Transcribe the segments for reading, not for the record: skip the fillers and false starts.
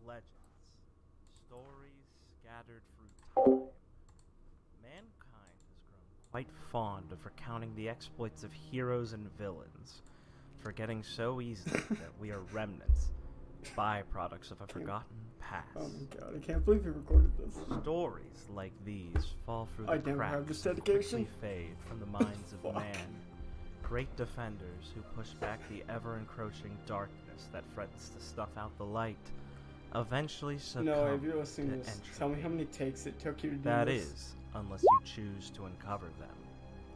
legends, stories scattered through time, mankind has grown quite fond of recounting the exploits of heroes and villains, forgetting so easily that we are remnants, byproducts of a forgotten past. Oh my god, I can't believe you recorded this. Stories like these fall through the I never have cracks this and quickly dedication. fade from the minds of man. Great defenders who push back the ever-encroaching darkness that threatens to stuff out the light eventually succumb No, if you're listening to this, entropy. tell me how many takes it took you to do That this. is, unless you choose to uncover them.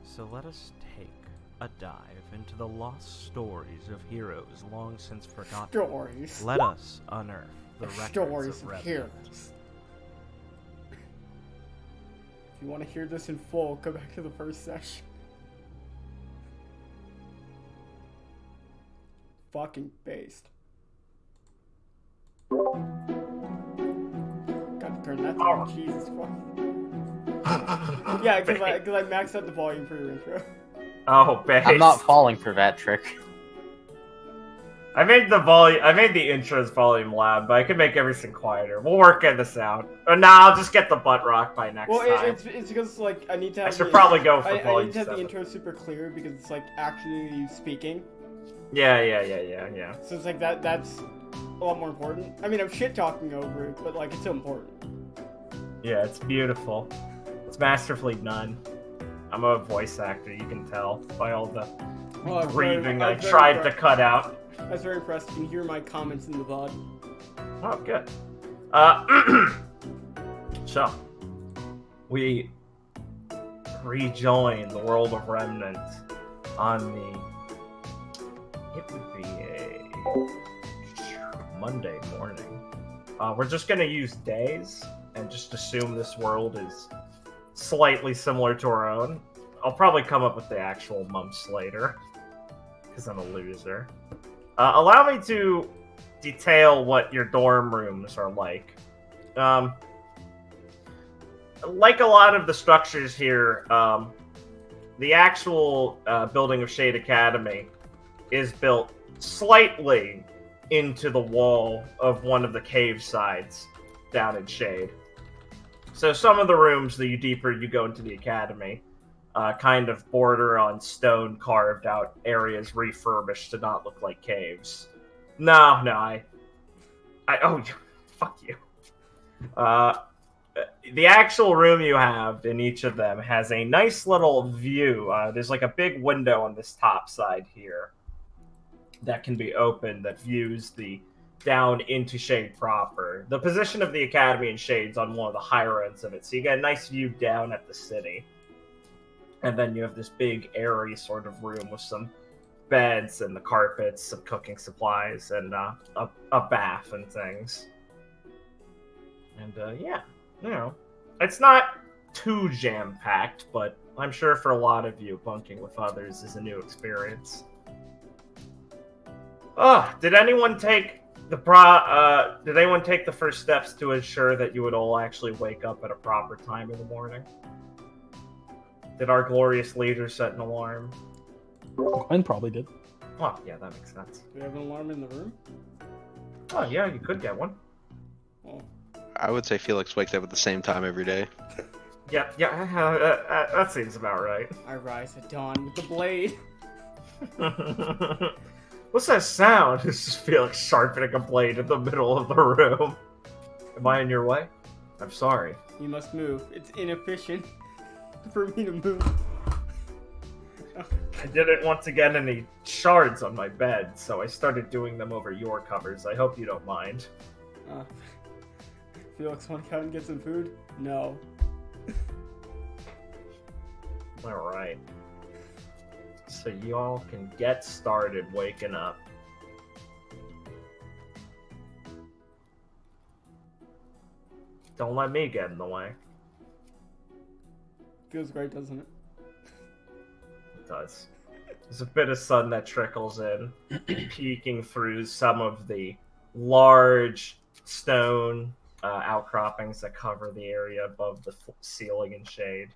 So let us take a dive into the lost stories of heroes long since forgotten. Stories. Let us unearth the records Stories of of Remnant. heroes. If you want to hear this in full, go back to the first session. Fucking based. Got to turn that down. Jesus fuck. Yeah, because I maxed out the volume for your intro. Oh, bass. I'm not falling for that trick. I made the intros volume loud, but I could make everything quieter. We'll work at this out. Or I'll just get the butt rock by next time. It's because like I need to have I should probably go for I volume need to have 7. the intro super clear because it's like actually you speaking. Yeah. So it's like that's a lot more important. I mean, I'm shit talking over it, but like it's so important. Yeah, it's beautiful. It's masterfully done. I'm a voice actor, you can tell by all the breathing I tried to cut out. I was very impressed. You can hear my comments in the VOD. Oh, good. So, we rejoin the world of Remnant on it would be a Monday morning. We're just gonna use days and just assume this world is slightly similar to our own. I'll probably come up with the actual months later, because I'm a loser. Allow me to detail what your dorm rooms are like. Like a lot of the structures here, the actual building of Shade Academy is built slightly into the wall of one of the cave sides down in Shade. So some of the rooms, the deeper you go into the academy, kind of border on stone carved out areas refurbished to not look like caves. No, oh, fuck you. The actual room you have in each of them has a nice little view. There's like a big window on this top side here that can be opened that views the down into Shade proper. The position of the academy in Shade's on one of the higher ends of it, so you get a nice view down at the city. And then you have this big airy sort of room with some beds and the carpets, some cooking supplies, and a bath and things. And yeah, you know, it's not too jam-packed, but I'm sure for a lot of you, bunking with others is a new experience. Did anyone take the first steps to ensure that you would all actually wake up at a proper time in the morning? Did our glorious leader set an alarm? Glenn probably did. Oh, yeah, that makes sense. Do we have an alarm in the room? Oh, yeah, you could get one. Oh. I would say Felix wakes up at the same time every day. Yeah, that seems about right. I rise at dawn with the blade. What's that sound? It's just Felix sharpening a blade in the middle of the room. Am I in your way? I'm sorry. You must move. It's inefficient for me to move. I didn't want to get any shards on my bed, so I started doing them over your covers. I hope you don't mind. Felix, want to come and get some food? No. Alright. So y'all can get started waking up. Don't let me get in the way. Feels great, doesn't it? It does. There's a bit of sun that trickles in, peeking through some of the large stone outcroppings that cover the area above the ceiling in Shade.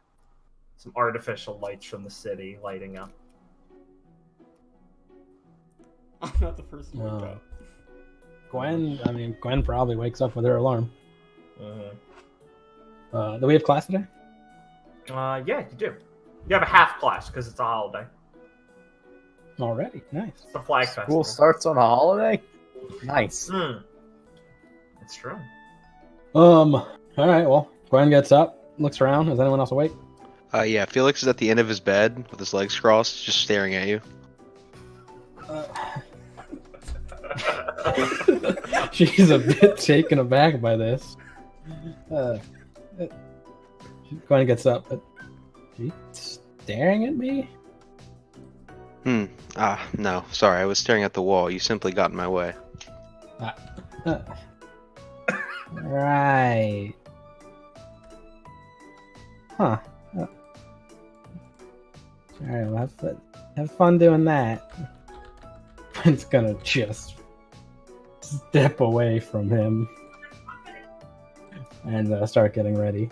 Some artificial lights from the city lighting up. I'm not the first to wake up. Gwen probably wakes up with her alarm. Mm-hmm. Do we have class today? Yeah, you do. You have a half class because it's a holiday. Already, nice. It's the flag School festival. starts on a holiday? Nice. It's true. All right. Well, Gwen gets up, looks around. Is anyone else awake? Yeah, Felix is at the end of his bed with his legs crossed, just staring at you. She's a bit taken aback by this. Gwen gets up. She's staring at me? No. Sorry, I was staring at the wall. You simply got in my way. Right. Huh. Alright, well, have fun doing that. Gwen's gonna just step away from him and start getting ready.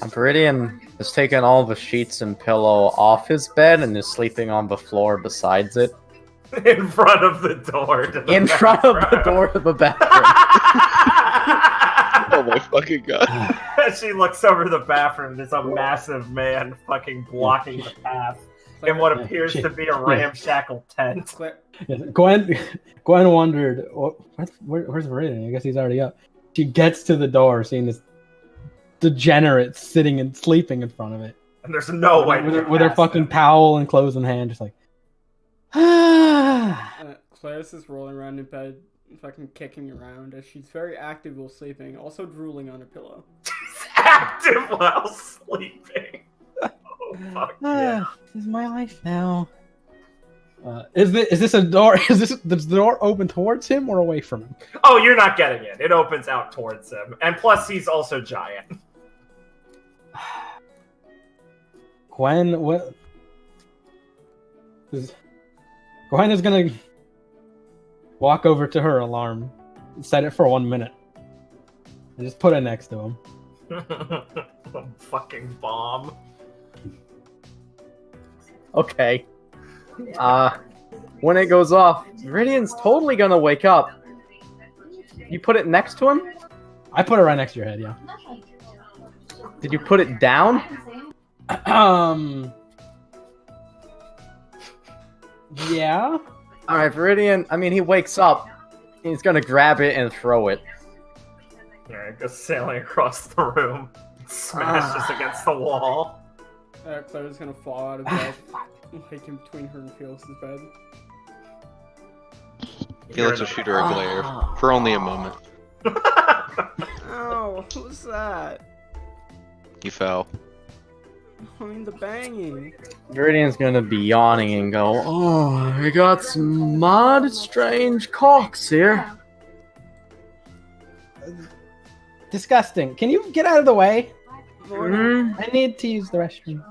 Viridian has taken all the sheets and pillow off his bed and is sleeping on the floor besides it. In front of the door to the In front of the door to the bathroom. Oh my fucking god. As she looks over the bathroom, there's a massive man fucking blocking the path in what appears to be a ramshackle tent. Yeah, Gwen wondered, where's Viridian? I guess he's already up. She gets to the door, seeing this degenerate sitting and sleeping in front of it. And there's no way with her fucking towel and clothes in hand, just like, Claris is rolling around in bed, fucking kicking around as she's very active while sleeping, also drooling on a pillow. She's active while sleeping. Oh fuck yeah. This is my life now. Is this a door? Does the door open towards him or away from him? Oh, you're not getting it. It opens out towards him, and plus he's also giant. Gwen, what? Gwen is gonna walk over to her alarm, set it for 1 minute, and just put it next to him. Fucking bomb. Okay. When it goes off, Viridian's totally gonna wake up. You put it next to him? I put it right next to your head, yeah. Did you put it down? Yeah. Alright, Viridian, he wakes up. He's gonna grab it and throw it. Yeah, it goes sailing across the room. Smashes against the wall. Clara's gonna fall out of bed, like in between her and Felix's bed. Felix will shoot her a glare for only a moment. Ow, who's that? You fell. I mean, the banging. Viridian's gonna be yawning and go, "Oh, I got some mad strange cocks here." Disgusting. Can you get out of the way? Mm. I need to use the restroom.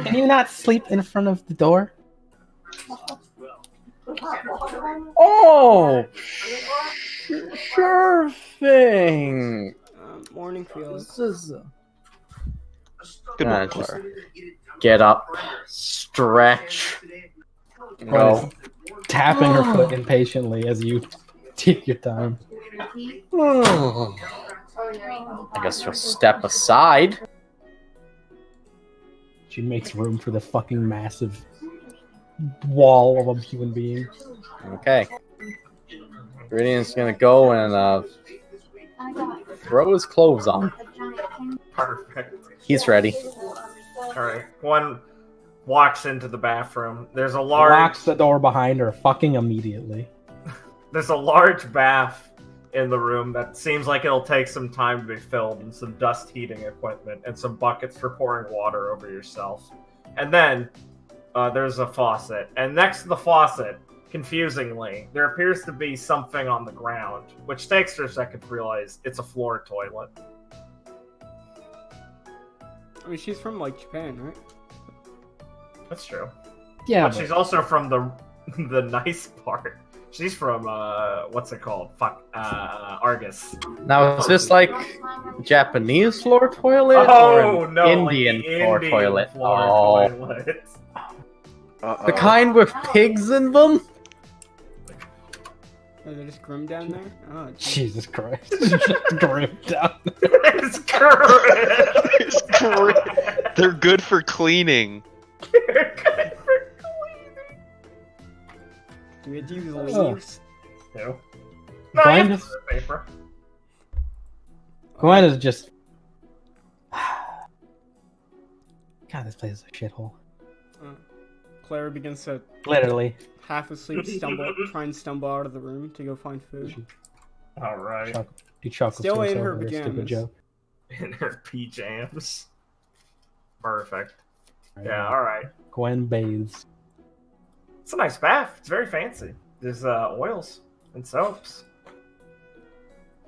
Can you not sleep in front of the door? Oh, sure thing. Morning, Felix. This is Good morning, just Clara. get up, stretch, go. Tapping her foot impatiently as you take your time. I guess you'll step aside. She makes room for the fucking massive wall of a human being. Okay. Viridian's gonna go and throw his clothes on. Perfect. He's ready. Alright, one walks into the bathroom. There's a large Locks the door behind her fucking immediately. There's a large bath in the room that seems like it'll take some time to be filled, and some dust heating equipment, and some buckets for pouring water over yourself. And then there's a faucet. And next to the faucet, confusingly, there appears to be something on the ground, which takes her a second to realize it's a floor toilet. I mean, she's from, like, Japan, right? That's true. Yeah, But she's also from the nice part. She's from, what's it called? Argus. Now, is this like Japanese floor toilet Oh, or an no, Indian like the floor Indian toilet? floor toilet. The kind with pigs in them? Are there just Grim down there? Oh, geez. Jesus Christ. Grim down. It's correct. It's correct. They're good for cleaning. Do we have to use Oh. leaves? No. No, Gwen you have is, to use paper. Gwen is just. God, this place is a shithole. Clara begins to, Literally. half asleep, try and stumble out of the room to go find food. All right. He chuckles Still to in himself her over a stupid pajamas. joke. In her PJs. Perfect. Right. Yeah, alright. Gwen bathes. It's a nice bath. It's very fancy. There's oils and soaps.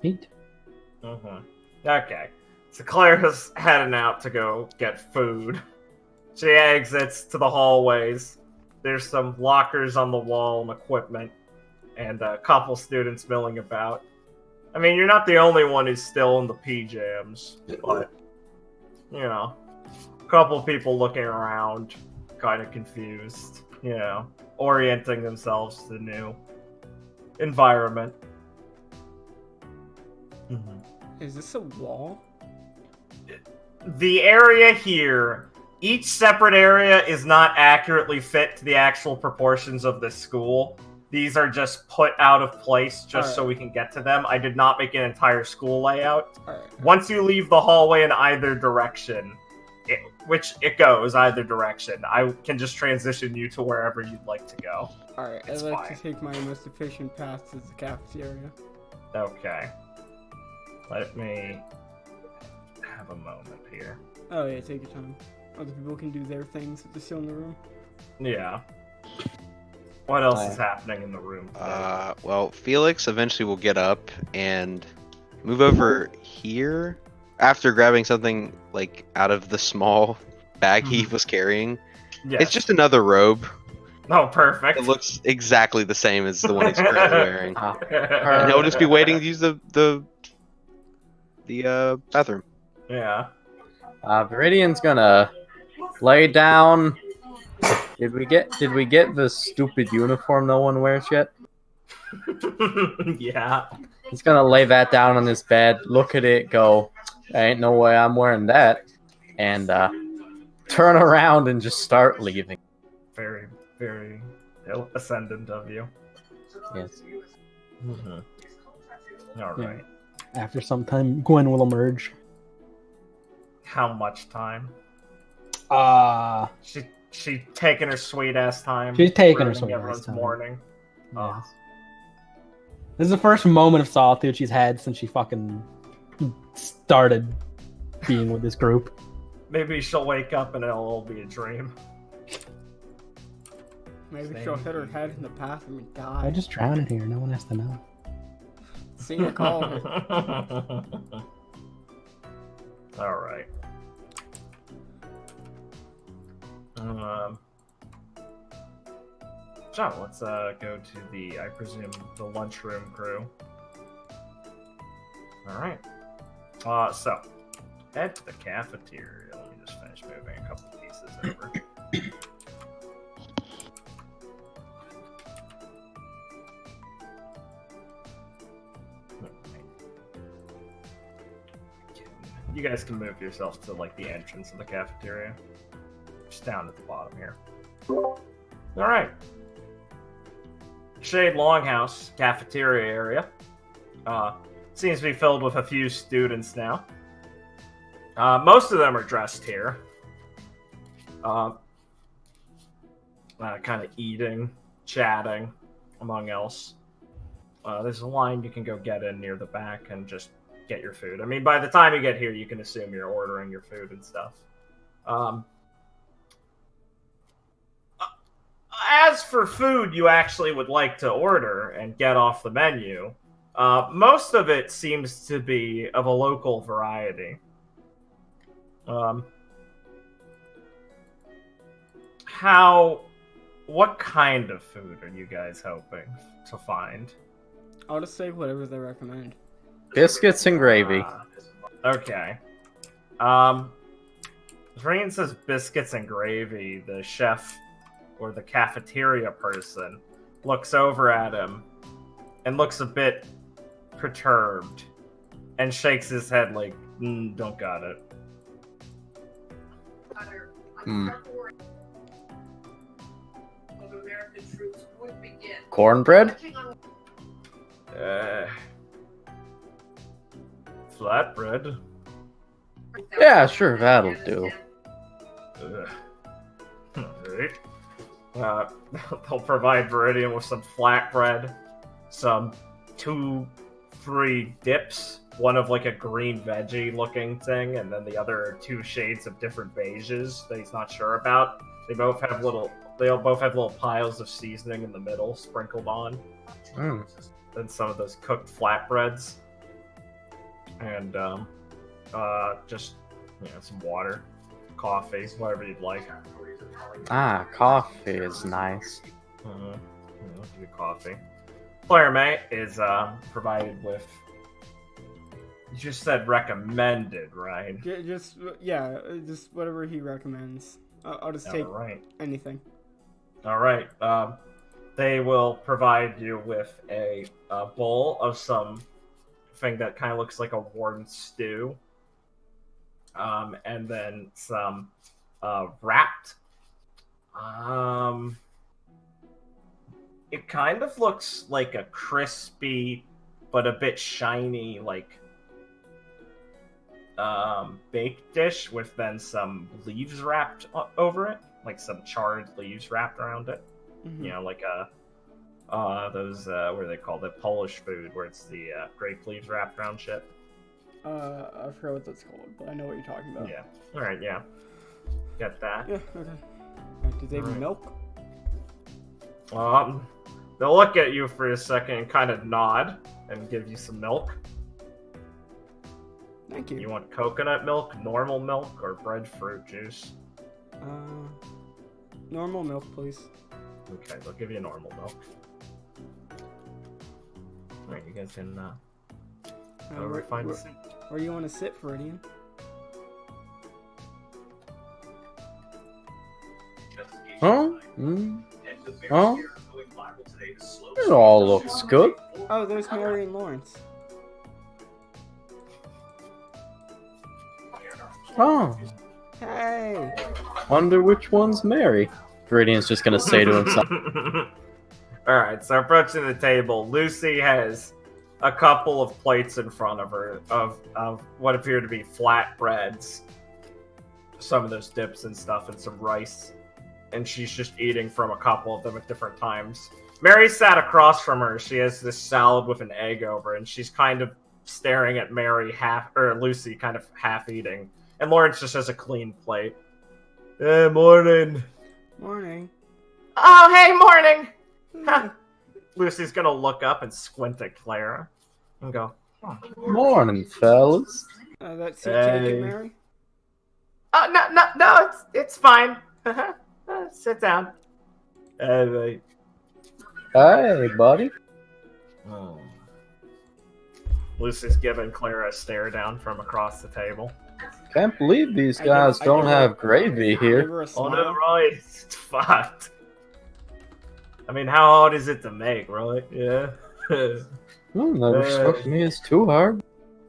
Neat. Okay. So Clara's heading out to go get food. She exits to the hallways. There's some lockers on the wall and equipment. And a couple students milling about. I mean, you're not the only one who's still in the PJs, but, you know, a couple people looking around, kind of confused, you know, orienting themselves to the new environment. Is this a wall? The area here, each separate area is not accurately fit to the actual proportions of the school. These are just put out of place just so we can get to them. I did not make an entire school layout. Once you leave the hallway in either direction, which it goes either direction, I can just transition you to wherever you'd like to go. Alright, I'd like to take my most efficient path to the cafeteria. Okay. Let me have a moment here. Oh yeah, take your time. Other people can do their things if they're still in the room. Yeah. What else is happening in the room? Well, Felix eventually will get up and move over here after grabbing something like out of the small bag he was carrying. Yes. It's just another robe. Oh, perfect. It looks exactly the same as the one he's currently wearing. And he'll just be waiting to use the bathroom. Yeah. Viridian's gonna lay down. Did we get the stupid uniform no one wears yet? Yeah. He's gonna lay that down on his bed, look at it, go, ain't no way I'm wearing that, and turn around and just start leaving. Very, very ascendant of you. Yes. All right. After some time, Gwen will emerge. How much time? She taking her sweet ass time. She's taking her ruining sweet ass everyone's time. morning. Yes. This is the first moment of solitude she's had since she fucking started being with this group. Maybe she'll wake up and it'll all be a dream. Maybe she'll hit her head in the bathroom and die. I just drown in here. No one has to know. See, I called it. All right. So let's go to the, I presume, the lunchroom crew. All right. So head to the cafeteria. Let me just finish moving a couple pieces over. You guys can move yourself to like the entrance of the cafeteria. Just down at the bottom here. Alright. Shade Longhouse cafeteria area. Seems to be filled with a few students now. Most of them are dressed here. Kind of eating, chatting, among else. There's a line you can go get in near the back and just get your food. I mean, by the time you get here, you can assume you're ordering your food and stuff. As for food you actually would like to order and get off the menu, most of it seems to be of a local variety. What kind of food are you guys hoping to find? I'll just say whatever they recommend. Biscuits and gravy. Okay. Ryan says biscuits and gravy. The chef or the cafeteria person looks over at him and looks a bit perturbed and shakes his head like, don't got it. Hmm. Cornbread? Flatbread. Yeah, sure, that'll do. Alright. They'll provide Viridian with some flatbread, some 2-3 dips, one of like a green veggie looking thing, and then the other are 2 shades of different beiges that he's not sure about. They both have little piles of seasoning in the middle sprinkled on. Then some of those cooked flatbreads. And just some water, coffee, whatever you'd like. Ah, coffee is nice. Give you coffee. Player mate is provided with. You just said recommended, right? Just whatever he recommends. I'll just take anything. All right. They will provide you with a bowl of some thing that kind of looks like a warm stew, and then some wrapped. It kind of looks like a crispy, but a bit shiny, like baked dish with then some leaves wrapped over it, like some charred leaves wrapped around it. Mm-hmm. Like those what are they called? The Polish food where it's the grape leaves wrapped around shit. I forgot what that's called, but I know what you're talking about. Yeah. All right. Yeah. Get that. Yeah. Okay. Do they have milk? They'll look at you for a second and kind of nod and give you some milk. Thank you. You want coconut milk, normal milk, or breadfruit juice? Normal milk, please. Okay, they'll give you normal milk. Alright, you guys can find a seat. Where do you want to sit, Viridian? Huh? Huh? It all looks good. Oh, there's Mary and Lawrence. Oh. Hey! Wonder which one's Mary. Viridian's just gonna say to himself. Alright, so approaching the table, Lucy has a couple of plates in front of her of what appear to be flatbreads. Some of those dips and stuff, and some rice. And she's just eating from a couple of them at different times. Mary sat across from her. She has this salad with an egg over, and she's kind of staring at Lucy kind of half eating. And Lawrence just has a clean plate. Hey, morning. Morning. Oh, hey, morning. Lucy's gonna look up and squint at Clara and go, Morning, fellas. That seat taken, Mary? Oh, no, it's fine. Sit down. Hey, buddy. Oh. Lucy's giving Clara a stare down from across the table. Can't believe these guys don't have gravy here. Oh no, right? It's fucked. I mean, how hard is it to make, right? Yeah. Never struck me as too hard.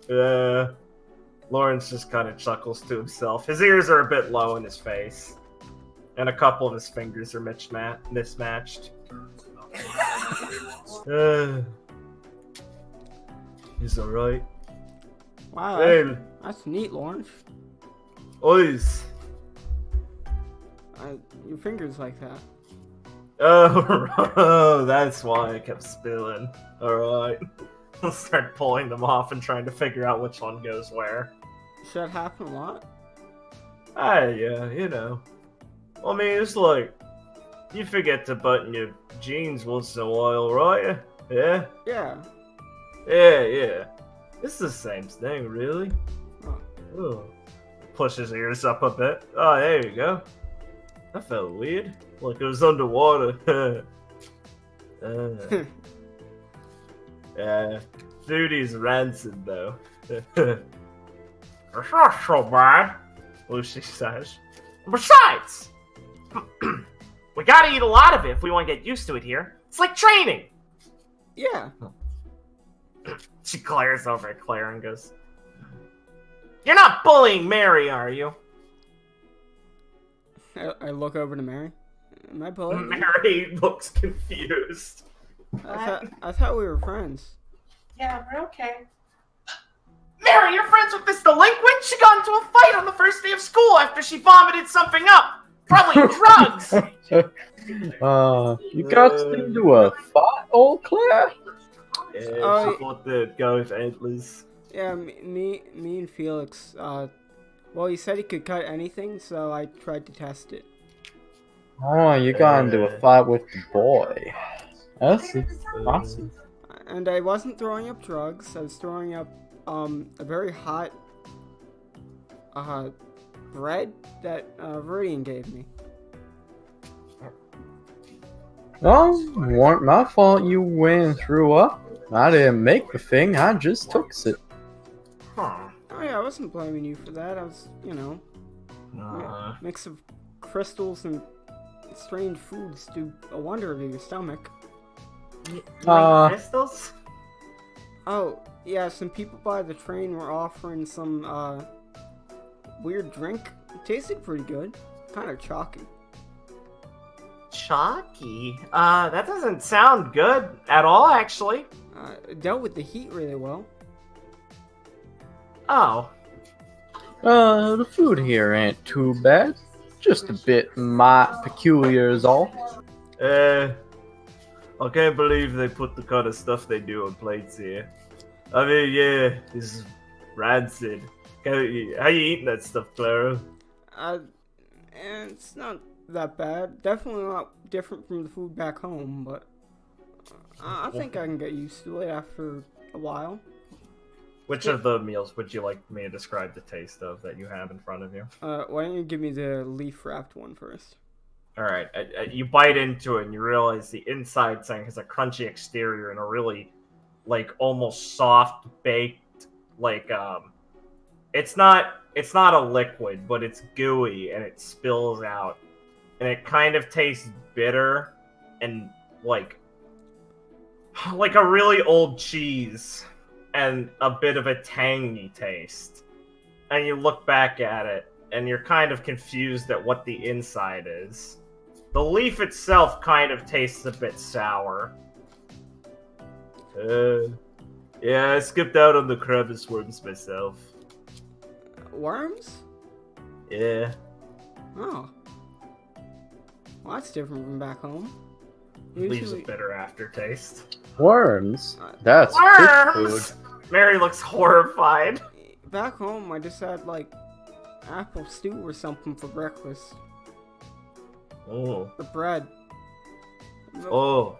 Yeah. Lawrence just kind of chuckles to himself. His ears are a bit low in his face. And a couple of his fingers are mismatched. He's alright. Wow, Hey. that's neat, Lawrence. Ois. Your fingers like that. Oh, that's why I kept spilling. Alright. I'll start pulling them off and trying to figure out which one goes where. Does that happen a lot? Yeah, you know. I mean, it's like, you forget to button your jeans once in a while, right? Yeah? Yeah. Yeah. It's the same thing, really. Oh. Ooh. Push his ears up a bit. Oh, there you go. That felt weird. Like it was underwater. Foodie's rancid, though. It's not so bad, Lucy says. Besides, we gotta eat a lot of it if we want to get used to it here. It's like training. Yeah. She glares over at Claire and goes, "You're not bullying Mary, are you?" I look over to Mary. Am I bullying you? Mary looks confused. I thought we were friends. Yeah, we're okay. Mary, you're friends with this delinquent? She got into a fight on the first day of school after she vomited something up. Probably drugs. You got into a fight, old Claire? Yeah, Oh, she thought they'd go with antlers. Yeah, me and Felix. Well, he said he could cut anything, so I tried to test it. Oh, you got into a fight with the boy. I see. I see. And I wasn't throwing up drugs. I was throwing up a very hot bread that Viridian gave me. Well, it weren't my fault you went and threw up. I didn't make the thing, I just took it. Huh. Oh yeah, I wasn't blaming you for that. I was, mix of crystals and strange foods do a wonder to your stomach. Crystals? Oh, yeah, some people by the train were offering some, weird drink. It tasted pretty good. Kind of chalky. Chalky? That doesn't sound good at all, actually. It dealt with the heat really well. Oh. The food here ain't too bad. Just a bit peculiar is all. I can't believe they put the kind of stuff they do on plates here. I mean, yeah, this is rancid. How you eating that stuff, Clara? And it's not that bad. Definitely not different from the food back home, but I think I can get used to it after a while. Which of the meals would you like me to describe the taste of that you have in front of you? Why don't you give me the leaf-wrapped one first? Alright, you bite into it and you realize the inside thing has a crunchy exterior and a really, almost soft baked, it's not a liquid, but it's gooey and it spills out. And it kind of tastes bitter and like a really old cheese and a bit of a tangy taste. And you look back at it and you're kind of confused at what the inside is. The leaf itself kind of tastes a bit sour. Yeah, I skipped out on the crevice worms myself. Worms? Yeah. Oh. Well, that's different from back home. Leaves a bitter aftertaste. Worms? That's good food. Mary looks horrified. Back home, I just had, apple stew or something for breakfast. Oh. Or bread. Oh.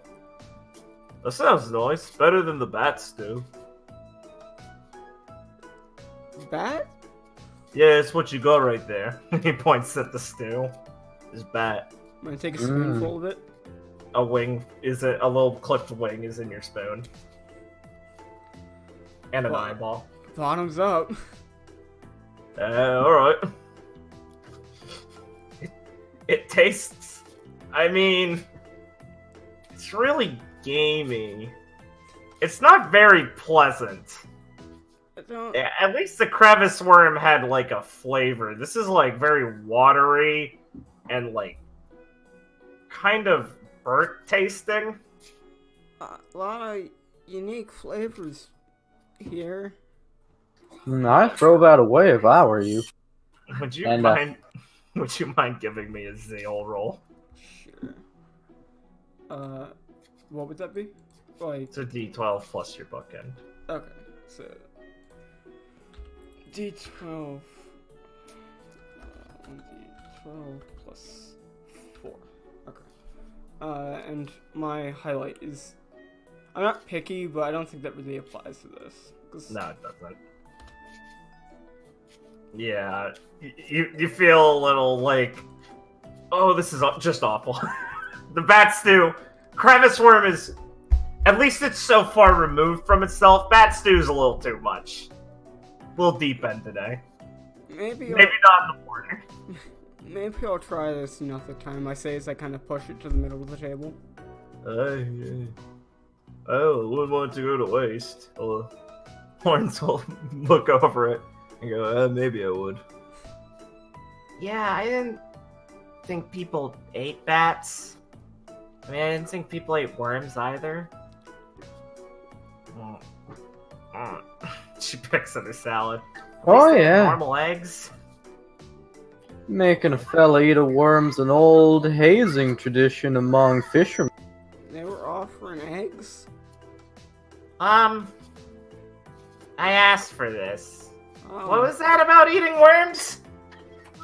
That sounds nice. Better than the bat stew. Bat? Yeah, it's what you got right there. He points at the stew. His bat. I'm gonna take a spoonful of it. A wing a little clipped wing is in your spoon. And an eyeball. Bottoms up. Alright. It tastes... I mean... It's really gamey. It's not very pleasant. At least the crevice worm had, a flavor. This is, very watery and, kind of burnt tasting. A lot of unique flavors here. I'd throw that away if I were you. Would you mind giving me a zeal roll? Sure. What would that be? It's a D12 plus your bookend. Okay, so D12. D12 plus 4. Okay. And my highlight is... I'm not picky, but I don't think that really applies to this. No, it doesn't. Yeah, you feel a little oh, this is just awful. The bat stew. Crevice worm is... At least it's so far removed from itself. Bat stew's a little too much. A little deep end today. Maybe not in the morning. Maybe I'll try this another time. I say as I kind of push it to the middle of the table. Yeah. Oh, wouldn't want to go to waste. Lawrence will look over it and go, maybe I would. Yeah, I didn't think people ate bats. I mean, I didn't think people ate worms either. She picks at her salad. At least Oh they have yeah, normal eggs. making a fella eat a worm's an old hazing tradition among fishermen. They were offering eggs? I asked for this. Oh. What was that about eating worms?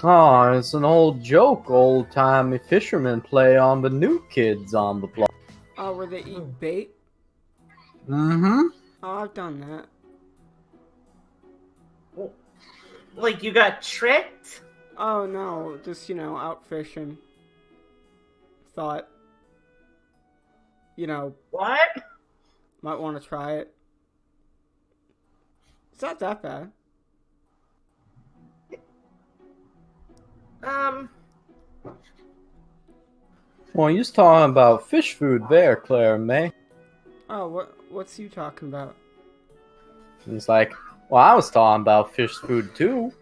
Oh, it's an old joke old-timey fishermen play on the new kids on the block. Oh, where they eat bait? Mm-hmm. Oh, I've done that. Like you got tricked? Oh no, just, out fishing. Thought, What? might want to try it. It's not that bad. Well, you was talking about fish food there, Claire and May. Oh, what's you talking about? He's like, well, I was talking about fish food too,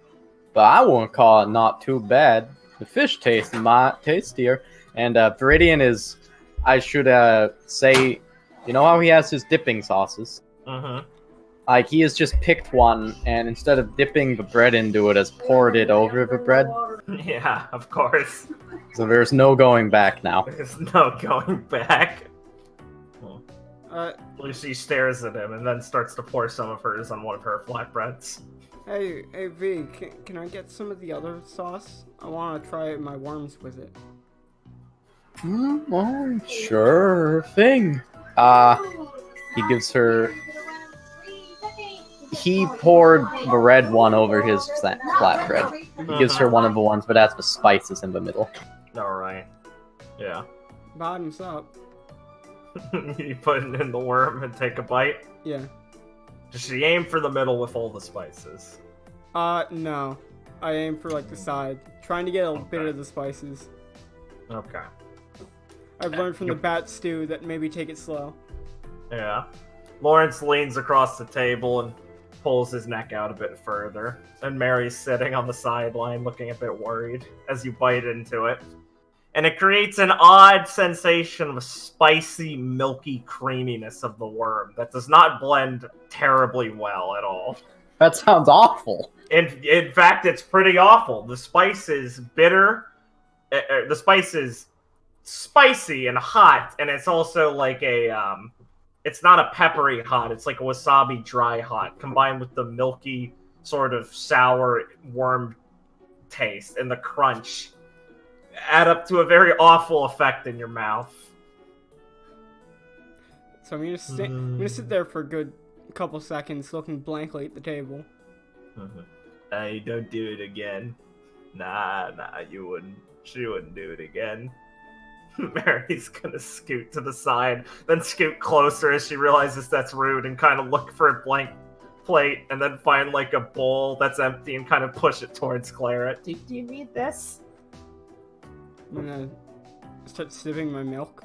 but I wouldn't call it not too bad. The fish tastes tastier, and Viridian is, I should say, you know how he has his dipping sauces? Mm-hmm. Like, he has just picked one, and instead of dipping the bread into it, has poured it over the bread. Yeah, of course. So there's no going back now. There's no going back. Lucy stares at him and then starts to pour some of hers on one of her flatbreads. Hey, V, can I get some of the other sauce? I want to try my worms with it. Well, sure thing. He gives her... He poured the red one over his flatbread. He gives her one of the ones, but has the spices in the middle. Alright. Yeah. Bottoms up. You put it in the worm and take a bite? Yeah. Does she aim for the middle with all the spices? No. I aim for, the side. Trying to get a bit of the spices. Okay. I've learned from the bat stew that maybe take it slow. Yeah. Lawrence leans across the table and pulls his neck out a bit further. And Mary's sitting on the sideline looking a bit worried as you bite into it. And it creates an odd sensation of spicy, milky creaminess of the worm that does not blend terribly well at all. That sounds awful. In fact, it's pretty awful. The spice is bitter. The spice is spicy and hot, and it's also like it's not a peppery hot. It's like a wasabi dry hot, combined with the milky, sort of sour worm taste and the crunch. Add up to a very awful effect in your mouth. So I'm gonna sit there for a good couple seconds, looking blankly at the table. Hey, don't do it again. Nah, you wouldn't. She wouldn't do it again. Mary's gonna scoot to the side, then scoot closer as she realizes that's rude, and kind of look for a blank plate, and then find a bowl that's empty and kind of push it towards Clara. Do you need this? I'm gonna start sipping my milk.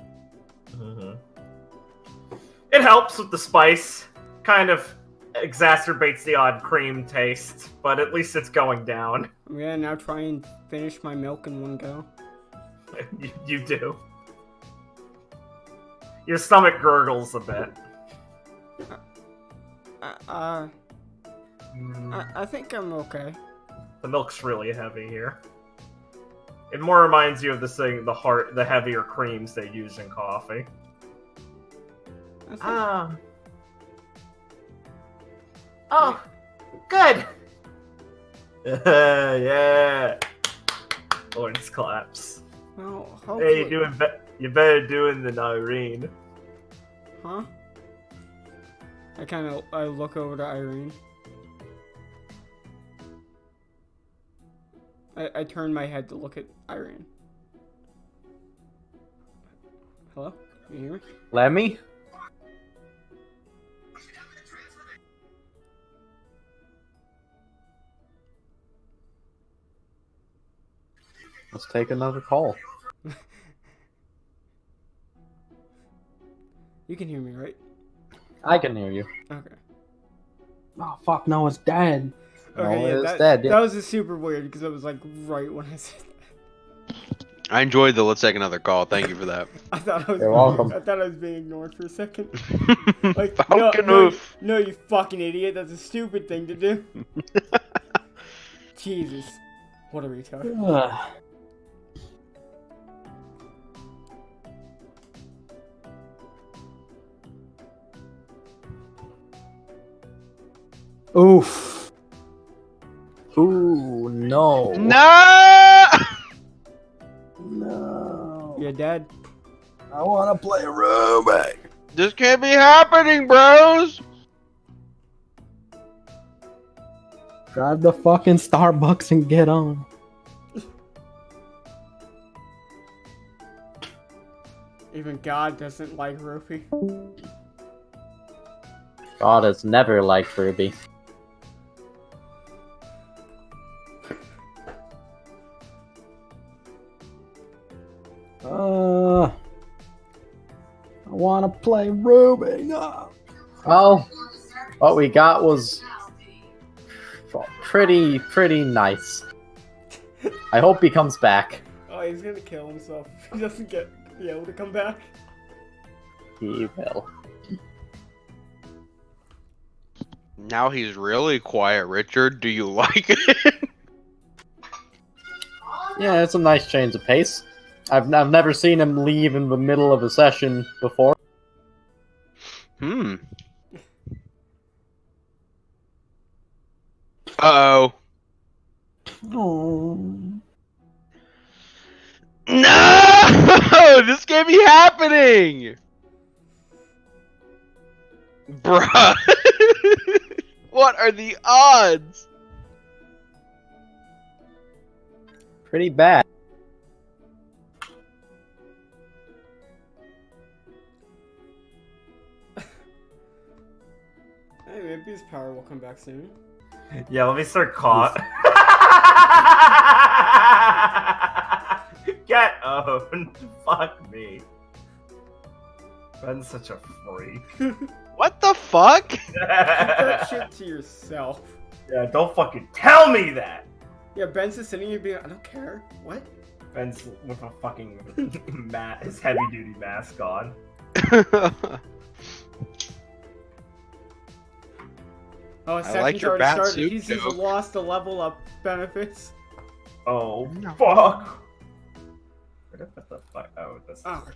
It helps with the spice. Kind of exacerbates the odd cream taste, but at least it's going down. I'm gonna now try and finish my milk in one go. You do. Your stomach gurgles a bit. I think I'm okay. The milk's really heavy here. It more reminds you of the heavier creams they use in coffee. Oh, good. Yeah. Lawrence claps. Well, hopefully... Hey, you better doing than Irene. Huh? I look over to Irene. I turn my head to look at Irene. Hello? Can you hear me? Lemmy? Let's take another call. You can hear me, right? I can hear you. Okay. Oh fuck! No, it's dead. Okay, No, yeah, it's that, dead. that was just super weird because it was like right when I said that. I enjoyed the let's take another call. Thank you for that. I thought I was You're being, welcome. I thought I was being ignored for a second. Like, Falcon no, move. no, you fucking idiot. That's a stupid thing to do. Jesus. What a retard. Ugh. Oof. Ooh, no. No! No. You're dead. I want to play RWBY. This can't be happening, bros. Drive the fucking Starbucks and get on. Even God doesn't like RWBY. God has never liked RWBY. I want to play RWBY. No. Well, what we got was pretty nice. I hope he comes back. Oh, he's gonna kill himself if he doesn't be able to come back. He will. Now he's really quiet, Richard. Do you like it? Yeah, it's a nice change of pace. I've never seen him leave in the middle of a session before. Hmm. Uh-oh. Oh. No! This can't be happening! Bruh. What are the odds? Pretty bad. Hey, maybe his power will come back soon. Yeah, let me start caught. Get owned. Fuck me. Ben's such a freak. What the fuck? Keep that shit to yourself. Yeah, don't fucking tell me that. Yeah, Ben's just sitting here being, I don't care. What? Ben's with a fucking his heavy duty mask on. Oh, his I second's like your already bat started. suit He's just joke. lost the level up benefits. Oh No. fuck. Where did I put the fuck? Oh, this. Oh my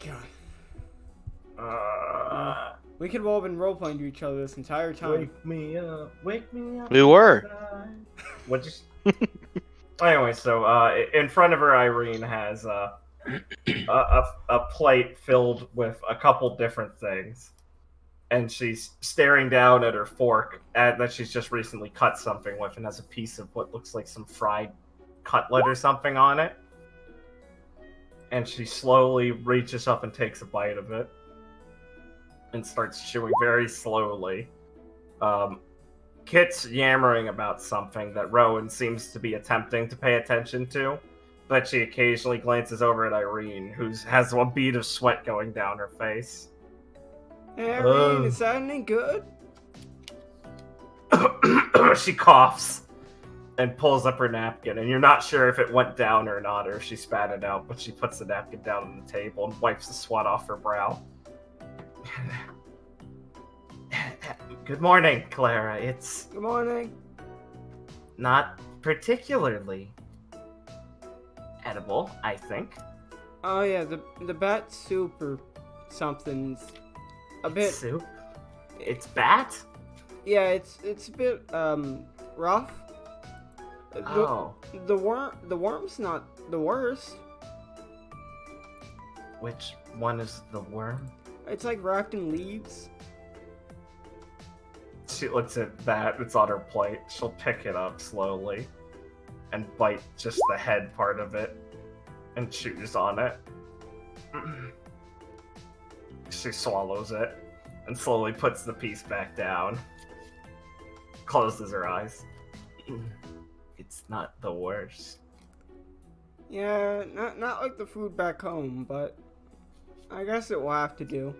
god. We could have all been roleplaying to each other this entire time. Wake me up. Wake me up. We were. What just? Anyway, so in front of her, Irene has a plate filled with a couple different things, and she's staring down at her fork that she's just recently cut something with, and has a piece of what looks like some fried cutlet or something on it. And she slowly reaches up and takes a bite of it, and starts chewing very slowly. Kit's yammering about something that Rowan seems to be attempting to pay attention to, but she occasionally glances over at Irene, who has a bead of sweat going down her face. Hey, Irene, is that any good? She coughs and pulls up her napkin, and you're not sure if it went down or not, or if she spat it out, but she puts the napkin down on the table and wipes the sweat off her brow. Good morning, Clara. It's Good morning. not particularly edible, I think. Oh yeah, the bat soup or something's a bit. Soup? It's bat? Yeah, it's a bit rough. Oh, The worm's not the worst. which one is the worm? It's like wrapped in leaves. She looks at that, it's on her plate. She'll pick it up slowly and bite just the head part of it and chews on it. She swallows it and slowly puts the piece back down. Closes her eyes. It's not the worst. Yeah, not like the food back home, but I guess it will have to do.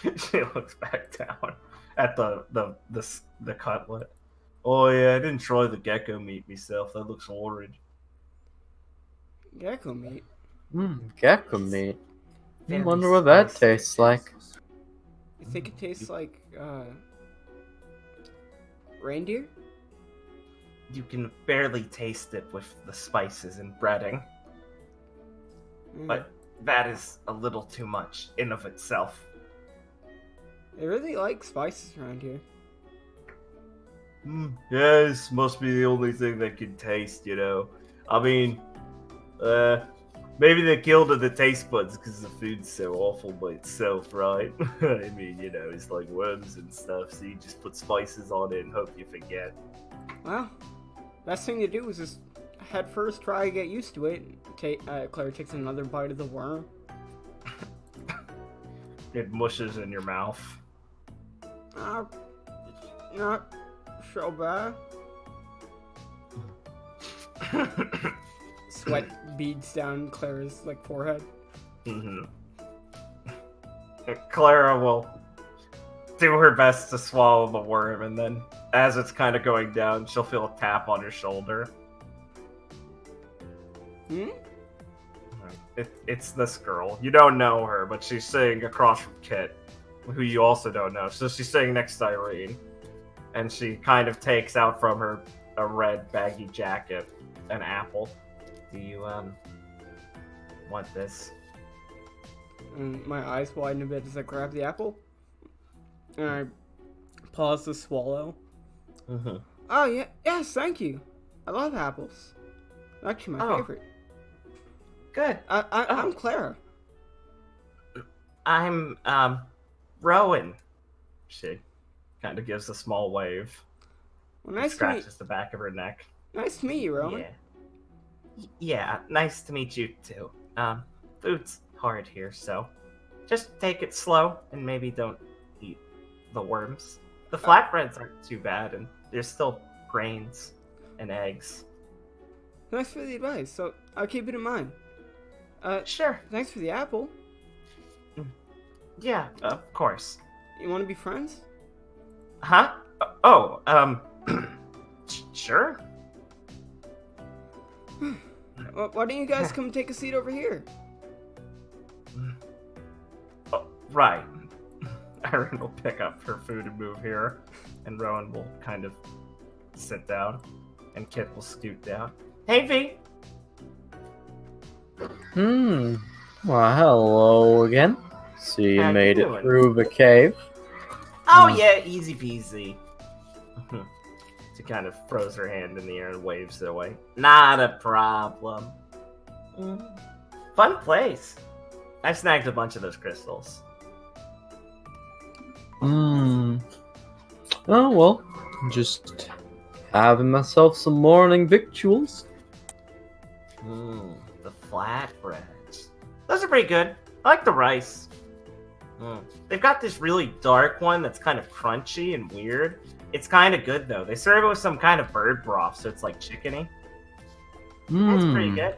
She looks back down at the cutlet. Oh yeah, I didn't try the gecko meat myself. That looks horrid. Gecko meat. Gecko meat. I Very wonder what that spicy. tastes like. You think it tastes like reindeer? You can barely taste it with the spices and breading, Mm. but that is a little too much in of itself. They really like spices around here. Yeah, this must be the only thing they can taste, you know. I mean, maybe they killed the taste buds because the food's so awful by itself, right? I mean, you know, it's like worms and stuff, so you just put spices on it and hope you forget. Well, best thing to do is just head first try to get used to it. Claire takes another bite of the worm. It mushes in your mouth. Not so bad. Sweat beads down Clara's forehead. Mm-hmm. Clara will do her best to swallow the worm, and then as it's kind of going down, she'll feel a tap on her shoulder. Hmm? It's this girl. You don't know her, but she's sitting across from Kit, who you also don't know. So she's sitting next to Irene, and she kind of takes out from her a red baggy jacket, an apple. Do you want this? And my eyes widen a bit as I grab the apple. And I pause to swallow. Mm-hmm. Oh, yeah, yes, thank you. I love apples. They're actually my Oh. favorite. Good. I'm Clara. I'm Rowan. She kind of gives a small wave. Well, nice to Scratches meet. the back of her neck. Nice to meet you, Roman. Yeah. Yeah, nice to meet you too. Food's hard here, so just take it slow and maybe don't eat the worms. The flatbreads aren't too bad, and there's still grains and eggs. Thanks for the advice. So I'll keep it in mind. Sure. Thanks for the apple. Yeah, of course. You want to be friends? Huh? Oh, sure. Well, why don't you guys come take a seat over here? Oh, right. Erin will pick up her food and move here, and Rowan will kind of sit down, and Kit will scoot down. Hey, V. Well, hello again. So you How you made it doing? through the cave. Oh yeah, easy peasy. She kind of throws her hand in the air and waves it away. Not a problem. Fun place. I snagged a bunch of those crystals. Oh, well, just having myself some morning victuals. The flatbreads. Those are pretty good. I like the rice. They've got this really dark one that's kind of crunchy and weird. It's kind of good though. They serve it with some kind of bird broth, so it's like chickeny. That's pretty good.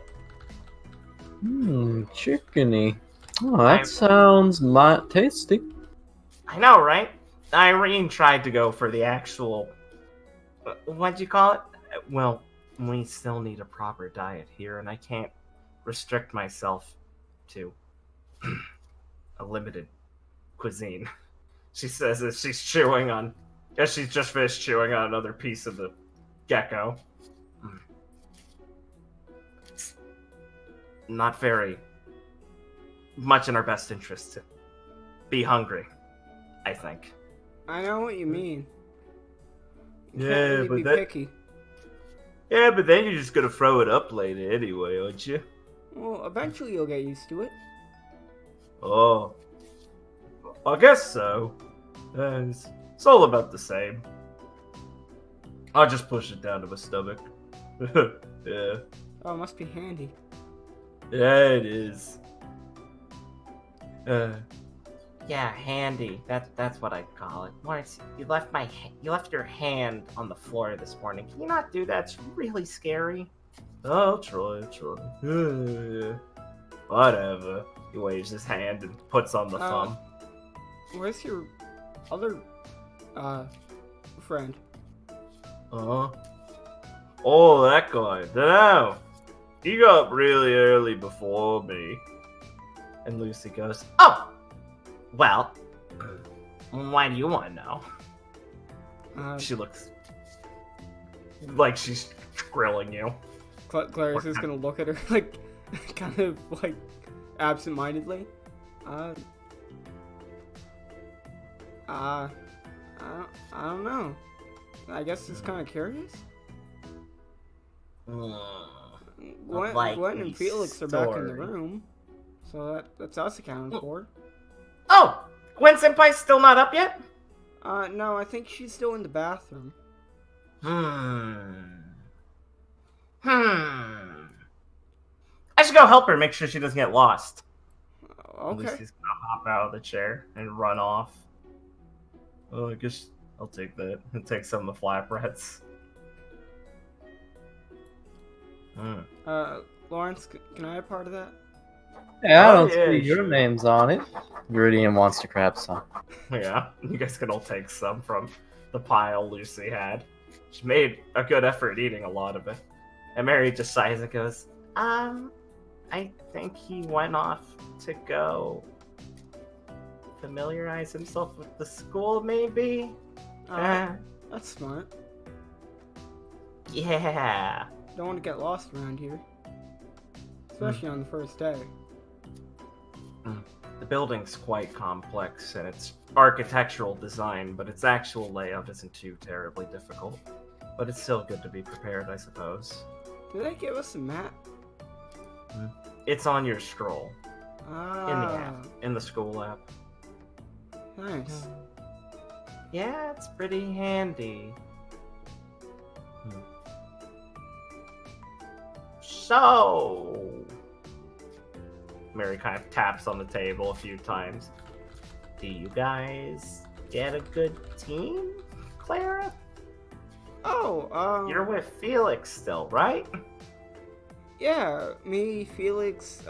Chickeny. Oh, that sounds might tasty. I know, right? Irene tried to go for the actual... What'd you call it? Well, we still need a proper diet here, and I can't restrict myself to a limited cuisine. She says as she's chewing on... As she's just finished chewing on another piece of the gecko. It's not very much in our best interest to be hungry, I think. I know what you mean. You Yeah, can't really but be that- picky. Yeah, but then you're just gonna throw it up later anyway, aren't you? Well, eventually you'll get used to it. Oh. I guess so. It's all about the same. I'll just push it down to my stomach. Yeah. Oh, it must be handy. Yeah, it is. Yeah, handy. That's what I'd call it. Lawrence, you left your hand on the floor this morning. Can you not do that? It's really scary. I'll try. Yeah. Whatever. He waves his hand and puts on the thumb. Where's your other friend? Uh-huh. Oh, that guy. Dunno. He got up really early before me. And Lucy goes, oh! Well, why do you want to know? She looks like she's grilling you. Clarice is gonna look at her, like, kind of, like, absent-mindedly. I don't know. I guess just kind of curious. Gwen and Felix are back in the room, so that's us accounted for. Oh! Gwen Senpai's still not up yet? No, I think she's still in the bathroom. I should go help her, make sure she doesn't get lost. Okay. Lucy's gonna hop out of the chair and run off. Oh, I guess I'll take that. I'll take some of the flatbreads. Lawrence, can I have part of that? Yeah, I Oh, don't yeah, see your sure. name's on it. Viridian wants to grab some. Yeah, you guys can all take some from the pile Lucy had. She made a good effort eating a lot of it. And Mary just sighs and goes, I think he went off to go familiarize himself with the school, maybe? That's smart. Yeah. Don't want to get lost around here. Especially on the first day. The building's quite complex in its architectural design, but its actual layout isn't too terribly difficult. But it's still good to be prepared, I suppose. Did they give us a map? It's on your scroll. In the Ah, app. In the school app. nice. Yeah, it's pretty handy. So... Mary kind of taps on the table a few times. Do you guys get a good team, Clara? Oh, You're with Felix still, right? yeah, me, Felix,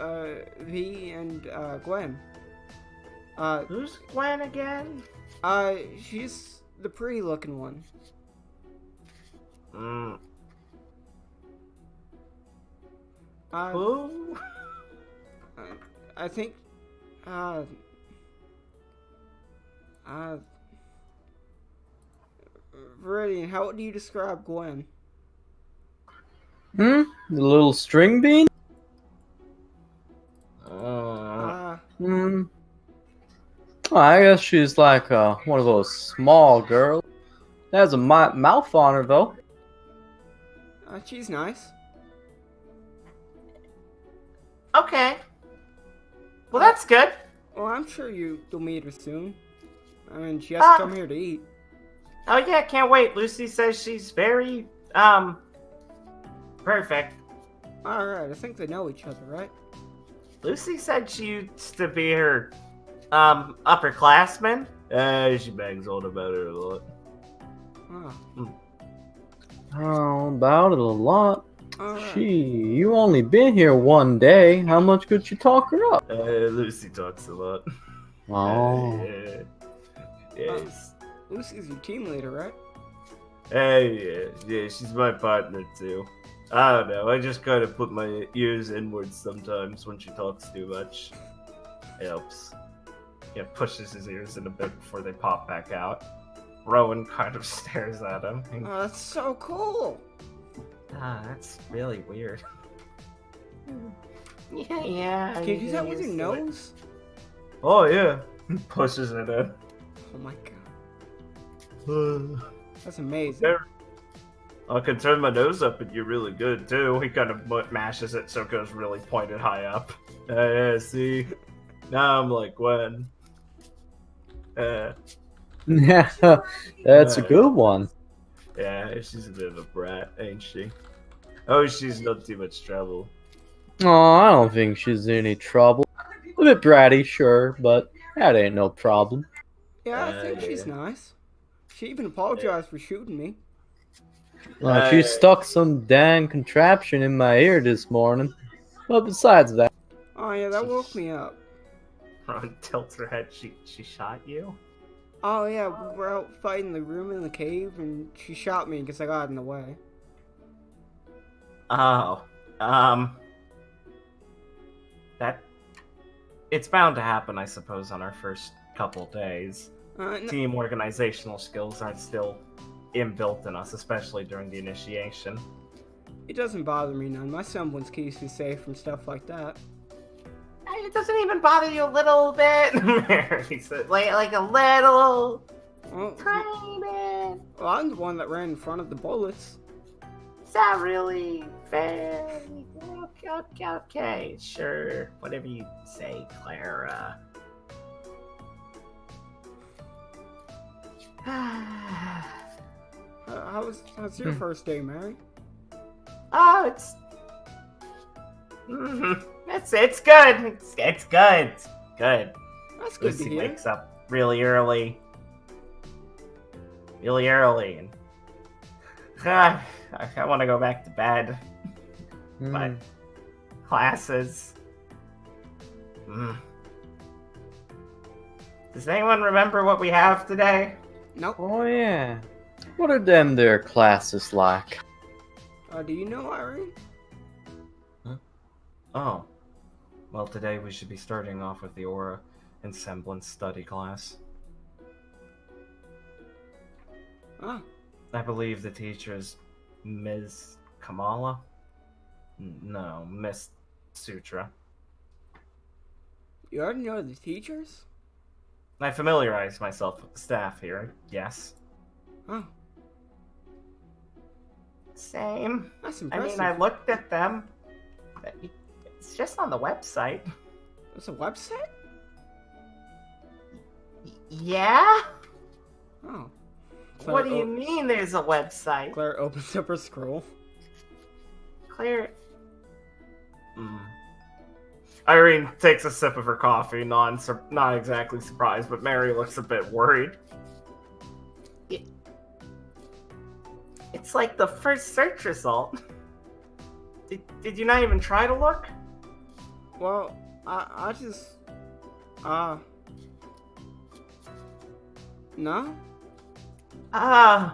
V, and, Gwen. Who's Gwen again? She's the pretty-looking one. Who? I think, Viridian, how do you describe Gwen? The little string bean? Well, I guess she's like one of those small girls. Has a mouth on her, though. She's nice. Okay. Well, that's good. Well, I'm sure you'll meet her soon. I mean, she has to come here to eat. Oh yeah, can't wait. Lucy says she's very, perfect. Alright, I think they know each other, right? Lucy said she used to be her, upperclassman. She bangs on about her a lot. Oh, Oh, about it a lot. alright. You only been here one day. How much could you talk her up? Lucy talks a lot. Oh. Yeah. Yes. Lucy's your team leader, right? Hey, yeah, she's my partner too. I don't know, I just kind of put my ears inwards sometimes when she talks too much. It helps. Yeah, pushes his ears in a bit before they pop back out. Rowan kind of stares at him. And, Oh, that's so cool! that's really weird. Yeah. Can you do that with your nose? Oh yeah. Pushes it in. Oh my god. That's amazing. There. I can turn my nose up and you're really good too. He kind of mashes it so it goes really pointed high up. Yeah, see? Now I'm like Gwen. Yeah, that's a good one. Yeah, she's a bit of a brat, ain't she? Oh, she's not too much trouble. Oh, I don't think she's in any trouble. A bit bratty, sure, but that ain't no problem. Yeah, I think she's yeah. nice. She even apologized for shooting me. She stuck some dang contraption in my ear this morning. But besides that, Oh yeah, that woke me up. Rowan tilts her head. She shot you? Oh yeah, we were out fighting the room in the cave, and she shot me because I got in the way. Oh. That... It's bound to happen, I suppose, on our first couple days. No, Team organizational skills aren't still inbuilt in us, especially during the initiation. it doesn't bother me none. My semblance keeps me safe from stuff like that. It doesn't even bother you a little bit. Mary said, like a little, Well, tiny bit. well, I'm the one that ran in front of the bullets. Is that really fair? Okay, sure. Whatever you say, Clara. How's your first day, Mary? Oh, it's good. It's good. It's good. That's good to Lucy hear. wakes up really early, and I want to go back to bed. But classes. Does anyone remember what we have today? Nope. Oh yeah. What are them their classes like? Do you know, Irene? Oh. Well, today we should be starting off with the Aura and Semblance study class. Ah, I believe the teacher is Ms. Kamala? No, Miss Sutra. you already know the teachers? I familiarize myself with the staff here, yes. Oh, Same. that's I impressive. mean, I looked at them. It's just on the website. There's a website? Yeah? Oh. What do you mean there's a website? Claire opens up her scroll. Claire... Irene takes a sip of her coffee, not exactly surprised, but Mary looks a bit worried. It's like the first search result. Did you not even try to look? Well, I just... No? Huh.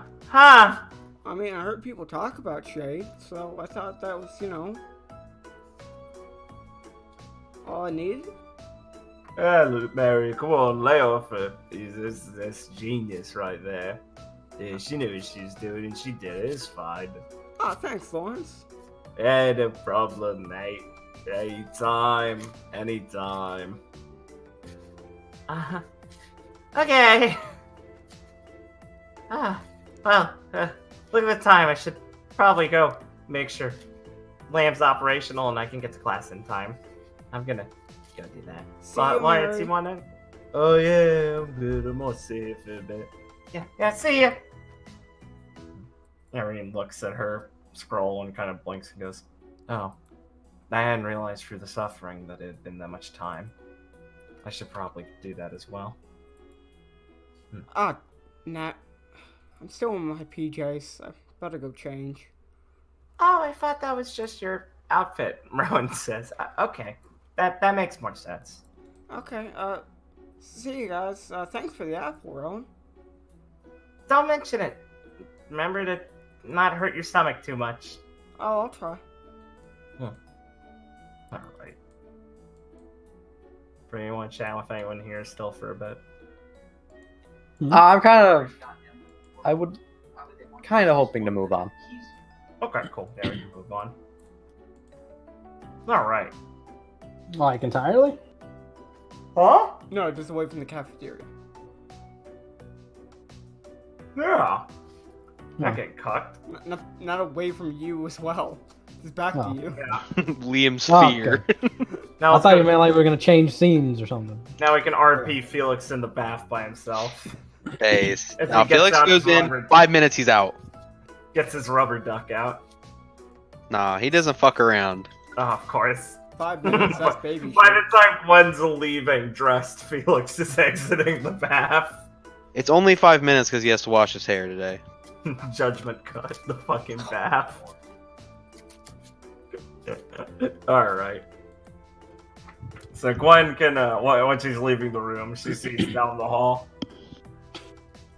I mean, I heard people talk about Shay, so I thought that was, all I needed. Look, Mary, come on, lay off her. That's genius right there. Yeah, she knew what she was doing, and she did it. It's fine. Oh, thanks, Lawrence. Yeah, no problem, mate. Anytime. Okay. Well, look at the time. I should probably go make sure Lamb's operational and I can get to class in time. I'm gonna go do that. See you, Lawrence, Mary. you wanna? Oh yeah, I'm good. I'm all safe in a bit. Yeah, see ya. Irene looks at her scroll and kind of blinks and goes, "Oh, I hadn't realized through the suffering that it had been that much time. I should probably do that as well." Nah. I'm still in my PJs. I better go change. Oh, I thought that was just your outfit, Rowan says. Okay, that makes more sense. Okay, see you guys. Thanks for the apple, Rowan. Don't mention it. Remember to not hurt your stomach too much. Oh, I'll try. Alright. For anyone chat with anyone here still for a bit. I would kind of hoping to move on. Okay, cool. Yeah, we can move on. Alright. Like entirely? Huh? No, just away from the cafeteria. Yeah. No. I get cucked. Not away from you as well. Just back Oh. to you. Liam's Oh, fear. Now, I thought you meant like we were gonna change scenes or something. now we can RP Felix in the bath by himself. Days. If he Now gets Felix out goes his in, rubber- 5 minutes he's out. Gets his rubber duck out. Nah, he doesn't fuck around. Oh, of course. 5 minutes, that's baby By shit. the time Gwen's leaving dressed, Felix is exiting the bath. It's only 5 minutes because he has to wash his hair today. Judgment cut the fucking bath. Alright. So Gwen can, once she's leaving the room, she sees down the hall.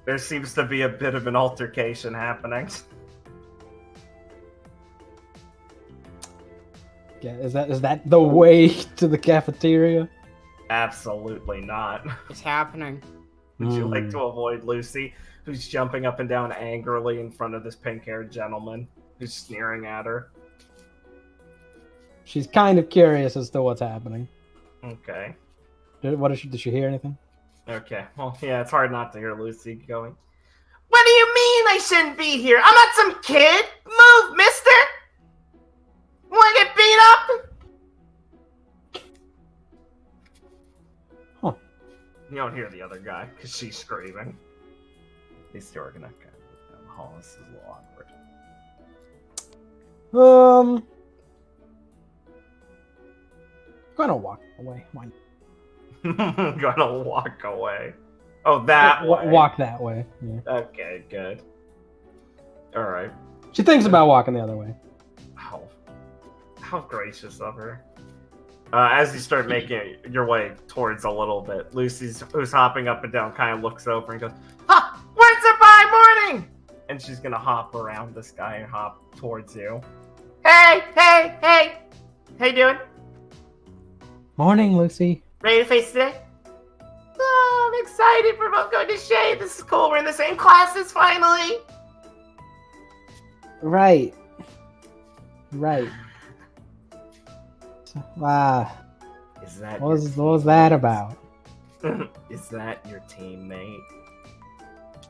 There seems to be a bit of an altercation happening. Yeah, is that the way to the cafeteria? Absolutely not. It's happening. Would you like to avoid Lucy, who's jumping up and down angrily in front of this pink-haired gentleman who's sneering at her? She's kind of curious as to what's happening. Okay. Did she hear anything? Okay. Well, yeah, it's hard not to hear Lucy going, "What do you mean I shouldn't be here? I'm not some kid! Move, mister! Want to get beat up?" Huh. You don't hear the other guy, because she's screaming. These two are gonna go down the hall. This is a little awkward. Gonna walk away. Why? Gonna walk away. Oh, that way. Walk that way. Yeah. Okay, good. Alright. She thinks about walking the other way. Oh, how gracious of her. As you start making your way towards a little bit, who's hopping up and down, kind of looks over and goes, "Ha! What's up, by morning?" And she's gonna hop around this guy and hop towards you. Hey! How you doing? Morning, Lucy. Ready to face today? Oh, I'm excited. We're both going to shade. This is cool. We're in the same classes finally. Right. Is that What was that about? Is that your teammate?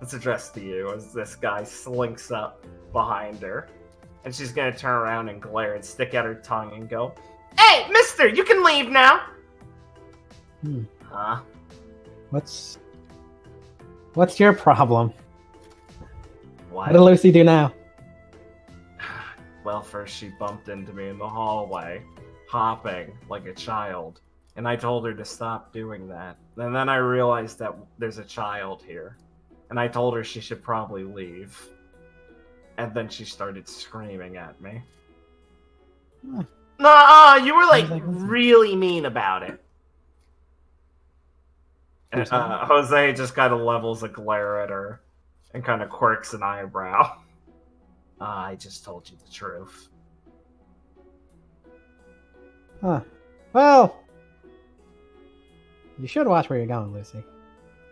It's addressed to you as this guy slinks up behind her. And she's gonna turn around and glare and stick out her tongue and go, "Hey, mister, you can leave now." Huh? What's your problem? What? What did Lucy do now? Well, first she bumped into me in the hallway, hopping like a child. And I told her to stop doing that. And then I realized that there's a child here. And I told her she should probably leave. And then she started screaming at me. No, you were like really mean about it. And, Jose just kind of levels a glare at her and kind of quirks an eyebrow. I just told you the truth. Huh. Well, you should watch where you're going, Lucy.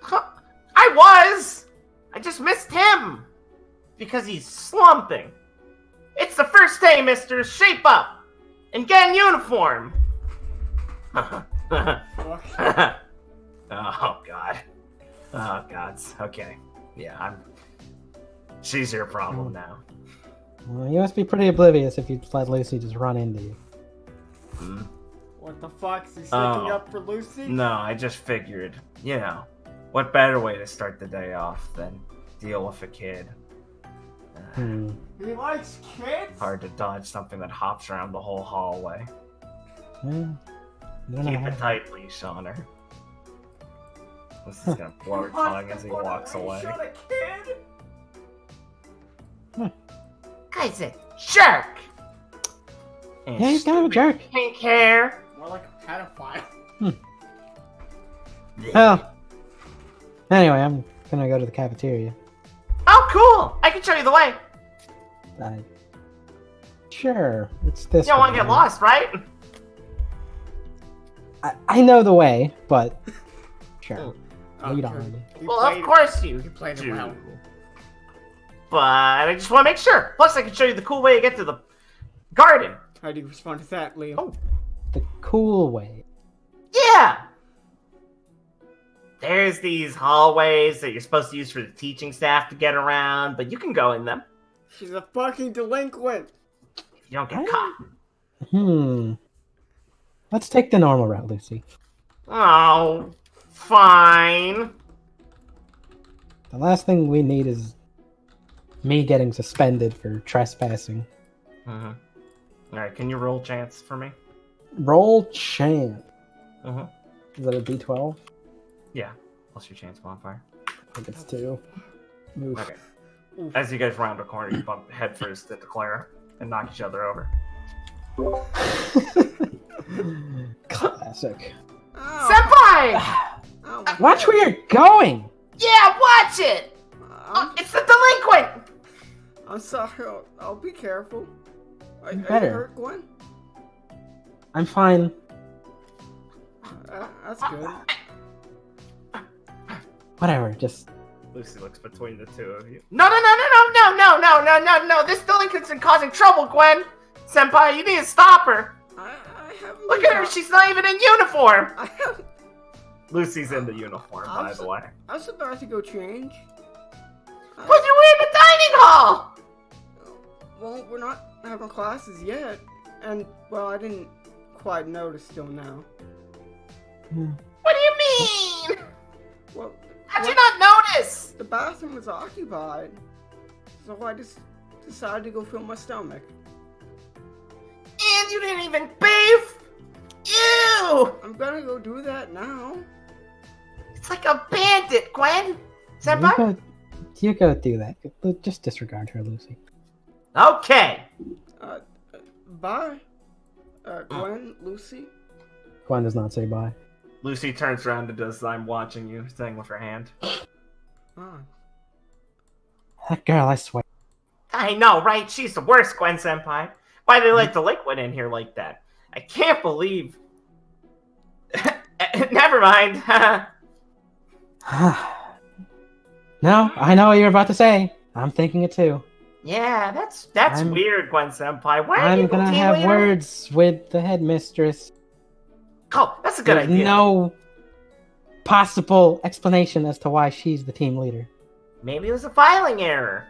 I was! I just missed him! Because he's slumping. It's the first day, mister. Shape up! And get in uniform! Oh, God. Oh, God. Okay. Yeah, she's your problem now. Well, you must be pretty oblivious if you let Lucy just run into you. What the fuck? Is he sticking up for Lucy? No, I just figured, what better way to start the day off than deal with a kid? He likes kids? Hard to dodge something that hops around the whole hallway. Keep a tight leash on her. This is gonna blow her tongue as he walks away. Guy's a jerk! And Yeah, he's kind of a jerk. pink hair. More like a pedophile. Well, anyway, I'm gonna go to the cafeteria. Oh, cool! I can show you the way. Sure, it's this. You don't want to way. get lost, right? I know the way, but sure. Oh, You don't really. Well, of course you played it do. well. But I just want to make sure. Plus, I can show you the cool way to get to the garden. How do you respond to that, Liam? Oh. The cool way. Yeah! There's these hallways that you're supposed to use for the teaching staff to get around, but you can go in them. She's a fucking delinquent. You don't get caught. Let's take the normal route, Lucy. Oh, fine. The last thing we need is me getting suspended for trespassing. Alright, can you roll chance for me? Roll chance. Uh-huh. Is that a D12? Yeah. Plus your chance modifier. I think it's 2. Oof. Okay. As you guys round a corner, you bump headfirst into Clara and knock each other over. Classic. Senpai! Oh, my Watch head. where you're going. Yeah, watch it! It's the delinquent! I'm sorry. I'll be careful. Are you better. hurt, Gwen? I'm fine. That's good. Whatever. Just Lucy looks between the two of you. No! This delinquent's causing trouble, Gwen! Senpai, you need to stop her! I haven't. Look at her, she's not even in uniform! I haven't. Lucy's in the uniform, I'm by the way. I was about to go change. Put you in the dining hall! Well, we're not having classes yet, and well, I didn't quite notice till now. What do you mean? Well, How'd you not notice? the bathroom was occupied, so I just decided to go fill my stomach. And you didn't even bathe? Ew! I'm gonna go do that now. It's like a bandit, Gwen! Senpai? you go do that. Just disregard her, Lucy. Okay! Bye. Gwen, Lucy. Gwen does not say bye. Lucy turns around and does "I'm watching you" thing with her hand. Ah. That girl, I swear. I know, right? She's the worst, Gwen Senpai. Why they let delinquent in here like that? I can't believe... Never mind. No, I know what you're about to say. I'm thinking it too. Yeah, that's I'm- weird, Gwen Senpai. Why are I'm you gonna team have leader? words with the headmistress. Oh, that's a good There's idea. no possible explanation as to why she's the team leader. Maybe it was a filing error.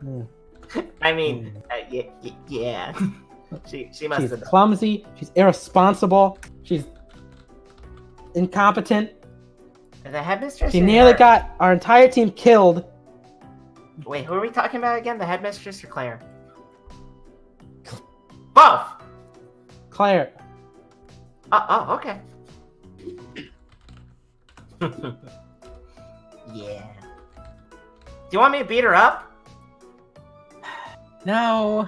Hmm. I mean, yeah. She must She's have. clumsy. She's irresponsible. She's incompetent. The headmistress. She or nearly her? got our entire team killed. Wait, who are we talking about again? The headmistress or Claire? Both. Claire. Oh, okay. Yeah. Do you want me to beat her up? No.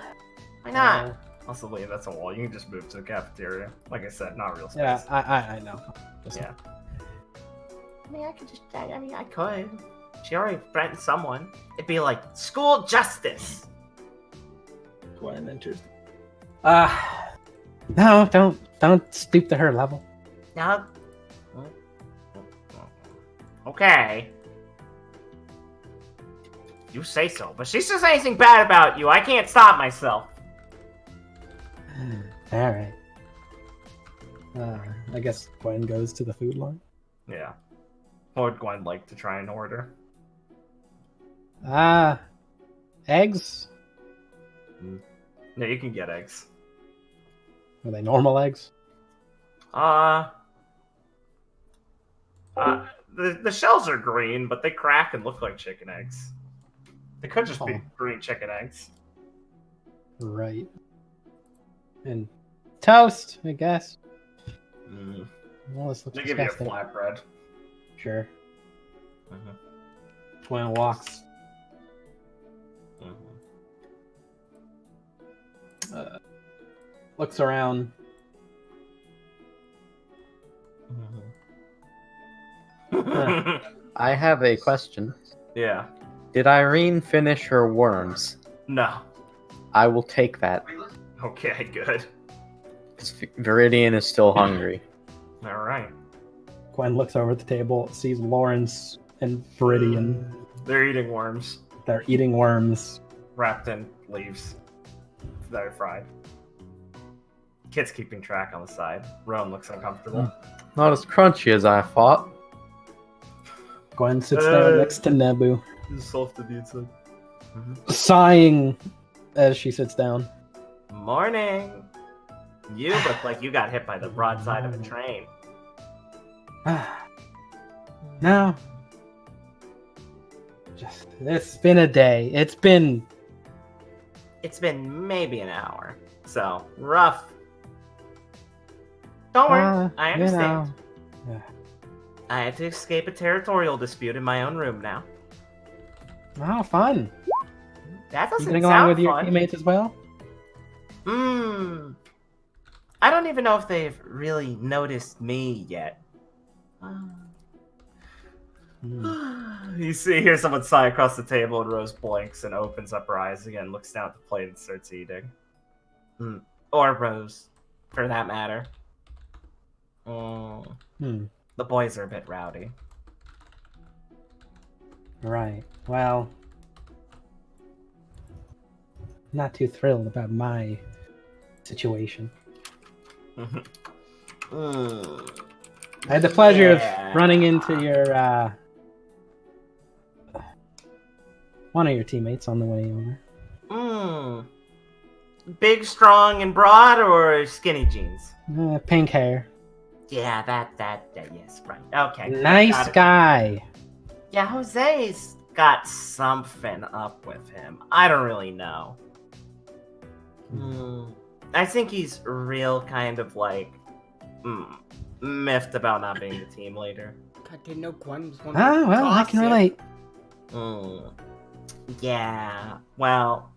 Why not? Also, wait, that's a wall. You can just move to the cafeteria. Like I said, not real space. Yeah, I know. Yeah. I mean, I could. She already threatened someone. It'd be like school justice. Gwen enters. No, don't stoop to her level. Now. Okay. You say so, but she says anything bad about you, I can't stop myself. All right. I guess Gwen goes to the food line. Yeah. What would Gwen like to try and order? Eggs? No, you can get eggs. Are they normal eggs? The shells are green, but they crack and look like chicken eggs. They could just be Oh. green chicken eggs. Right. And toast, I guess. Well, this looks They give you a disgusting. flatbread. Sure. Mhm. Gwen walks. Looks around. I have a question. Yeah. Did Irene finish her worms? No. I will take that. Okay, good. Because Viridian is still hungry. All right. Gwen looks over at the table, sees Lawrence and Viridian. They're eating worms They're eating worms. wrapped in leaves that are fried. Kid's keeping track on the side. Roan looks uncomfortable. Not as crunchy as I thought. Gwen sits there next to Nebu, It's soft to the inside. sighing as she sits down. Morning. You look like you got hit by the broadside of a train. No. It's been a day. It's been It's been maybe an hour, so rough. Don't worry, I understand. I had to escape a territorial dispute in my own room now. Oh, fun. That You doesn't getting along sound with your fun. teammates as well? I don't even know if they've really noticed me yet. You hear someone sigh across the table, and Rose blinks and opens up her eyes again, looks down at the plate, and starts eating. Or Rose, for that matter. The boys are a bit rowdy. Right. Well, not too thrilled about my situation. I had the pleasure of running into your one of your teammates on the way over. Big, strong, and broad, or skinny jeans? Pink hair. Yeah, that, yes, right. Okay. Nice guy. Yeah, Jose's got something up with him. I don't really know. I think he's real kind of like miffed about not being the team leader. I didn't know Gwen was one. Oh, well, I can relate. Yeah, well,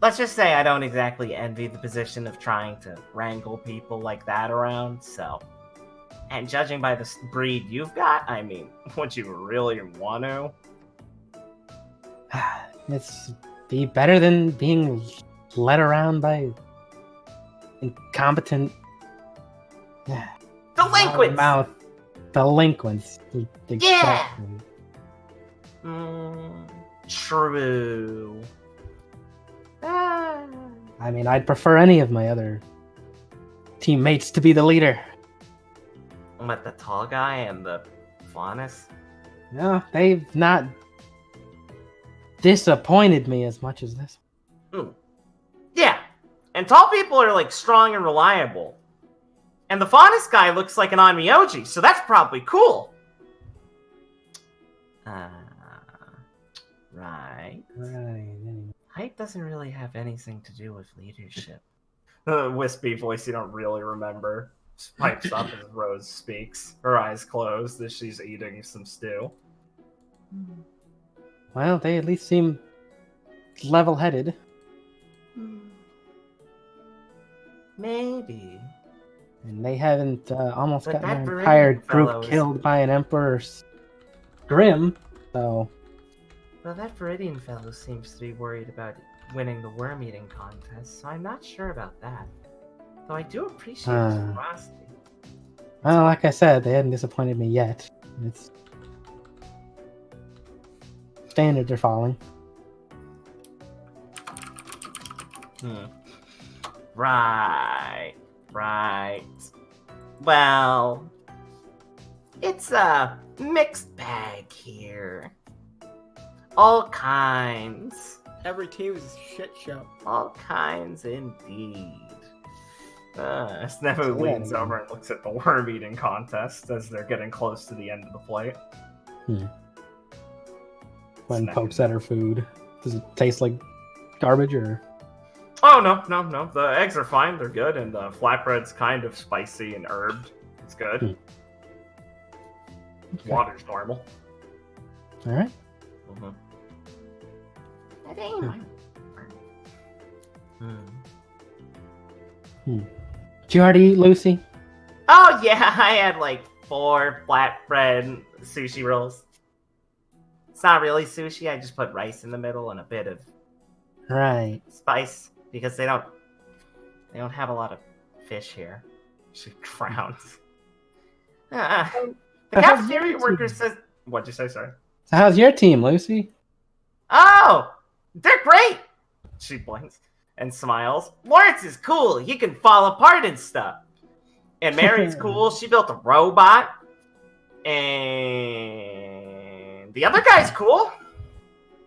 let's just say I don't exactly envy the position of trying to wrangle people like that around, so. And judging by the breed you've got, I mean, would you really want to? It's be better than being led around by incompetent Delinquents! mouth delinquents. Yeah! True. I mean, I'd prefer any of my other teammates to be the leader. But the tall guy and the Faunus? No, they've not disappointed me as much as this. Yeah, and tall people are like strong and reliable. And the Faunus guy looks like an Onmyoji, so that's probably cool. Right. Height doesn't really have anything to do with leadership. Wispy voice you don't really remember pipes up as Rose speaks, her eyes closed as she's eating some stew. Well, they at least seem level-headed. Maybe. And they haven't almost But gotten that their Viridian entire group fellow is- killed by an Emperor's Grim, so... Well, that Viridian fellow seems to be worried about winning the worm-eating contest, so I'm not sure about that. Though I do appreciate his ferocity. Well, like I said, they hadn't disappointed me yet. It's... standards are falling. Right. Well, it's a mixed bag here. All kinds. Every team is a shit show. All kinds indeed. Snefu leans over and looks at the worm eating contest as they're getting close to the end of the plate. When pokes at her food. Does it taste like garbage or... Oh, no. The eggs are fine. They're good. And the flatbread's kind of spicy and herbed. It's good. Okay. Water's normal. Alright. That ain't mine. Did you already eat, Lucy? Oh, yeah, I had like 4 flatbread sushi rolls. It's not really sushi, I just put rice in the middle and a bit of Right. spice because they don't have a lot of fish here. She frowns. The cafeteria worker says, What'd you say, sorry? So how's your team, Lucy? "Oh, they're great." She blinks and smiles. "Lawrence is cool. He can fall apart and stuff. And Mary's cool. She built a robot. And the other guy's cool.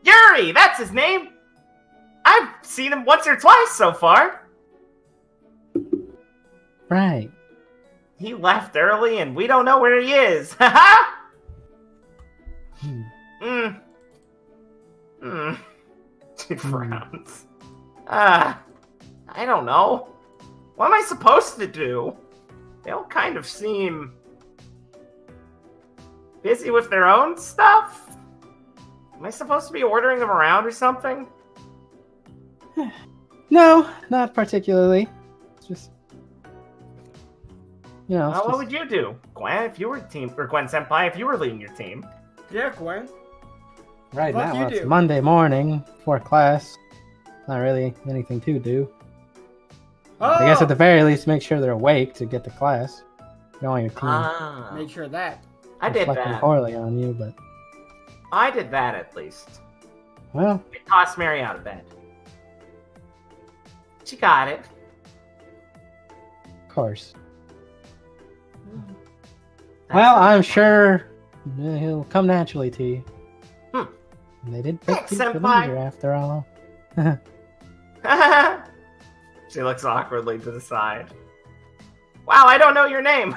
Yuri, that's his name. I've seen him once or twice so far. Right. He left early and we don't know where he is. Haha." She frowns. I don't know. What am I supposed to do? They all kind of seem busy with their own stuff. Am I supposed to be ordering them around or something? No, not particularly. It's just... You know, it's What just- would you do, Gwen, if you were team, or Gwen Senpai, if you were leading your team? Yeah, Gwen. right Fuck now you it's do. Monday morning before class. Not really anything to do. I guess at the very least, make sure they're awake to get to class. You don't want your team Ah, Make sure that. I did reflecting that. poorly on you, but I did that at least. well, I tossed Mary out of bed. She got it. of course. That's Well, not I'm fun. sure he'll come naturally to you. Hmm. And they did pick Thanks, you for senpai. leader after all. She looks awkwardly to the side. Wow, I don't know your name.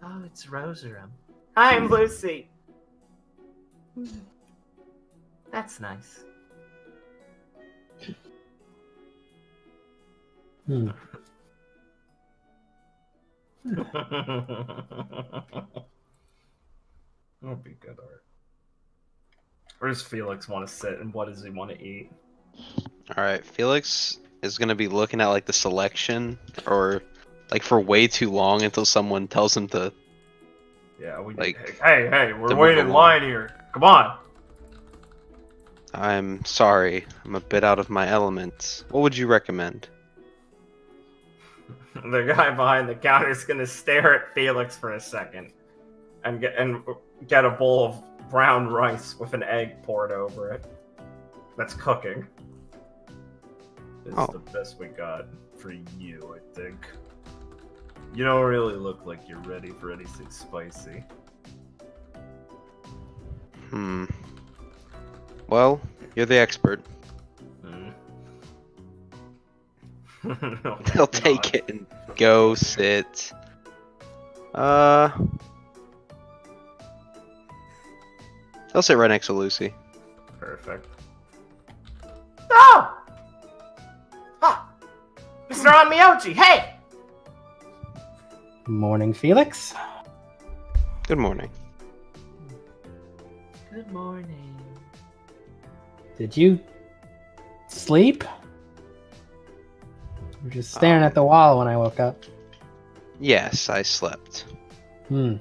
Oh, it's Rosarum. I'm Lucy. That's nice. Hmm. That'd be good art. Where does Felix want to sit, and what does he want to eat? All right, Felix is gonna be looking at like the selection, or like for way too long until someone tells him to. Yeah, we Like, hey, we're to waiting move in along. line here. Come on. I'm sorry, I'm a bit out of my element. What would you recommend? The guy behind the counter is gonna stare at Felix for a second, and get a bowl of brown rice with an egg poured over it. That's cooking. It's Oh. the best we got for you, I think. You don't really look like you're ready for anything spicy. Well, you're the expert. No, He'll take it and go sit. He'll sit right next to Lucy. Perfect. Oh! Ah! Mr. Onmyoji, hey! Morning, Felix. Good morning. Good morning. Did you sleep? You were just staring at the wall when I woke up. Yes, I slept. Hmm.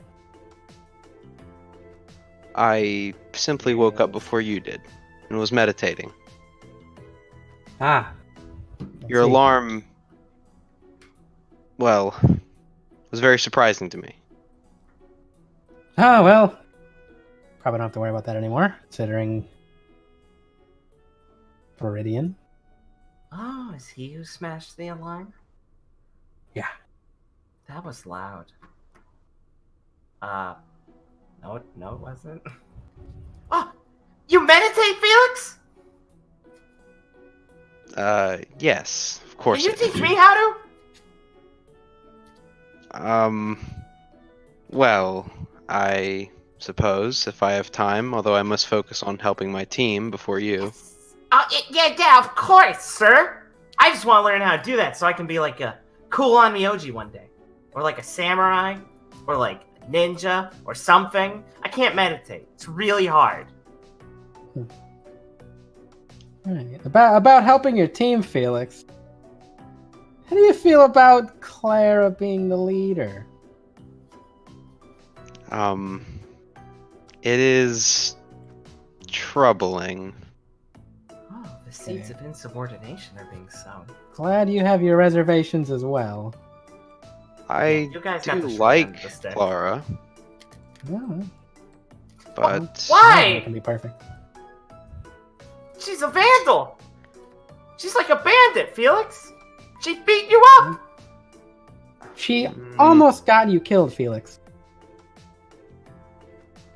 I simply woke up before you did and was meditating. Ah. Your I see. alarm, well, was very surprising to me. Oh, well. Probably don't have to worry about that anymore, considering Viridian. Oh, is he who smashed the alarm? Yeah. That was loud. No, it wasn't. Oh, you meditate, Felix? Yes, of course. Can you I do. teach me how to? Well, I suppose if I have time, although I must focus on helping my team before you. Oh, yeah, of course, sir. I just want to learn how to do that so I can be like a cool Onmyoji one day. Or like a samurai. Or like a ninja. Or something. I can't meditate. It's really hard. Alright. About helping your team, Felix. How do you feel about Clara being the leader? It is troubling. Oh, the seeds of insubordination are being sown. Glad you have your reservations as well. I You guys got do the short end like of the stick. Clara, Yeah, but Why? it can be perfect. She's a vandal! She's like a bandit, Felix! She beat you up! She Mm. almost got you killed, Felix.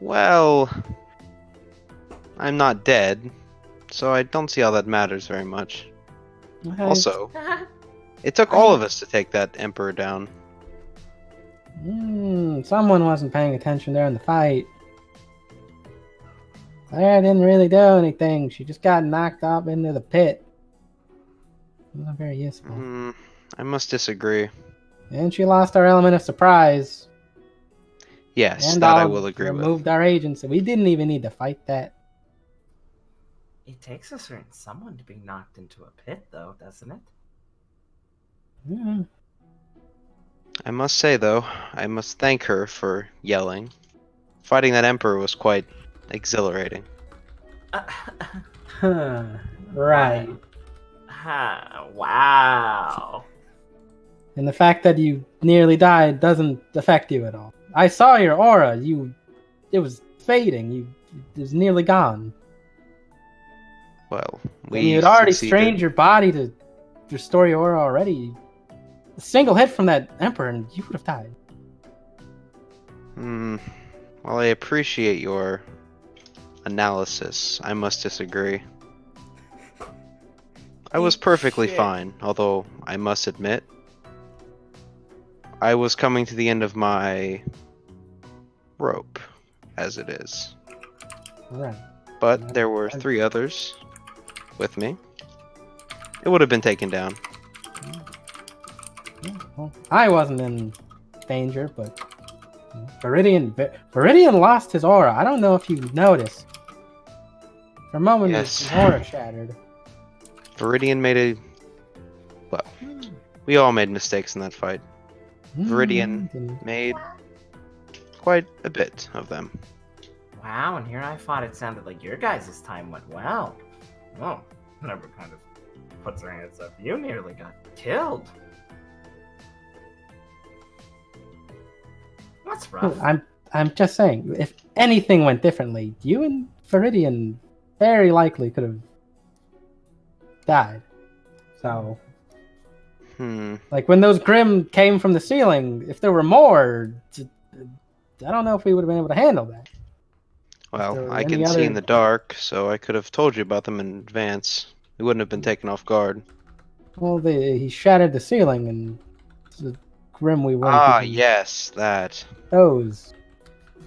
well, I'm not dead, so I don't see how that matters very much. Also, it took all of us to take that emperor down. Someone wasn't paying attention during the fight. Clara didn't really do anything. She just got knocked up into the pit. Not very useful. I must disagree. And she lost our element of surprise. Yes, And that I all will agree with. removed our agency. We didn't even need to fight that. It takes a certain someone to be knocked into a pit, though, doesn't it? Yeah. I must say, though, I must thank her for yelling. Fighting that emperor was quite exhilarating. Huh. Right. Wow. And the fact that you nearly died doesn't affect you at all. I saw your aura. It was fading. It was nearly gone. Well, And we you had already succeeded. strained your body to restore your aura already. A single hit from that emperor and you would have died. While I appreciate your analysis, I must disagree. I was perfectly Shit. fine, although I must admit, I was coming to the end of my rope, as it is. Right. But there were 3 others with me. It would have been taken down. Yeah, well, I wasn't in danger, but Viridian lost his aura. I don't know if you noticed. For a moment, Yes. his aura shattered. Viridian made a... Well, we all made mistakes in that fight. Viridian made quite a bit of them. Wow, and here I thought it sounded like your guys' time went well. Oh, Never kind of puts her hands up. You nearly got killed. That's rough. I'm just saying, if anything went differently, you and Viridian very likely could have died. So, like when those Grim came from the ceiling, if there were more, I don't know if we would have been able to handle that. Well, I can see in the dark, so I could have told you about them in advance. We wouldn't have been taken off guard. Well, he shattered the ceiling, and the Grim we weren't. Ah, even yes, that. Those,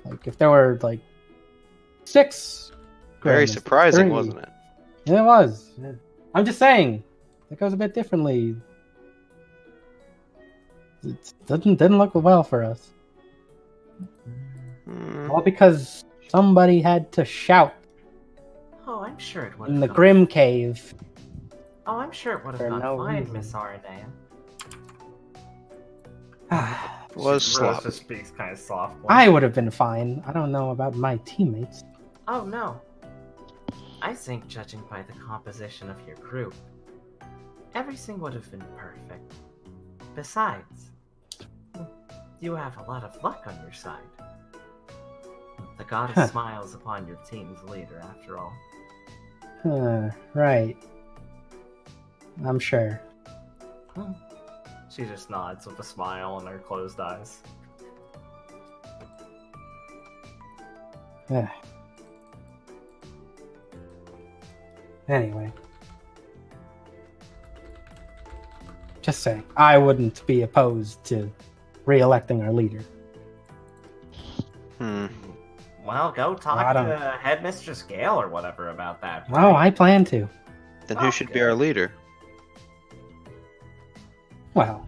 like if there were like 6. Very Grim, surprising, 3. wasn't it? Yeah, it was. Yeah. I'm just saying, it goes a bit differently. It didn't look well for us. All because somebody had to shout Oh, I'm sure it would in have the gone. Grim Cave. Oh, I'm sure it would have For gone no fine, reason. Miss Arnea. Was Rose sloppy. just speaks kind of softly. I would have been fine. I don't know about my teammates. Oh no. I think, judging by the composition of your group, everything would have been perfect. Besides, you have a lot of luck on your side. The goddess smiles upon your team's leader, after all. Right. I'm sure. She just nods with a smile and her closed eyes. Anyway. Just saying, I wouldn't be opposed to re-electing our leader. Well, go talk I don't- to Headmistress Gale or whatever about that. Oh, I plan to. Then who should be our leader? Well.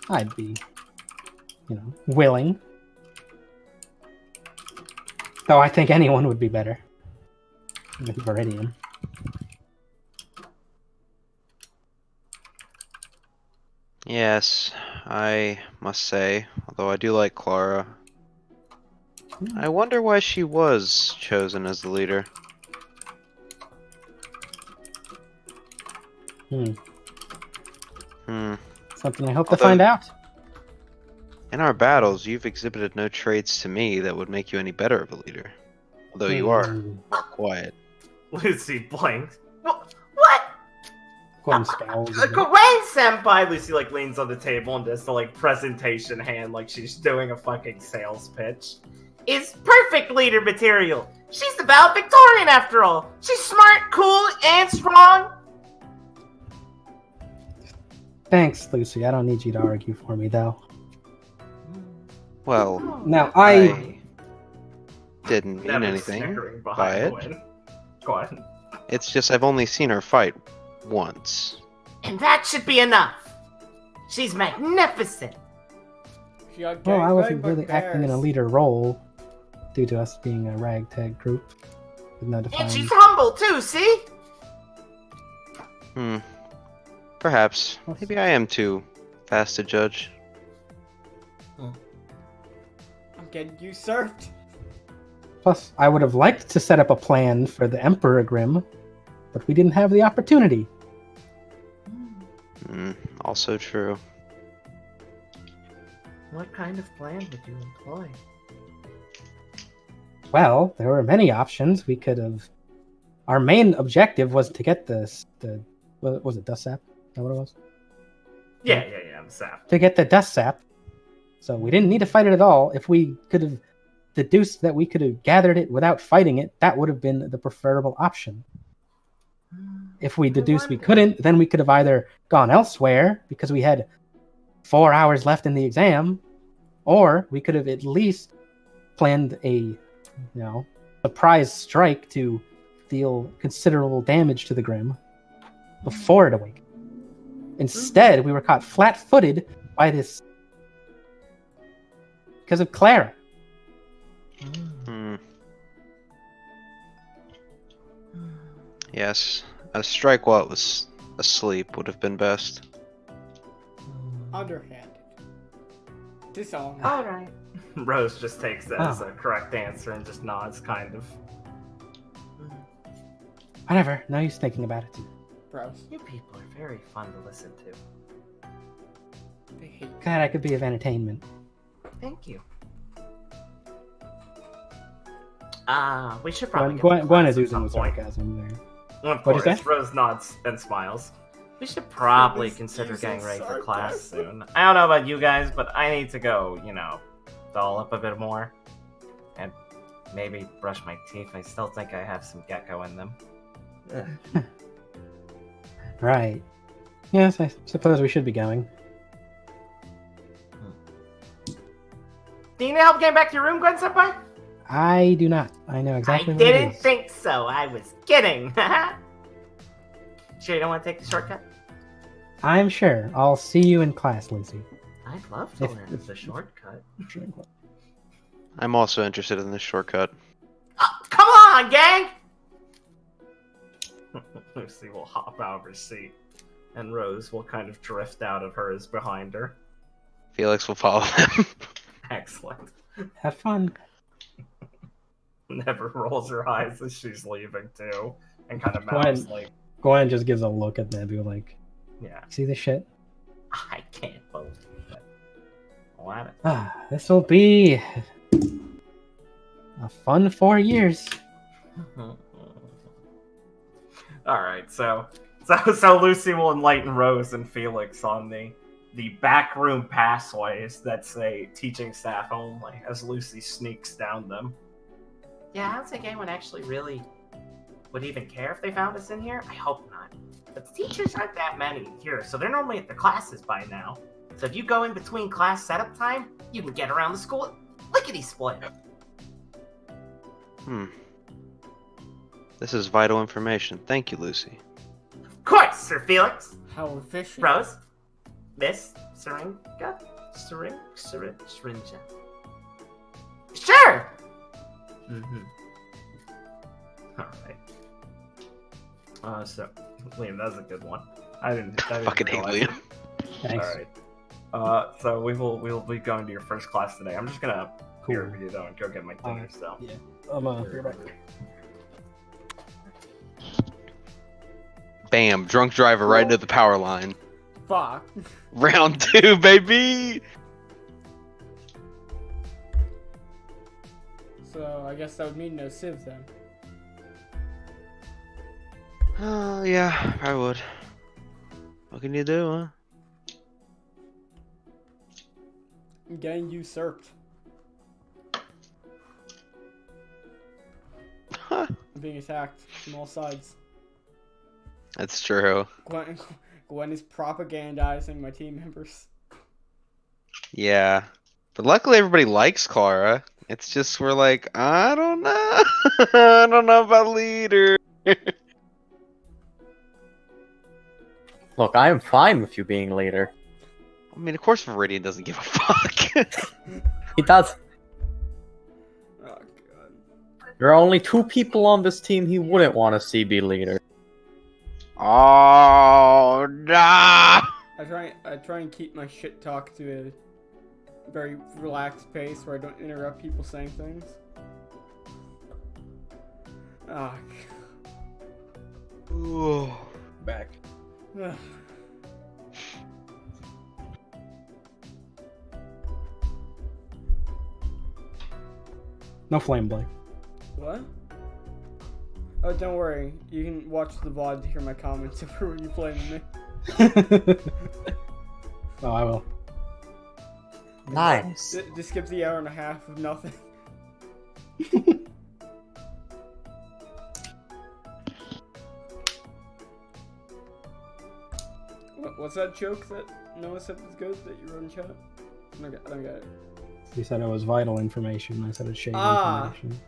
I'd be, willing. Though I think anyone would be better than Viridian. Yes, I must say, although I do like Clara, I wonder why she was chosen as the leader. Something I hope to find out. In our battles, you've exhibited no traits to me that would make you any better of a leader. Although you are more quiet. Lucy blinks. What? Gwen scowls a bit. Gwen Senpai! Lucy leans on the table and does the presentation hand like she's doing a fucking sales pitch. Is perfect leader material. She's the valedictorian after all. She's smart, cool, and strong. Thanks, Lucy. I don't need you to argue for me, though. Well, Now, I didn't mean Never anything snickering by behind it. Gwen. Go ahead. It's just I've only seen her fight once. And that should be enough. She's magnificent. Well, I wasn't really acting in a leader role due to us being a ragtag group with no And defined. she's humble too, see? Perhaps. Maybe I am too fast to judge. I'm getting usurped. Plus, I would have liked to set up a plan for the Emperor Grimm, but we didn't have the opportunity. Also true. What kind of plan would you employ? Well, there were many options. We could have. Our main objective was to get the what was it, dust sap? Is that what it was? Yeah, I'm sap. To get the dust sap. So we didn't need to fight it at all. If we could have deduced that we could have gathered it without fighting it, that would have been the preferable option. If we deduced we couldn't, then we could have either gone elsewhere because we had 4 hours left in the exam, or we could have at least planned a, surprise strike to deal considerable damage to the Grimm before it awakened. Instead, we were caught flat-footed by this because of Clara. Yes, a strike while it was asleep would have been best. Underhanded. Dishonored. All right. Rose just takes that as a correct answer and just nods, kind of. Whatever, no use thinking about it. Bros. You people are very fun to listen to. They hate Glad I could be of entertainment. Thank you. We should probably Gwen is at using some the point. sarcasm there. Of What'd you course, say? Rose nods and smiles. We should probably It was consider using getting ready for class sarcasm. soon. I don't know about you guys, but I need to go, doll up a bit more. And maybe brush my teeth. I still think I have some gecko in them. Right. Yes, I suppose we should be going. Do you need help getting back to your room, Gwen-senpai? I do not. I know exactly I what it didn't is. think so. I was kidding. Sure you don't want to take the shortcut? I'm sure. I'll see you in class, Lucy. I'd love to If- learn the shortcut. I'm also interested in this shortcut. Come on, gang! Lucy will hop out of her seat, and Rose will kind of drift out of hers behind her. Felix will follow them. Excellent. Have fun. Never rolls her eyes as she's leaving, too, and kind of mouths like, Gwen just gives a look at Nebu like, yeah. see this shit? I can't believe it. What? This will be a fun 4 years. Alright, so Lucy will enlighten Rose and Felix on the back room pathways that say teaching staff only, as Lucy sneaks down them. Yeah, I don't think anyone actually really would even care if they found us in here. I hope not. But the teachers aren't that many here, so they're normally at the classes by now. So if you go in between class setup time, you can get around the school lickety-split. This is vital information. Thank you, Lucy. Of course, Sir Felix. how efficient. Rose. Miss Syringa? Syringa. Sure! Alright. So, Liam, that was a good one. I didn't Fucking hate realize it. Liam. Thanks. Alright. So we will be going to your first class today. I'm just gonna Cool. here with you though and go get my dinner. So Yeah. I'm here back. Bam! Drunk driver right into the power line. Fuck. Round 2, baby! So I guess that would mean no Civ then. Oh, yeah, I would. What can you do, huh? I'm getting usurped. Huh. I'm being attacked from all sides. That's true. Gwen is propagandizing my team members. Yeah. But luckily everybody likes Clara. It's just we're like, I don't know. I don't know about leader. Look, I am fine with you being leader. I mean, of course Viridian doesn't give a fuck. He does. Oh god. There are only 2 people on this team he wouldn't want to see be leader. Oh, nah! I try and keep my shit talk to a very relaxed pace where I don't interrupt people saying things. Ah. Ooh. Back. Ugh. No flame blade. What? Oh, don't worry. You can watch the VOD to hear my comments if you blaming me. Oh, I will. Nice. Just skip the hour and a half of nothing. What's that joke that Noah said was good that you wrote in chat? I don't get it. He said it was vital information. I said it's shady Ah. information.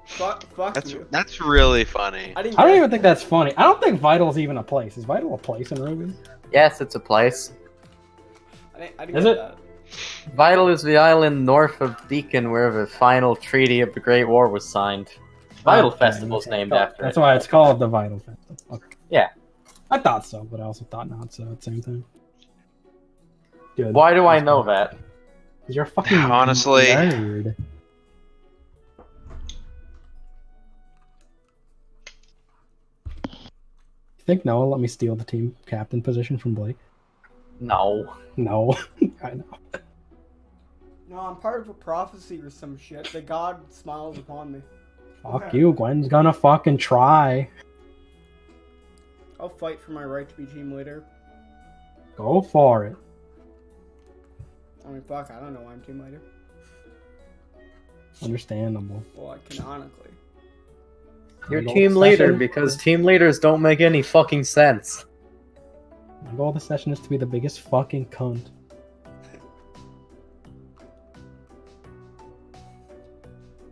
Fuck you. That's really funny. I I don't even think that's funny. I don't think Vital's even a place. Is Vital a place in RWBY? Yes, it's a place. I didn't Is get it? that. Vital is the island north of Beacon where the final treaty of the Great War was signed. Vital Okay, Festival's okay. named Oh, after That's it. why it's called the Vital Festival. Okay. Yeah. I thought so, but I also thought not so at the same time. Good. Why do I know that? Because you're a fucking Honestly. nerd. You think Noah let me steal the team captain position from Blake? No. No. I know. No, I'm part of a prophecy or some shit. The god smiles upon me. Fuck you, Gwen's gonna fucking try. I'll fight for my right to be team leader. Go for it. I mean, fuck, I don't know why I'm team leader. Understandable. Well, canonically. You're My goal team this leader session- because team leaders don't make any fucking sense. My goal this session is to be the biggest fucking cunt.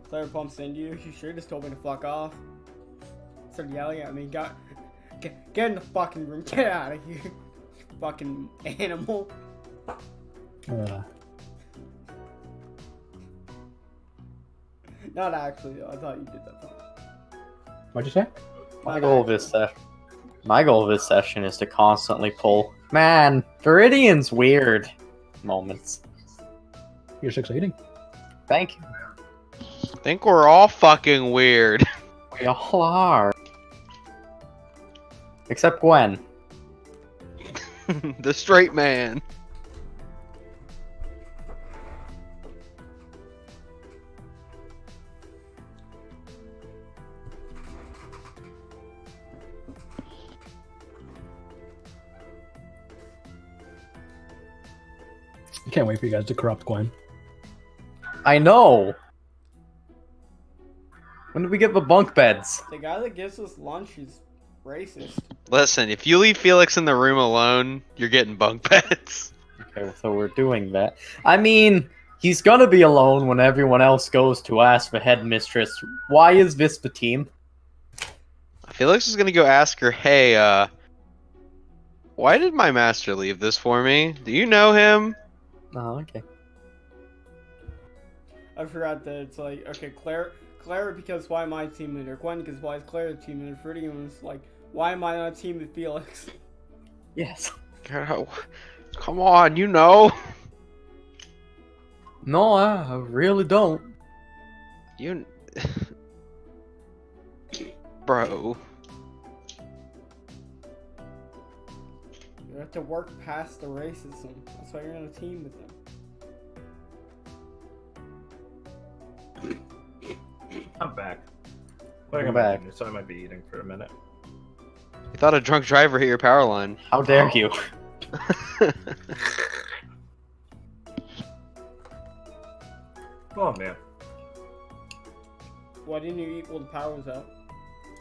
Claire bumps into you. She sure just told me to fuck off. Started yelling at me. Get in the fucking room. Get out of here. Fucking animal. Not actually, though. I thought you did that. What'd you say? My goal of this session is to constantly pull, man, Viridian's weird moments. You're succeeding. Thank you. I think we're all fucking weird. We all are. Except Gwen. The straight man. I can't wait for you guys to corrupt Gwen. I know. When did we get the bunk beds? The guy that gives us lunch is racist. Listen, if you leave Felix in the room alone, you're getting bunk beds. Okay, so we're doing that. I mean, he's gonna be alone when everyone else goes to ask the headmistress, why is this the team? Felix is gonna go ask her, hey, why did my master leave this for me? Do you know him? Oh, okay. I forgot that it's like, okay, Claire because why am I team leader? Gwen because why is Claire the team leader? Viridian was like, why am I on a team with Felix? Yes. Come on, you know. No, I really don't. You... Bro. You have to work past the racism. That's why you're on a team with them. I'm back. Welcome back. So I might be eating for a minute. You thought a drunk driver hit your power line. How dare you? Oh man. Why didn't you eat while the power was out?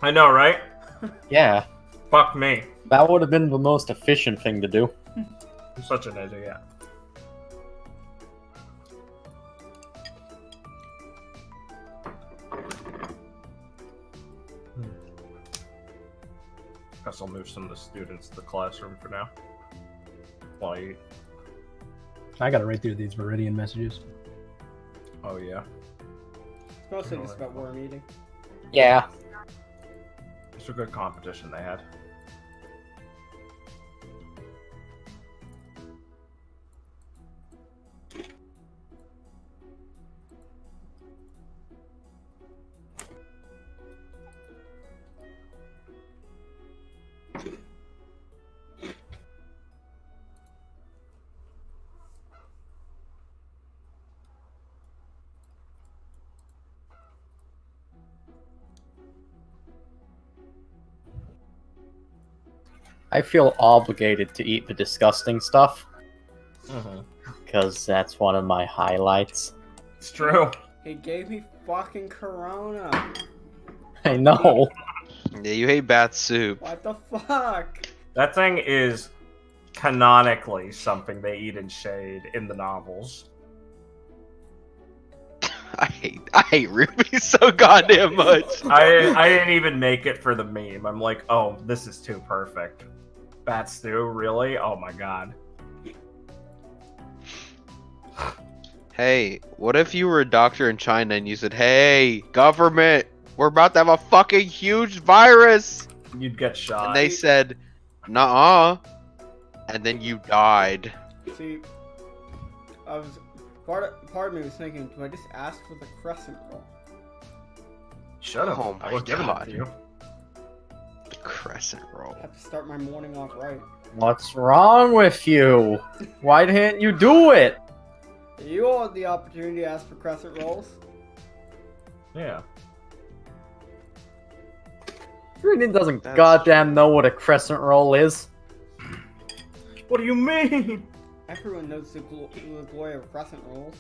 I know, right? Yeah, Fuck me. that would have been the most efficient thing to do. I'm such an idiot. Guess I'll move some of the students to the classroom for now. While I eat. I gotta read through these Viridian messages. Oh yeah. It's mostly just about worm eating. Yeah. It's a good competition they had. I feel obligated to eat the disgusting stuff Mm-hmm. because that's one of my highlights. It's true. He gave me fucking Corona. I know. Yeah, you hate bat soup. What the fuck? That thing is canonically something they eat in shade in the novels. I hate Ruby so goddamn much. I didn't even make it for the meme. I'm like, oh, this is too perfect. Bat stew, really? Oh my god. Hey, what if you were a doctor in China and you said, "Hey, government, we're about to have a fucking huge virus," You'd get shot. and they said, "Nuh-uh," and then you died. See, I was part of me was thinking, do I just ask for the crescent roll? Shut up. Oh I my was giving God. it to you. Crescent roll. I have to start my morning off right. What's wrong with you? Why didn't you do it? You all had the opportunity to ask for crescent rolls. Yeah. Viridian doesn't That's goddamn know what a crescent roll is. What do you mean? Everyone knows the glory of crescent rolls.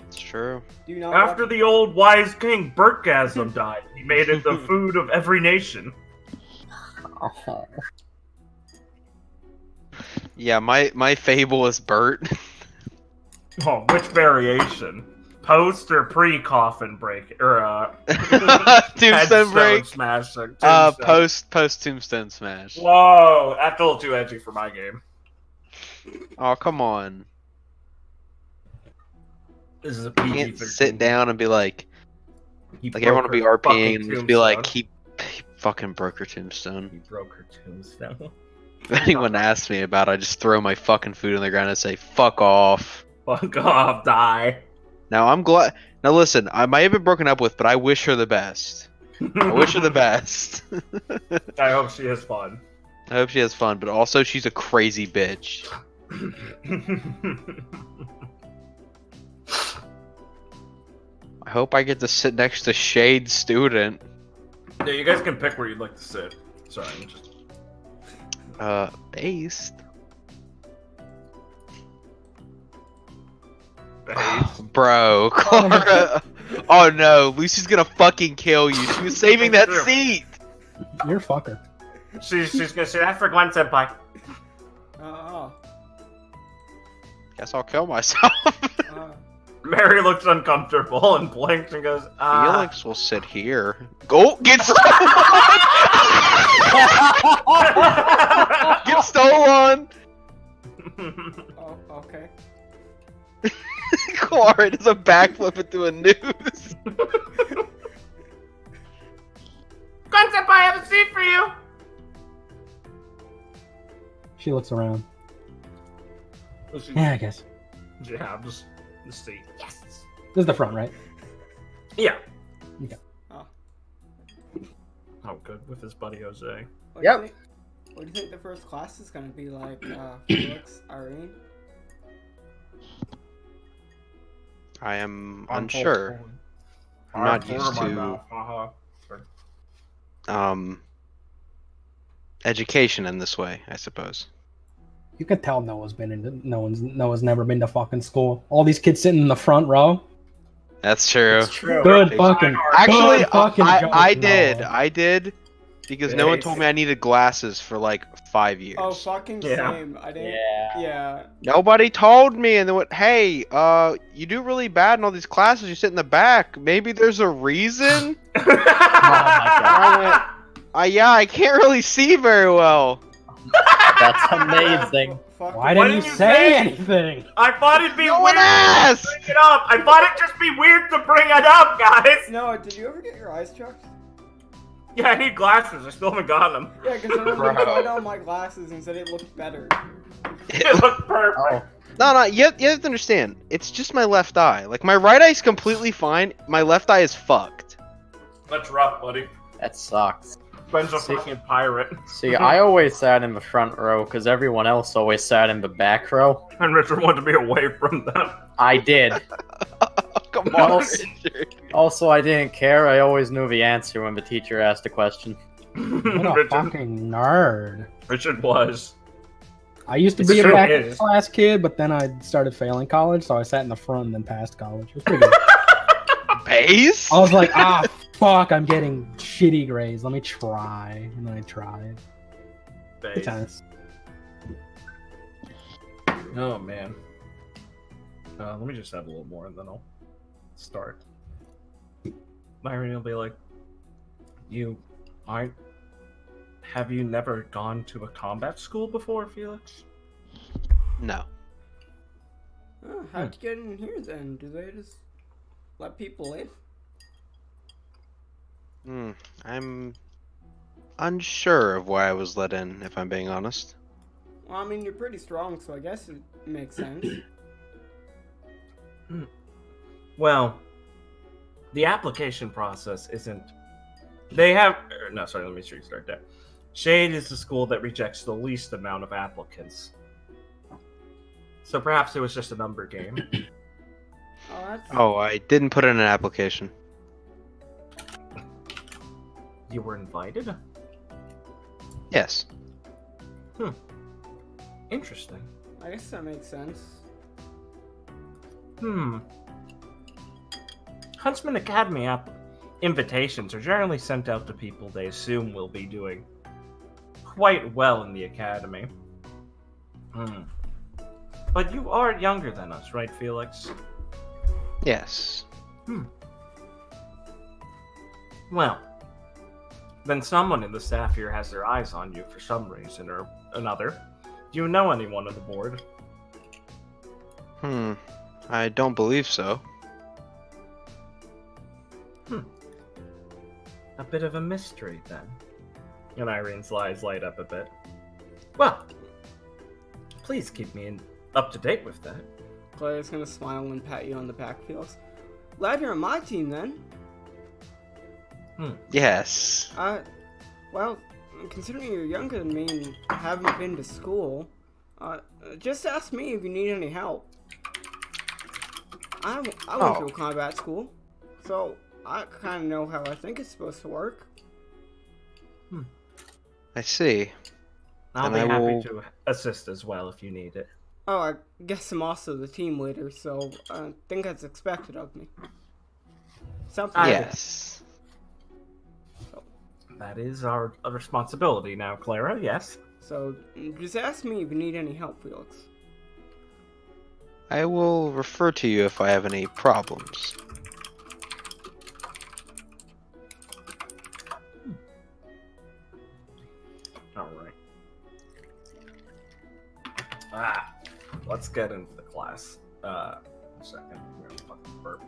It's true. Do you not? After the old wise king Bertgasm died, he made it the food of every nation. Oh. Yeah, my fable is Bert. Oh, which variation? Post or pre-coffin break? Or, Tombstone break. Smashing. Post tombstone smash. Whoa, that's a little too edgy for my game. Oh, come on. This is a You PG-13. can't sit down and be like He everyone will be broke her RPing and fucking just be like, tombstone. he fucking broke her tombstone. He broke her tombstone. If anyone asks me about it, I just throw my fucking food on the ground and say, fuck off. Fuck off, die. Now I'm glad. Now listen, I might have been broken up with, but I wish her the best. I wish her the best. I hope she has fun. I hope she has fun, but also she's a crazy bitch. I hope I get to sit next to Shade Student. Yeah, you guys can pick where you'd like to sit. Sorry, I'm just... Based. Oh, Bro, Clara. Oh no, Lucy's gonna fucking kill you. She was saving that True. seat. You're a fucker. She's gonna say that for Gwen Senpai. Oh. Guess I'll kill myself. Mary looks uncomfortable and blinks and goes, Felix will sit here. Go get stolen. Get stolen. Oh, okay. Clara does a backflip into a noose. Gwen Senpai, I have a seat for you! She looks around. Yeah, I guess. Yeah, just the seat. Yes! This is the front, right? Yeah. Okay. Oh. Oh, good, with his buddy Jose. What Yep. Do what do you think the first class is gonna be like, Felix, Irene? I am unsure. I'm not used to education in this way, I suppose. You could tell Noah's never been to fucking school. All these kids sitting in the front row. That's true. It's true. Good fucking. Actually, good fucking joke, I did. Noah. I did. Because no one told me I needed glasses for like 5 years. Oh, fucking Yeah. same. I didn't. Yeah. Yeah. Nobody told me, and they went, "Hey, you do really bad in all these classes. You sit in the back. Maybe there's a reason." Oh my god. Yeah, I can't really see very well. That's amazing. Fuck. Why Why didn't you say anything? I thought it'd be No weird one asked. to bring it up. I thought it'd just be weird to bring it up, guys. No, did you ever get your eyes checked? Yeah, I need glasses. I still haven't gotten them. Yeah, because I remember I tried on my glasses and said it looked better. It looked perfect. Oh. No, you have to understand. It's just my left eye. Like, my right eye's completely fine. My left eye is fucked. That's rough, buddy. That sucks. Ben's a fucking pirate. See, I always sat in the front row because everyone else always sat in the back row. And Richard wanted to be away from them. I did. Come Well, on, Richard. Also, I didn't care. I always knew the answer when the teacher asked a question. What a Richard, fucking nerd. Richard was. I used to It's be a true, back it is. class kid, but then I started failing college, so I sat in the front and then passed college. It was pretty good. Base? I was like, fuck, I'm getting shitty grades. Let me try. And then I tried. Good Base. times. Oh man. Let me just have a little more and then I'll start. Myron will be like, have you never gone to a combat school before, Felix? No. Oh, how'd you get in here then? Do they just let people in? I'm unsure of why I was let in, if I'm being honest. Well, I mean, you're pretty strong, so I guess it makes sense. Well, the application process isn't. They have. No, sorry, let me restart that. Shade is the school that rejects the least amount of applicants. So perhaps it was just a number game. Oh, I didn't put in an application. You were invited? Yes. Interesting. I guess that makes sense. Huntsman Academy invitations are generally sent out to people they assume will be doing quite well in the academy. But you are younger than us, right, Felix? Yes. Well, then someone in the staff here has their eyes on you for some reason or another. Do you know anyone on the board? I don't believe so. A bit of a mystery, then. And Irene's eyes light up a bit. Well, please keep me up to date with that. Claire's gonna smile and pat you on the back, Felix. Glad you're on my team, then. Yes. Well, considering you're younger than me and haven't been to school, just ask me if you need any help. I went to a combat school, so I kind of know how I think it's supposed to work. I see. I'll Then be I happy will- to assist as well if you need it. Oh, I guess I'm also the team leader, so I think that's expected of me. Sounds good. Yes. That is our responsibility now, Clara, yes. So just ask me if you need any help, Felix. I will refer to you if I have any problems. Alright. Let's get into the class. A second. I'm gonna fucking burp.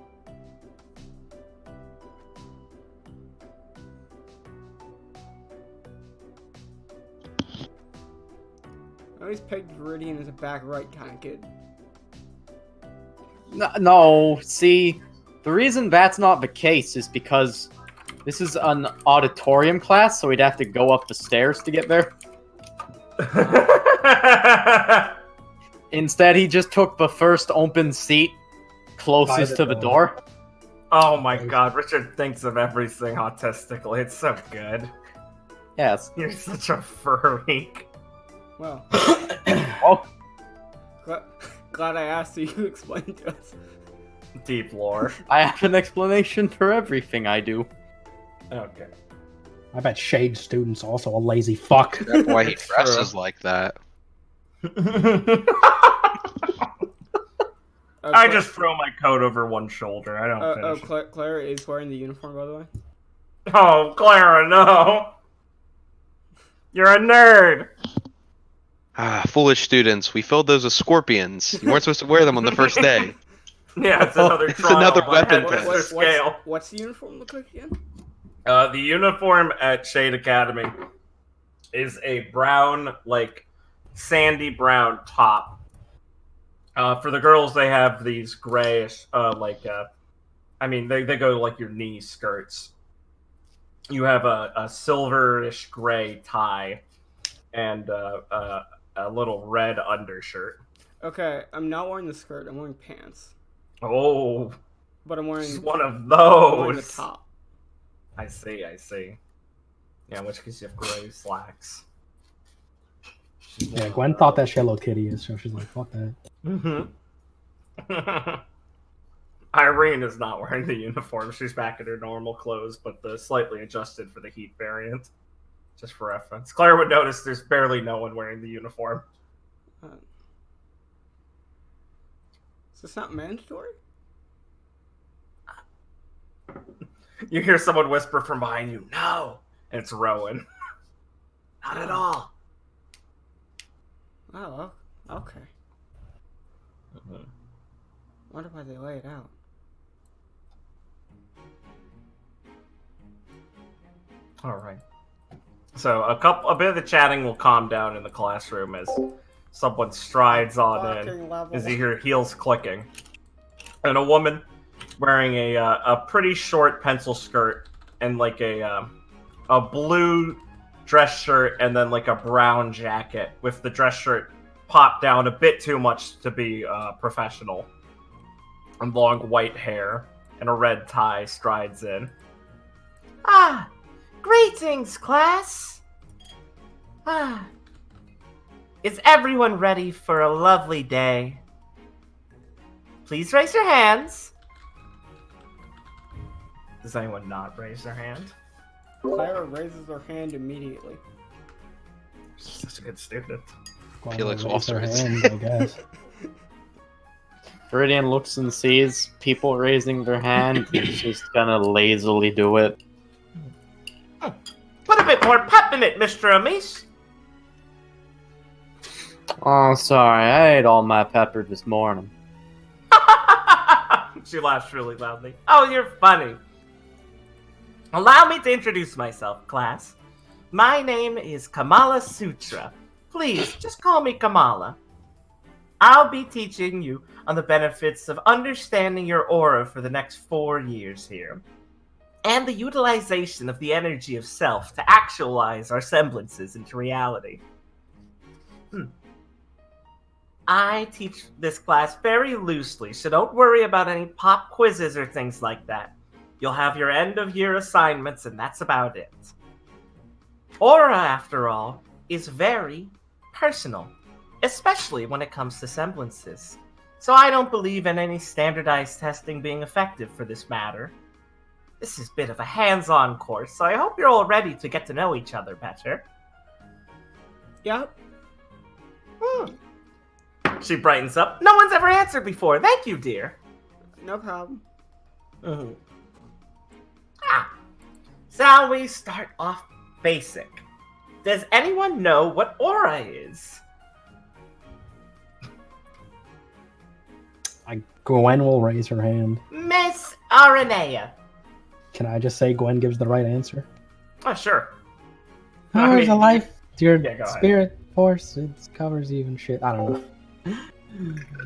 I always pegged Viridian as a back right kind of kid. No, see, the reason that's not the case is because this is an auditorium class, so we'd have to go up the stairs to get there. Instead, he just took the first open seat closest to the door. Oh my god, Richard thinks of everything autistically. It's so good. Yes. You're such a freak. Well, Oh, glad I asked so you could explain to us. Deep lore. I have an explanation for everything I do. Okay. I bet Shade student's also a lazy fuck. That's why he True. dresses like that. I just throw my coat over one shoulder. I don't finish. Clara is wearing the uniform, by the way. Oh, Clara, no! You're a nerd! Foolish students. We filled those with scorpions. You weren't supposed to wear them on the first day. Yeah, it's another It's trial another by weapon Headmaster test. Scale. What's the uniform look like again? The uniform at Shade Academy is a brown, like, sandy brown top. For the girls, they have these grayish, they go like your knee skirts. You have a silverish gray tie and a little red undershirt. Okay, I'm not wearing the skirt. I'm wearing pants. Oh, But I'm wearing, it's one of I'm wearing the those. top. I see. Yeah, in which case you have gray slacks. Yeah, Gwen thought that's Hello Kitty, so she's like, fuck that. Mm-hmm. Irene is not wearing the uniform. She's back in her normal clothes, but the slightly adjusted for the heat variant. Just for reference. Claire would notice there's barely no one wearing the uniform. Is this not mandatory? You hear someone whisper from behind you, "No!" And it's Rowan. Not at all. Oh, okay. Mm-hmm. Wonder why they lay it out. All right. So a bit of the chatting will calm down in the classroom as someone strides on in, as you hear heels clicking, and a woman wearing a pretty short pencil skirt and like a blue dress shirt and then like a brown jacket with the dress shirt popped down a bit too much to be professional, and long white hair and a red tie strides in. Ah, greetings, class. Ah, is everyone ready for a lovely day? Please raise your hands. Does anyone not raise their hand? Clara raises her hand immediately. She's such a good student. Gwen Felix will raise her Walters. hand, I guess. Viridian looks and sees people raising their hand. He's just gonna lazily do it. Put a bit more pep in it, Mr. Amis. Oh, sorry, I ate all my pepper this morning. She laughs really loudly. Oh, you're funny. Allow me to introduce myself, class. My name is Kamala Sutra. Please, just call me Kamala. I'll be teaching you on the benefits of understanding your aura for the next 4 years here, and the utilization of the energy of self to actualize our semblances into reality. I teach this class very loosely, so don't worry about any pop quizzes or things like that. You'll have your end-of-year assignments, and that's about it. Aura, after all, is very personal, especially when it comes to semblances. So I don't believe in any standardized testing being effective for this matter. This is a bit of a hands-on course, so I hope you're all ready to get to know each other better. Yep. She brightens up. No one's ever answered before. Thank you, dear. No problem. Shall we start off basic? Does anyone know what aura is? Gwen will raise her hand. Miss Aranea. Can I just say Gwen gives the right answer? Oh, sure. Powers of life, your Yeah, go ahead. spirit, force, it covers even shit. I don't know.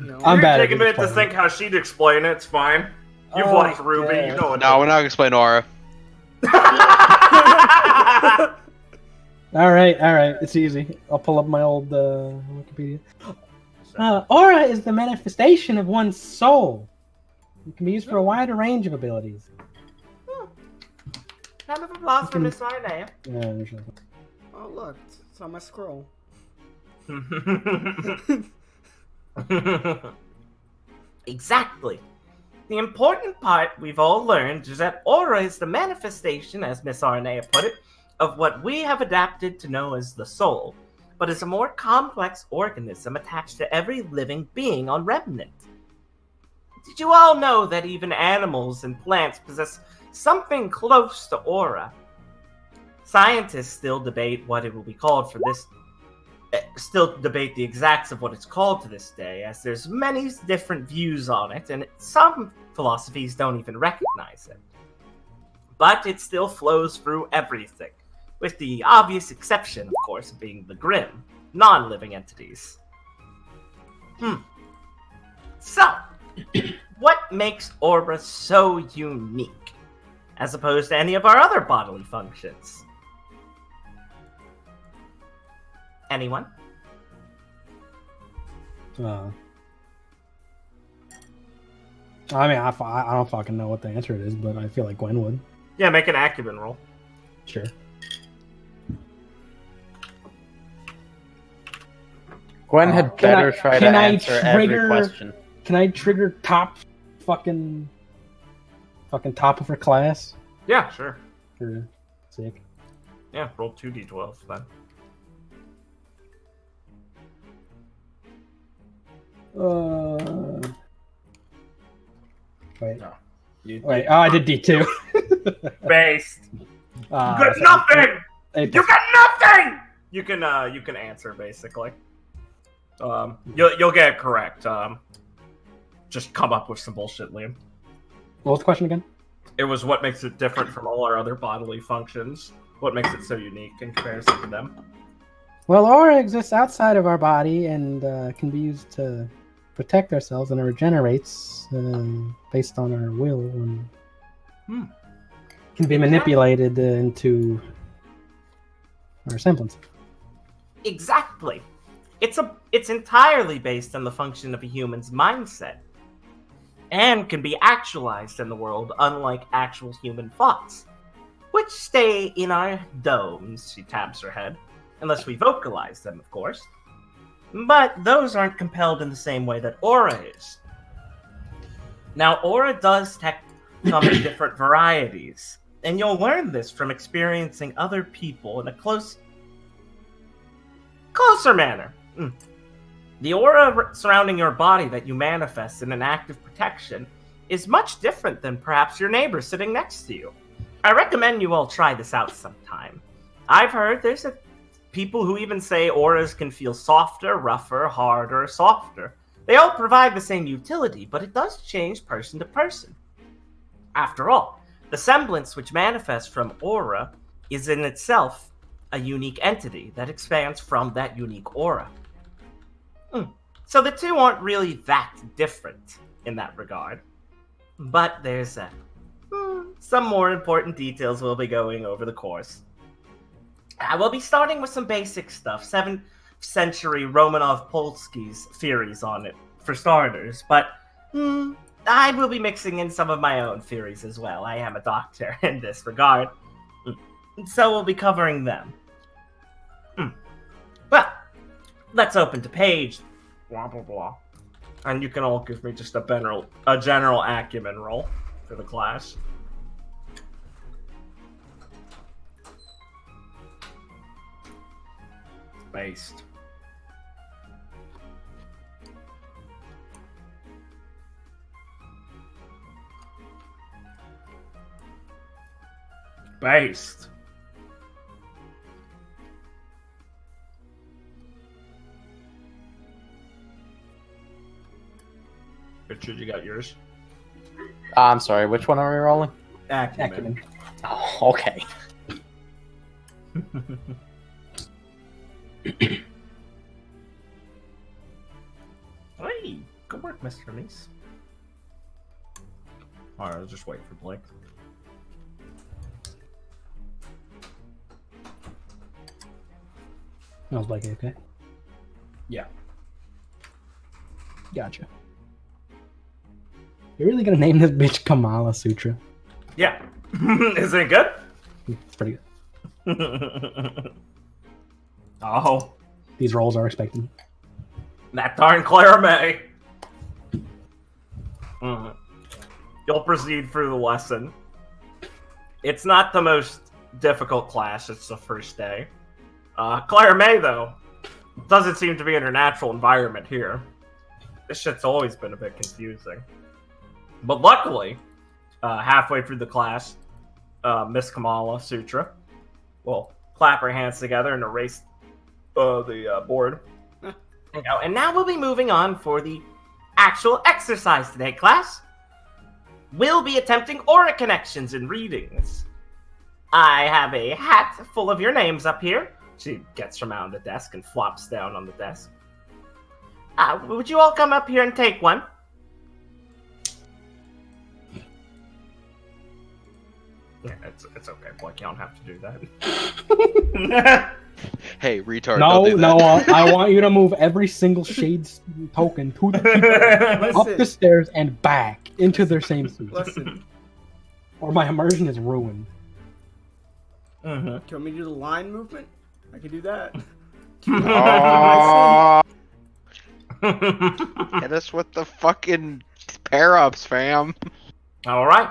No. I'm You bad at take a minute to explaining. think how she'd explain it. It's fine. You've Oh, watched Ruby. yeah. You know what. No, we're not gonna explain aura. All right. It's easy. I'll pull up my old Wikipedia. Aura is the manifestation of one's soul. It can be used for a wider range of abilities. Round of applause for Miss Aranea. Yeah, there's nothing. Oh, look. It's on my scroll. Exactly. The important part we've all learned is that aura is the manifestation, as Miss Aranea put it, of what we have adapted to know as the soul, but is a more complex organism attached to every living being on Remnant. Did you all know that even animals and plants possess something close to aura? Scientists still debate what it will be called for this. Still debate the exacts of what it's called to this day, as there's many different views on it, and some philosophies don't even recognize it. But it still flows through everything, with the obvious exception, of course, being the Grimm, non-living entities. So, what makes aura so unique, as opposed to any of our other bodily functions? Anyone? I mean, I don't fucking know what the answer is, but I feel like Gwen would. Yeah, make an acumen roll. Sure. Gwen had Can better I- try to can I answer every trigger- question. Can I trigger fucking top of her class? Yeah, sure. Sick. Yeah, roll 2d12 then. Wait. No. Wait. Oh, I did D2. Based. You got so nothing. eight You plus- got nothing. You can answer basically. You'll get it correct. Just come up with some bullshit, Liam. What was the question again? It was what makes it different from all our other bodily functions. What makes it so unique in comparison to them? Well, aura exists outside of our body and can be used to protect ourselves, and it regenerates based on our will and can be manipulated into our semblance. Exactly. It's entirely based on the function of a human's mindset, and can be actualized in the world unlike actual human thoughts, which stay in our domes, she taps her head, unless we vocalize them, of course. But those aren't compelled in the same way that aura is. Now, aura does come in different varieties, and you'll learn this from experiencing other people in a closer manner. The aura surrounding your body that you manifest in an act of protection is much different than perhaps your neighbor sitting next to you. I recommend you all try this out sometime. I've heard there's people who even say auras can feel softer, rougher, harder, softer. They all provide the same utility, but it does change person to person. After all, the semblance which manifests from aura is in itself a unique entity that expands from that unique aura. So the two aren't really that different in that regard. But there's some more important details we'll be going over the course. We'll be starting with some basic stuff, 7th century Romanov-Polsky's theories on it, for starters, but I will be mixing in some of my own theories as well. I am a doctor in this regard, so we'll be covering them. Well, let's open to page blah blah blah, and you can all give me just a general acumen roll for the class. Based. Based. Richard, you got yours? I'm sorry, which one are we rolling? Acumen. Oh, okay. Hey, good work, Mr. Nice. Alright, I'll just wait for Blake. I was like, okay. Yeah. Gotcha. You're really gonna name this bitch Kamala Sutra? Yeah. Is it good? It's pretty good. Oh, These rolls are expected. that darn Clara May. You'll proceed through the lesson. It's not the most difficult class, it's the first day. Clara May, though, doesn't seem to be in her natural environment here. This shit's always been a bit confusing. But luckily, halfway through the class, Miss Kamala Sutra will clap her hands together and erase the board. And now we'll be moving on for the actual exercise today, class. We'll be attempting aura connections and readings. I have a hat full of your names up here. She gets from out on the desk and flops down on the desk. Would you all come up here and take one? Yeah, it's okay, Blake. You don't have to do that. Hey, retard. No, don't do no, that. I want you to move every single shade's token to the up the stairs and back into their same suits. Listen, Or my immersion is ruined. Mm-hmm. do you want me to do the line movement? I can do that. Oh, Hit us with the fucking pair-ups, fam. All right.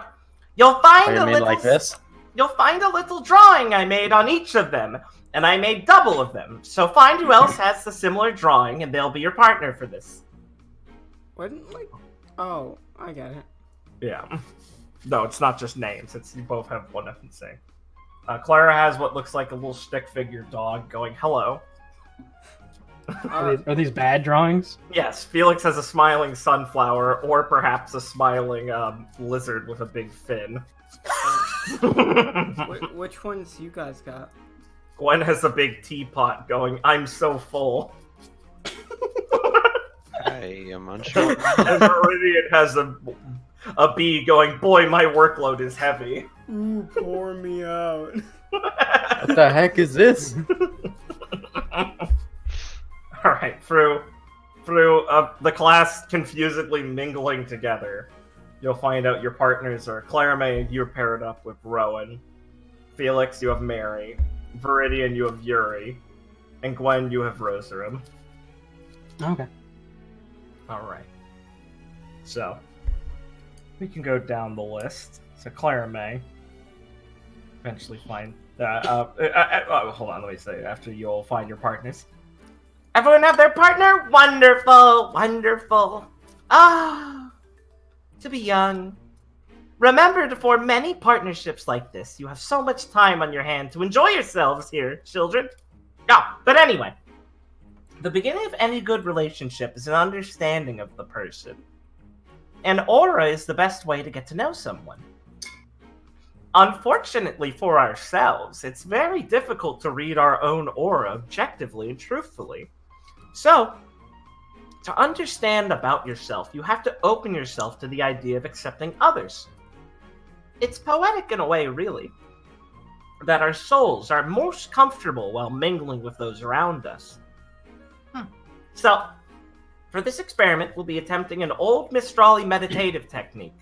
You'll find You a mean little. like this? You'll find a little drawing I made on each of them, and I made double of them. So find who else has the similar drawing, and they'll be your partner for this. Wouldn't like? Oh, I get it. Yeah. No, it's not just names. It's you both have one FNC. Clara has what looks like a little stick figure dog going hello. Are these bad drawings? Yes, Felix has a smiling sunflower, or perhaps a smiling lizard with a big fin. Which ones you guys got? Gwen has a big teapot going, I'm so full. I am unsure. And Meridian has a bee going, boy, my workload is heavy. Ooh, pour me out. What the heck is this? Alright, through the class confusedly mingling together, you'll find out your partners are Claramay, you're paired up with Rowan. Felix, you have Mary. Viridian, you have Yuri. And Gwen, you have Rosarum. Okay. Alright. So, we can go down the list. So Claramay. Eventually find... hold on, let me say, after you'll find your partners. Everyone have their partner? Wonderful, wonderful. Ah, to be young. Remember to form many partnerships like this. You have so much time on your hand to enjoy yourselves here, children. But anyway, the beginning of any good relationship is an understanding of the person. An aura is the best way to get to know someone. Unfortunately for ourselves, it's very difficult to read our own aura objectively and truthfully. So, to understand about yourself, you have to open yourself to the idea of accepting others. It's poetic in a way, really, that our souls are most comfortable while mingling with those around us. So, for this experiment, we'll be attempting an old Mistrali meditative technique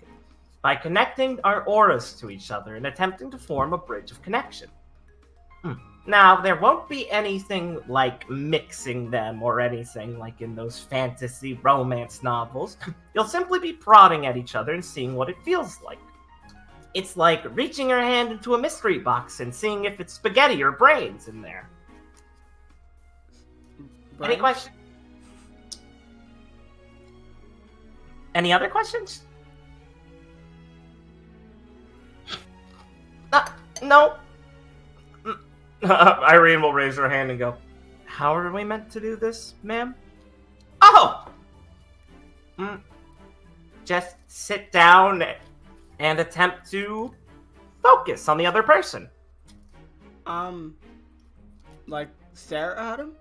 by connecting our auras to each other and attempting to form a bridge of connection. Now, there won't be anything like mixing them or anything like in those fantasy romance novels. You'll simply be prodding at each other and seeing what it feels like. It's like reaching your hand into a mystery box and seeing if it's spaghetti or brains in there. Any questions? Any other questions? No. Irene will raise her hand and go, How are we meant to do this, ma'am? Oh! Just sit down and attempt to focus on the other person. Like stare at him?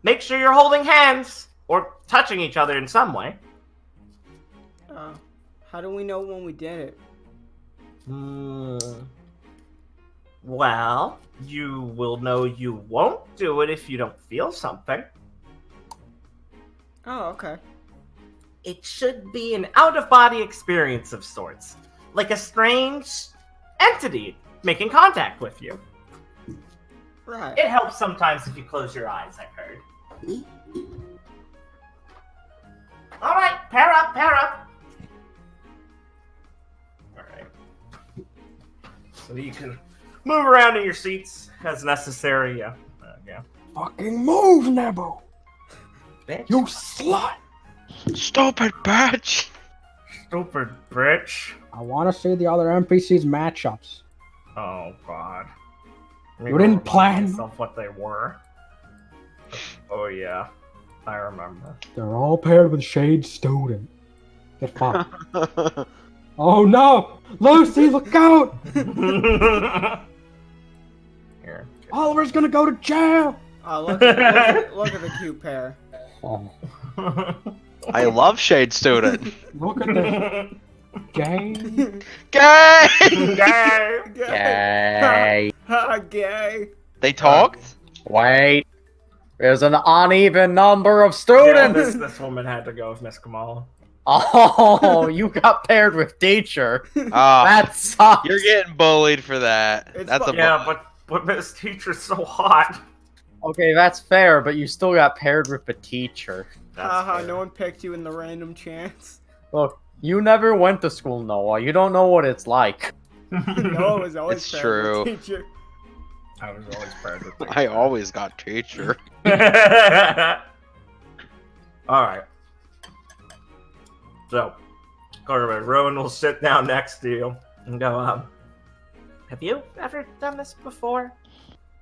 Make sure you're holding hands or touching each other in some way. How do we know when we did it? Well, you will know you won't do it if you don't feel something. Oh, okay. It should be an out-of-body experience of sorts. Like a strange entity making contact with you. Right. It helps sometimes if you close your eyes, I've heard. Alright, pair up, pair up. alright. So you can move around in your seats as necessary, yeah. Fucking move, Nebo! Bitch. You slut! Stupid bitch! Stupid bitch. I want to see the other NPCs matchups. Oh, God. You didn't plan? Myself what they were. Oh, yeah. I remember. They're all paired with Shade Student. Get fucked. Oh no! Lucy, look out! Here. Oliver's gonna go to jail! Oh, look at the cute pair. Oh, I love Shade Student. look at the gay. Gay! Gay! Yay. Gay. They talked? Wait. There's an uneven number of Yeah, students. this woman had to go with Miss Kamala. Oh, you got paired with Teacher. Ah, That sucks. you're getting bullied for that. It's That's a fu- Yeah, but Miss Teacher's so hot. Okay, that's fair, but you still got paired with a teacher. Haha, fair. no one picked you in the random chance. Look, you never went to school, Noah. You don't know what it's like. Noah was always It's paired with true. a teacher. I was always proud of I always got teacher. Alright. So, Carter, Rowan will sit down next to you and go, Have you ever done this before?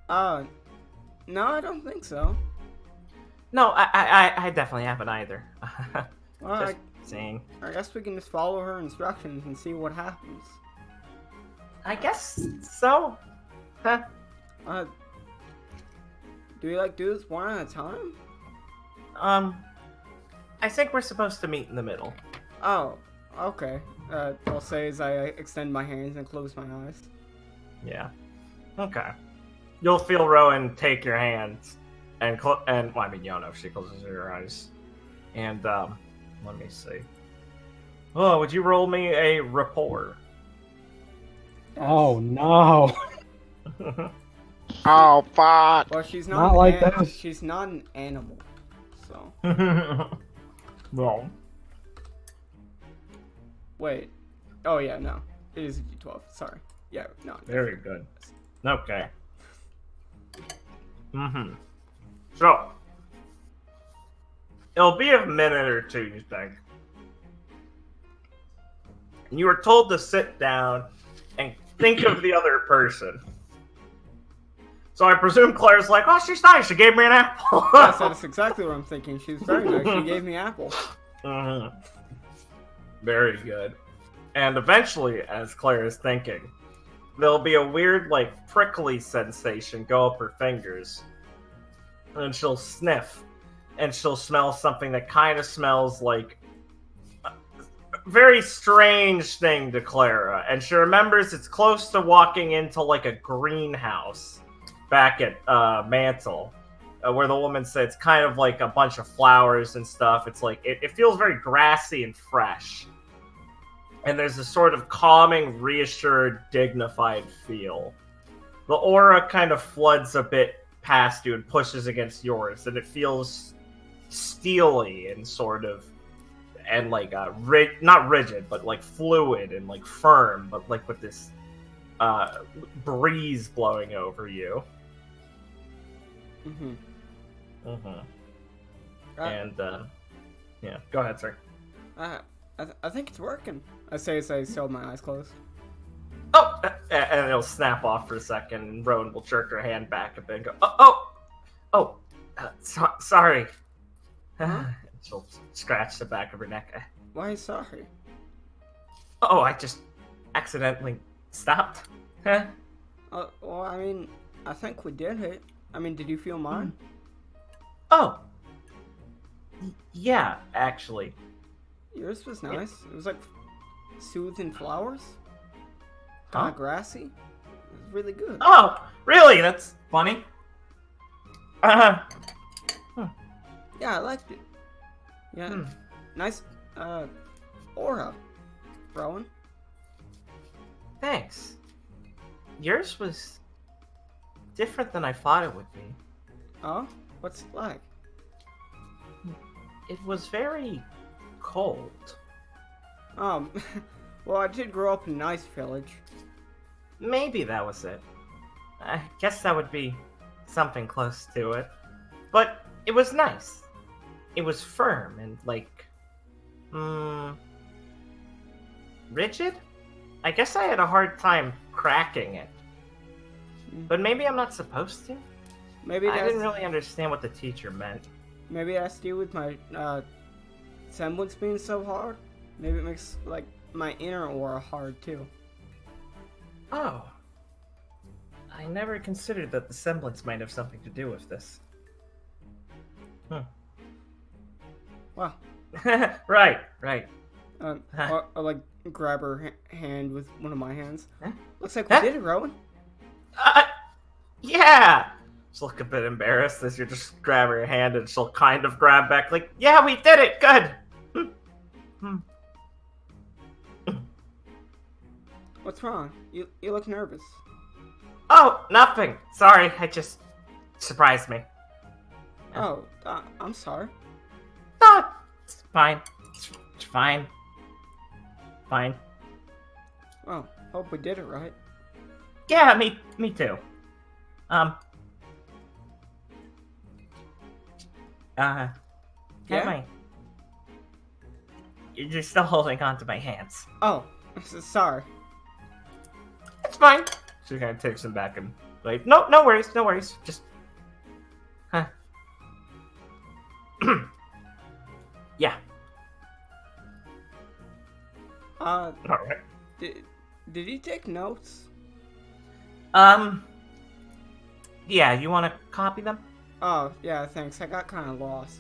No, I don't think so. No, I definitely haven't either. Well, Just saying. I guess we can just follow her instructions and see what happens. I guess so. Huh? Do we do this one at a time? I think we're supposed to meet in the middle. Oh, okay. I'll say as I extend my hands and close my eyes. yeah. Okay. You'll feel Rowan take your hands and well, I mean, you don't know if she closes her eyes. And, let me see. Oh, would you roll me a rapport? Oh no. Oh, fuck. Well, she's Not like an, that. She's not an animal, so. Well, Wait. Oh yeah, no. It is a D12. Sorry. Yeah, no. very good. Okay. So, it'll be a minute or two, you think. You were told to sit down and think of the other person. So I presume Claire's like, oh, she's nice. She gave me an apple. Yes, that's exactly what I'm thinking. She's very nice. She gave me apple. Very good. And eventually, as Claire is thinking, there'll be a weird, prickly sensation go up her fingers. And she'll sniff. And she'll smell something that kind of smells like a very strange thing to Clara. And she remembers it's close to walking into, a greenhouse back at Mantle. Where the woman said it's kind of like a bunch of flowers and stuff. It's it feels very grassy and fresh. And there's this sort of calming, reassured, dignified feel. The aura kind of floods a bit past you and pushes against yours, and it feels steely and sort of, and not rigid, but fluid and firm, but with this breeze blowing over you. And yeah, go ahead, sir. I think it's working. I say as I still have my eyes closed. Oh, and it'll snap off for a second, and Rowan will jerk her hand back a bit and go, sorry. She'll scratch the back of her neck. Why sorry? Oh, I just accidentally stopped. Huh? Well, I mean, I think we did it. I mean, did you feel mine? Oh. Yeah, actually. Yours was nice. It was soothing flowers. Huh? Kind of grassy. It was really good. Oh, really? That's funny. Yeah, I liked it. Yeah, nice aura, Rowan. Thanks. Yours was different than I thought it would be. Oh, what's it like? It was very cold. Well, I did grow up in a nice village. Maybe that was it. I guess that would be something close to it. But it was nice. It was firm and rigid? I guess I had a hard time cracking it. But maybe I'm not supposed to? Maybe I didn't really understand what the teacher meant. Maybe it has to do with my semblance being so hard. Maybe it makes my inner aura hard too. Oh. I never considered that the semblance might have something to do with this. Wow. Right. I'll grab her hand with one of my hands. Huh? Looks like we did it, Rowan. Yeah! She'll look a bit embarrassed as you just grab her hand, and she'll kind of grab back, yeah, we did it! Good! What's wrong? You look nervous. Oh, nothing. Sorry, I just surprised me. Oh, I'm sorry. No, it's fine. It's fine. Fine. Well, hope we did it right. Yeah, me too. Yeah? You're still holding on to my hands. Oh, sorry. It's fine. She kind of takes him back and like, no worries. Just, Huh. Yeah. all right. Did he take notes? Yeah, you want to copy them? Oh, yeah, thanks. I got kind of lost.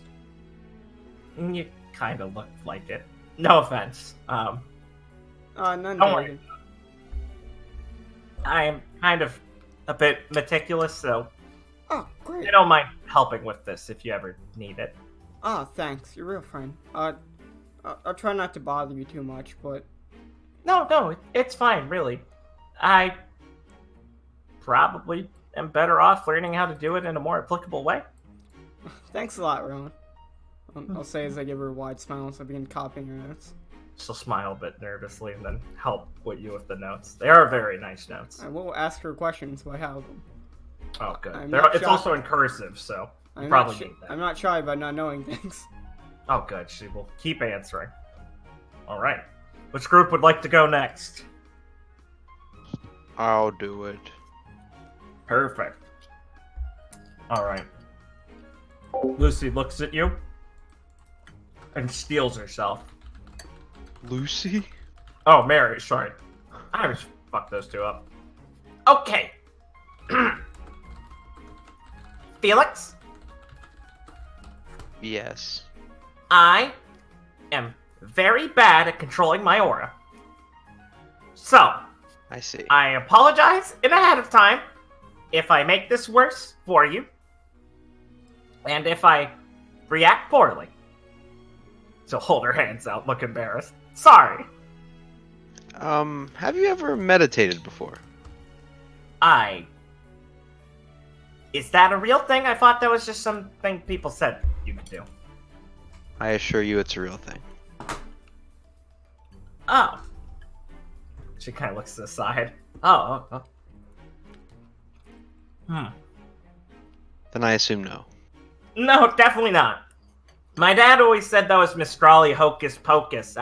You kind of look like it. No offense. None Don't worry. taken. I'm kind of a bit meticulous, so Oh, great. I don't mind helping with this if you ever need it. Oh, thanks. You're a real friend. I'll try not to bother you too much, but... No, it's fine, really. I probably am better off learning how to do it in a more applicable way. Thanks a lot, Rowan. I'll say as I give her a wide smile as I begin copying her notes. She'll smile a bit nervously and then help with you with the notes. They are very nice notes. I will ask her questions if I have them. Oh, good. I'm They're- not it's shy- also in cursive, so you I'm probably not need that. I'm not shy about not knowing things. Oh, good. She will keep answering. All right. Which group would like to go next? I'll do it. Perfect. All right. Lucy looks at you and steels herself. Lucy? Oh, Mary, sorry. I just fucked those two up. Okay. Felix, Yes. I am very bad at controlling my aura. So, I see. I apologize in ahead of time if I make this worse for you, and if I react poorly. She'll hold her hands out, look embarrassed. Sorry. Have you ever meditated before? Is that a real thing? I thought that was just something people said you could do. I assure you it's a real thing. Oh. She kind of looks to the side. Oh. Then I assume no. No, definitely not. My dad always said that was Mistrali hocus pocus.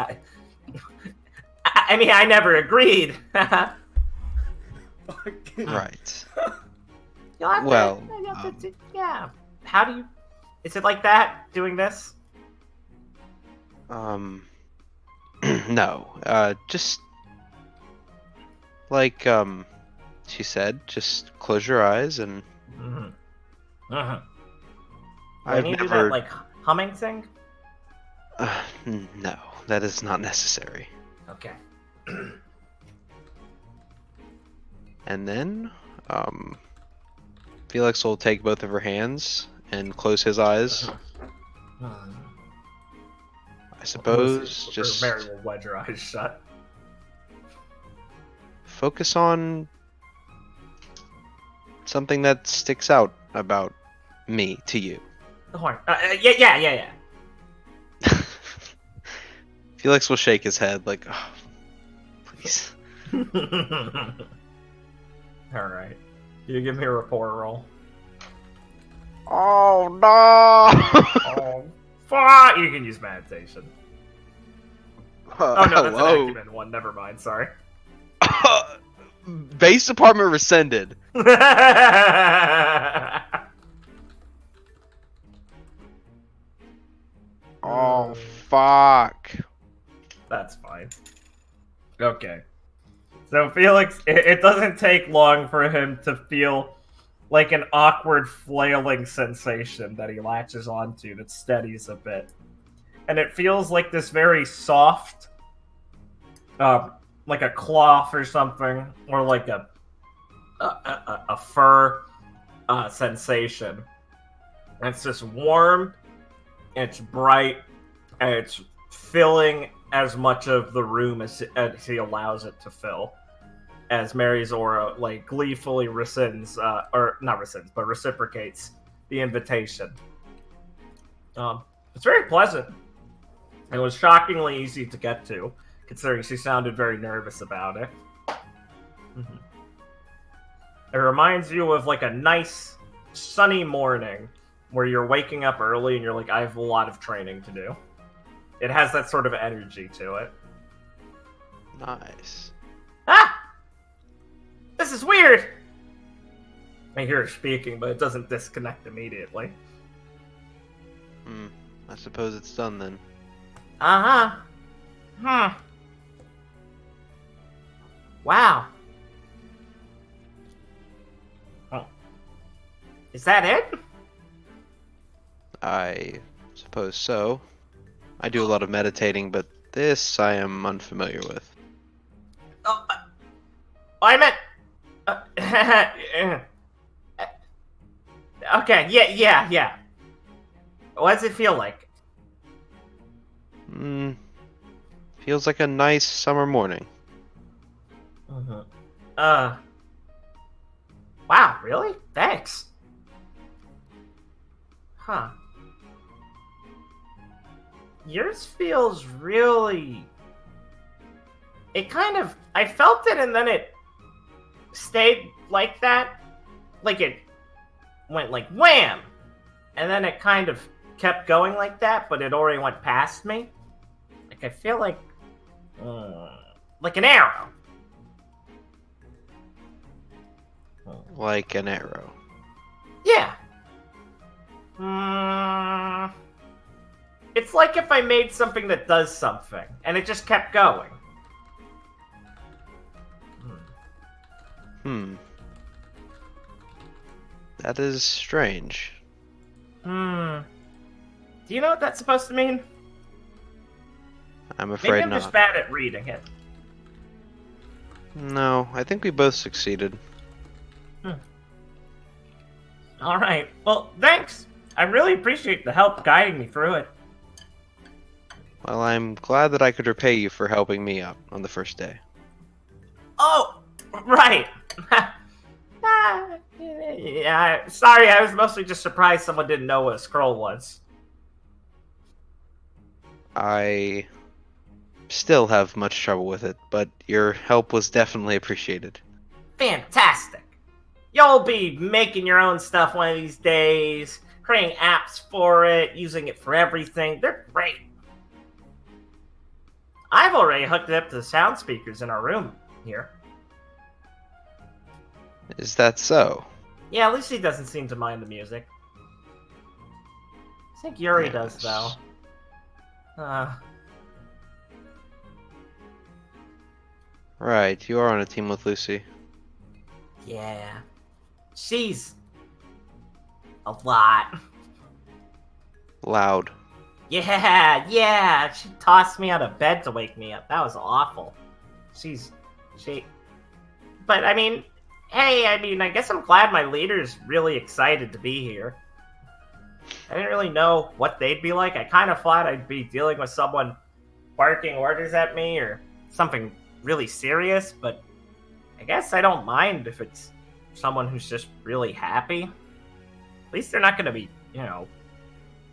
I mean, I never agreed. Right. You'll have to- Well, you'll have to- yeah. How do you... Is it like that, doing this? No. Just like she said, just close your eyes and Mm-hmm. I've Can you do never that, like, humming thing? no, that is not necessary. Okay. And then Felix will take both of her hands and close his eyes. I suppose just Mary will wedge her eyes shut. focus on something that sticks out about me to you. The horn. Yeah. Felix will shake his head like, oh, please. Alright. You give me a rapport roll. Oh no! Oh, fuck! You can use meditation. Oh no, that's an acumen one. Never mind. Sorry. Base department rescinded. Oh fuck. That's fine. Okay. So Felix, it doesn't take long for him to feel like an awkward flailing sensation that he latches onto that steadies a bit. And it feels like this very soft, like a cloth or something, or like a fur sensation. And it's just warm, it's bright, and it's filling as much of the room as he allows it to fill. as Mary's aura like gleefully rescinds, or not rescinds, but reciprocates the invitation. It's very pleasant. It was shockingly easy to get to, considering she sounded very nervous about it. Mm-hmm. It reminds you of like a nice, sunny morning where you're waking up early and you're like, I have a lot of training to do. It has that sort of energy to it. Nice. Ah! This is weird! I hear her speaking, but it doesn't disconnect immediately. I suppose it's done then. Uh-huh. Wow. Oh. Is that it? I suppose so. I do a lot of meditating, but this I am unfamiliar with. Oh, I meant... okay, yeah. What does it feel like? Feels like a nice summer morning. Wow, really? Thanks. Huh. Yours feels really... It kind of... I felt it and then it stayed like that. Like it went like wham! And then it kind of kept going like that, but it already went past me. Like I feel like an arrow. Like an arrow. Yeah. It's like if I made something that does something, and it just kept going. That is strange. Do you know what that's supposed to mean? I'm afraid Maybe I'm not. just bad at reading it. No, I think we both succeeded. Alright, well, thanks! I really appreciate the help guiding me through it. Well, I'm glad that I could repay you for helping me out on the first day. Oh, right! Yeah, sorry, I was mostly just surprised someone didn't know what a scroll was. I still have much trouble with it, but your help was definitely appreciated. Fantastic! You'll be making your own stuff one of these days, creating apps for it, using it for everything. They're great. I've already hooked it up to the sound speakers in our room here. Is that so? Yeah, Lucy doesn't seem to mind the music. I think Yuri does, though. Right, you are on a team with Lucy. Yeah. She's... a lot. Loud. Yeah, she tossed me out of bed to wake me up. That was awful. But, I mean, hey, I guess I'm glad my leader's really excited to be here. I didn't really know what they'd be like. I kind of thought I'd be dealing with someone barking orders at me or something really serious, but I guess I don't mind if it's someone who's just really happy. At least they're not going to be,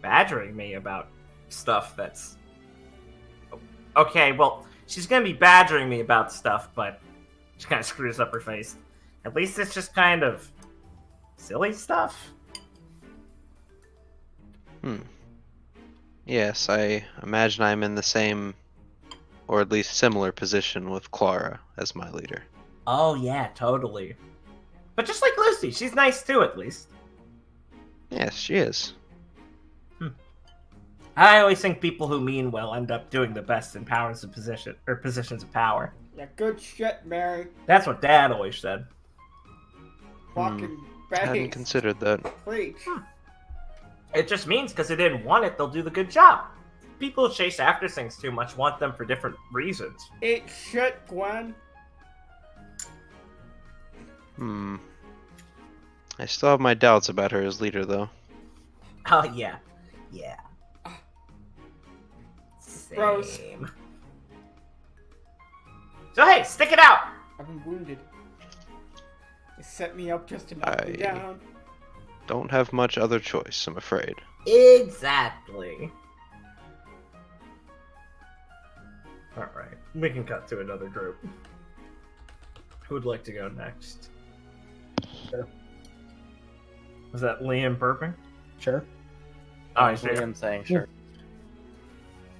badgering me about stuff that's... Okay, well, she's going to be badgering me about stuff, but she kind of screws up her face. At least it's just kind of silly stuff. Yes, I imagine I'm in the same, or at least similar position with Clara as my leader. Oh, yeah, totally. But just like Lucy, she's nice too, at least. Yes, she is. I always think people who mean well end up doing the best in positions of power. Yeah, good shit, Mary. That's what Dad always said. Fucking I hadn't base. considered that. Preach. It just means because they didn't want it, they'll do the good job. People who chase after things too much want them for different reasons. Eat shit, Gwen. I still have my doubts about her as leader, though. Oh, yeah. Gross. Same. So hey, stick it out! I've been wounded. It set me up just to knock me down. Don't have much other choice, I'm afraid. Exactly. Alright, we can cut to another group. Who would like to go next? Sure. Was that Liam burping? Sure. Oh, That's what I'm saying, sure.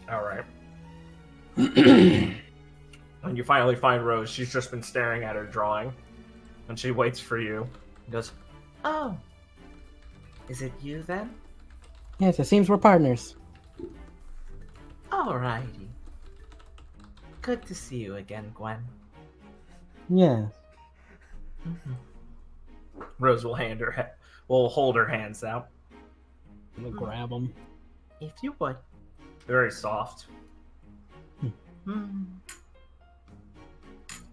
Alright. When you finally find Rose, she's just been staring at her drawing. And she waits for you. He goes, "Oh, is it you then? Yes, it seems we're partners. Alrighty. Good to see you again, Gwen." Yeah. Rose will will hold her hands out. I'm gonna grab them. If you would. Very soft.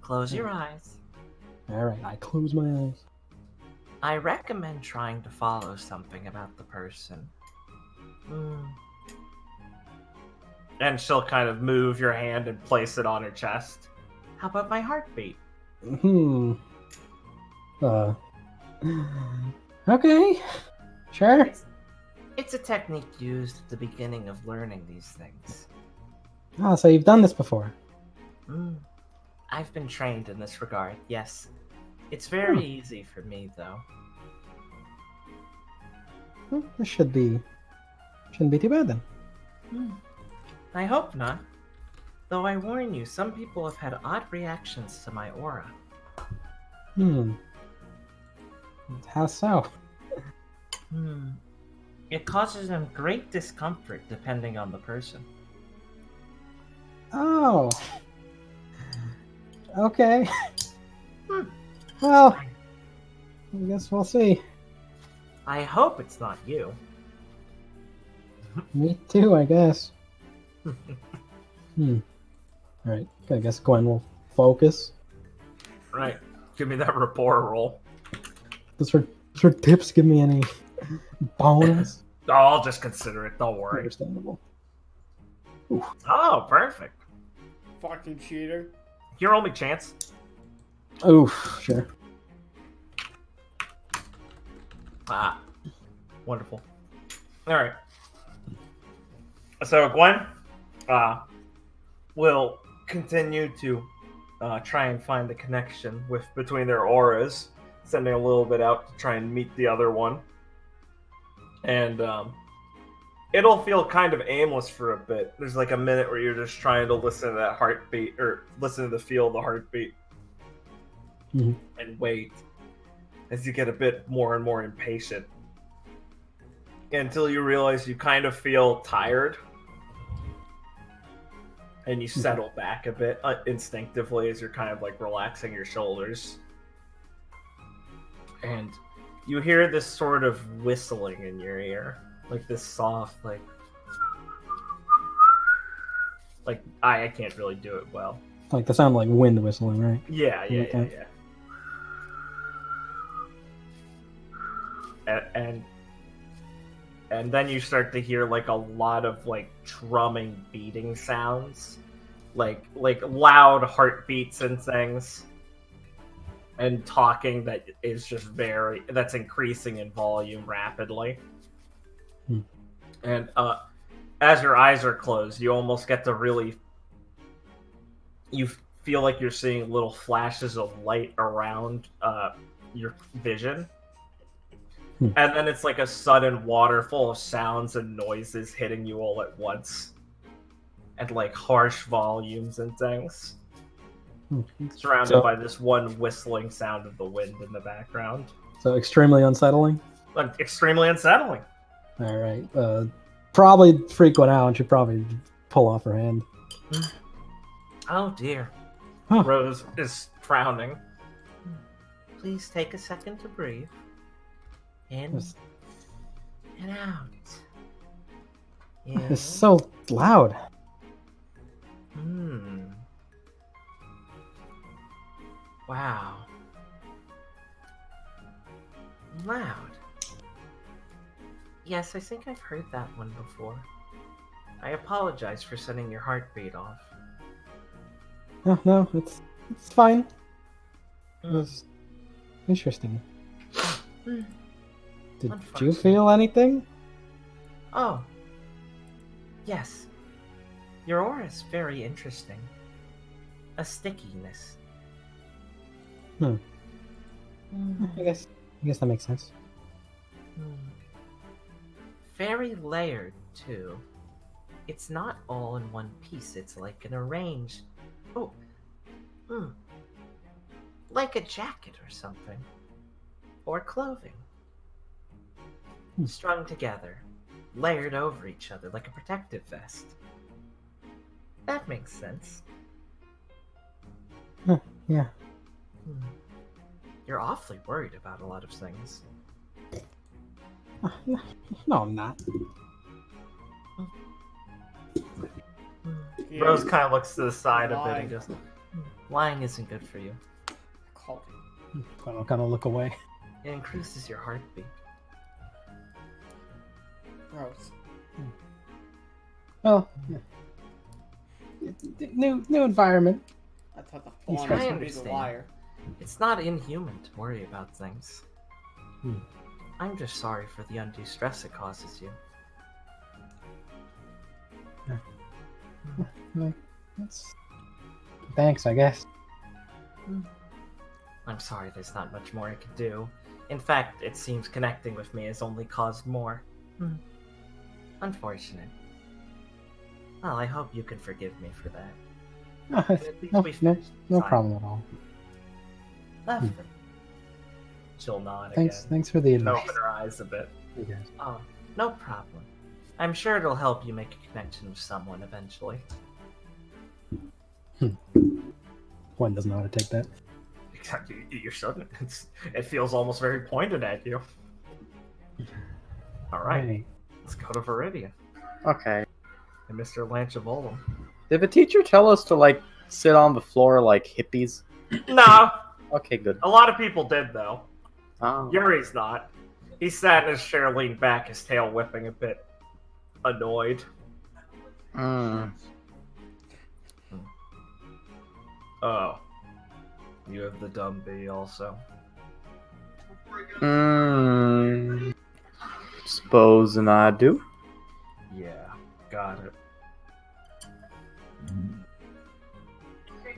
Close your eyes. Alright, I close my eyes. I recommend trying to follow something about the person. And she'll kind of move your hand and place it on her chest. How about my heartbeat? Okay. Sure. It's a technique used at the beginning of learning these things. Oh, so you've done this before. I've been trained in this regard, yes. It's very easy for me, though. Well, this shouldn't be too bad then. I hope not. Though I warn you, some people have had odd reactions to my aura. How so? It causes them great discomfort depending on the person. Oh. Okay. Well, I guess we'll see. I hope it's not you. Me too, I guess. Alright, I guess Gwen will focus. Right. Give me that rapport roll. Does her tips give me any bonus? Oh, I'll just consider it. Don't worry. Understandable. Oh, perfect. Fucking cheater. Your only chance. Oof, sure. Ah, wonderful. All right. So Gwen, will continue to try and find the connection between their auras, sending a little bit out to try and meet the other one, and it'll feel kind of aimless for a bit. There's like a minute where you're just trying to listen to that heartbeat or listen to the feel of the heartbeat, and wait as you get a bit more and more impatient until you realize you kind of feel tired and you settle back a bit instinctively as you're kind of like relaxing your shoulders, and you hear this sort of whistling in your ear, like this soft like I can't really do it well. Like the sound like wind whistling, right? Yeah. Okay. And then you start to hear like a lot of like drumming, beating sounds, like loud heartbeats and things, and talking that is just that's increasing in volume rapidly. And as your eyes are closed, you almost get to you feel like you're seeing little flashes of light around your vision. And then it's like a sudden waterfall of sounds and noises hitting you all at once. And like harsh volumes and things. Surrounded by this one whistling sound of the wind in the background. So extremely unsettling? Like, extremely unsettling. Alright. Probably freak one out and should probably pull off her hand. Oh dear. Huh. Rose is frowning. Please take a second to breathe. In and out. It's so loud. Wow. Loud. Yes, I think I've heard that one before. I apologize for setting your heartbeat off. No, it's fine. It was interesting. Hmm. Did you Unfortunate. feel anything? Oh. Yes. Your aura is very interesting. A stickiness. Hmm. Hmm. I guess that makes sense. Very layered, too. It's not all in one piece, it's like an arrange. Oh. Like a jacket or something. Or clothing. Strung together. Layered over each other like a protective vest. That makes sense. Yeah. You're awfully worried about a lot of things. No, I'm not. Rose kind of looks to the side a bit Lying. and goes, Lying isn't good for you. Called I'll kind of look away. It increases your heartbeat. gross. Well, yeah. New environment. I thought the He's fawn right. was I gonna be the understand. liar. It's not inhuman to worry about things. Hmm. I'm just sorry for the undue stress it causes you. That's... Thanks, I guess. I'm sorry there's not much more I could do. In fact, it seems connecting with me has only caused more. Unfortunate. Well, I hope you can forgive me for that. At least No, we no, finished no deciding. problem at all. Lovely. she'll nod Thanks, again. thanks for the And advice. open her eyes a bit. You guys. Oh, no problem. I'm sure it'll help you make a connection with someone eventually. One doesn't know how to take that. Exactly, you shouldn't. It feels almost very pointed at you. All right, Right. let's go to Viridian Okay. and Mr. Lanchavolum. Did the teacher tell us to like sit on the floor like hippies? No, Okay, good. a lot of people did though. Oh. Yuri's not. He sat in his chair, leaned back, his tail whipping a bit, annoyed. Mm. Oh, you have the dumb bee also. Supposing I do. Yeah, got it.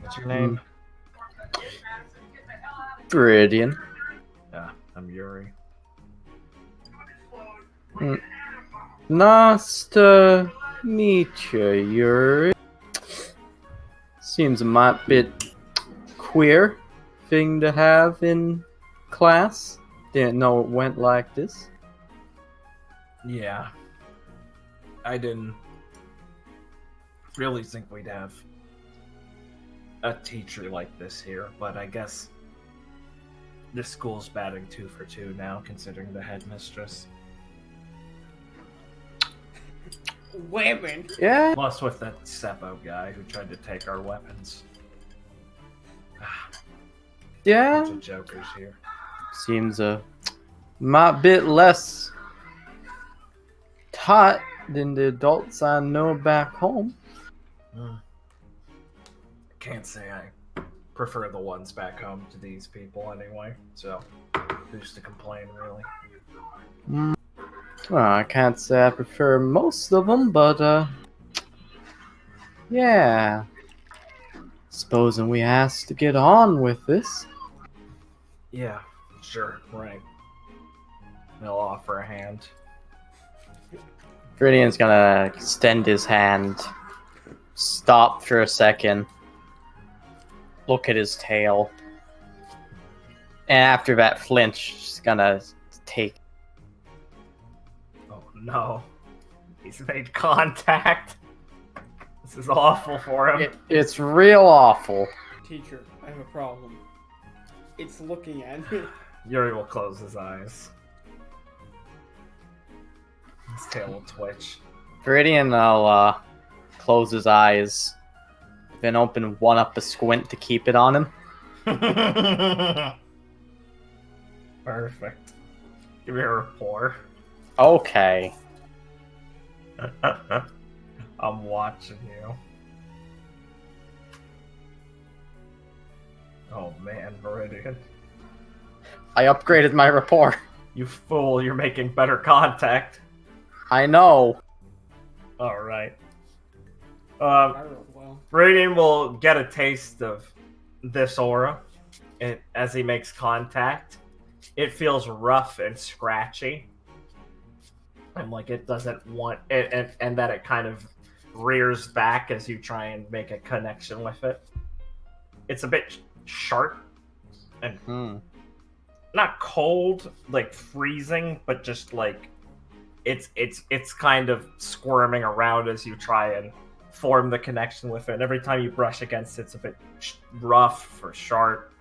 What's your name? Viridian. Yeah, I'm Yuri. Nice to meet you, Yuri. Seems a mite bit queer thing to have in class. Didn't know it went like this. Yeah. I didn't really think we'd have a teacher like this here, but I guess this school's batting 2 for 2 now, considering the headmistress. Women. Yeah. Plus with that Seppo guy who tried to take our weapons. Yeah. Bunch of jokers here. Seems a mite bit less tight than the adults I know back home. Can't say I prefer the ones back home to these people anyway, so who's to complain, really? Well, I can't say I prefer most of them, but yeah. Supposing we has to get on with this. Yeah, sure, right. They'll offer a hand. Viridian's gonna extend his hand, stop for a second, look at his tail, and after that flinch, he's gonna take. Oh no. He's made contact. This is awful for him. It's real awful. Teacher, I have a problem. It's looking at me. Yuri will close his eyes. His tail will twitch. Viridian will close his eyes, then open one up a squint to keep it on him. Perfect. Give me a rapport. Okay. I'm watching you. Oh man, Meridian. I upgraded my rapport. You fool, you're making better contact. I know. Alright. I rolled well. Meridian will get a taste of this aura as he makes contact. It feels rough and scratchy. And like it doesn't want it, and that it kind of rears back as you try and make a connection with it. It's a bit sharp and not cold, like freezing, but just like it's kind of squirming around as you try and form the connection with it. And every time you brush against it, it's a bit rough or sharp,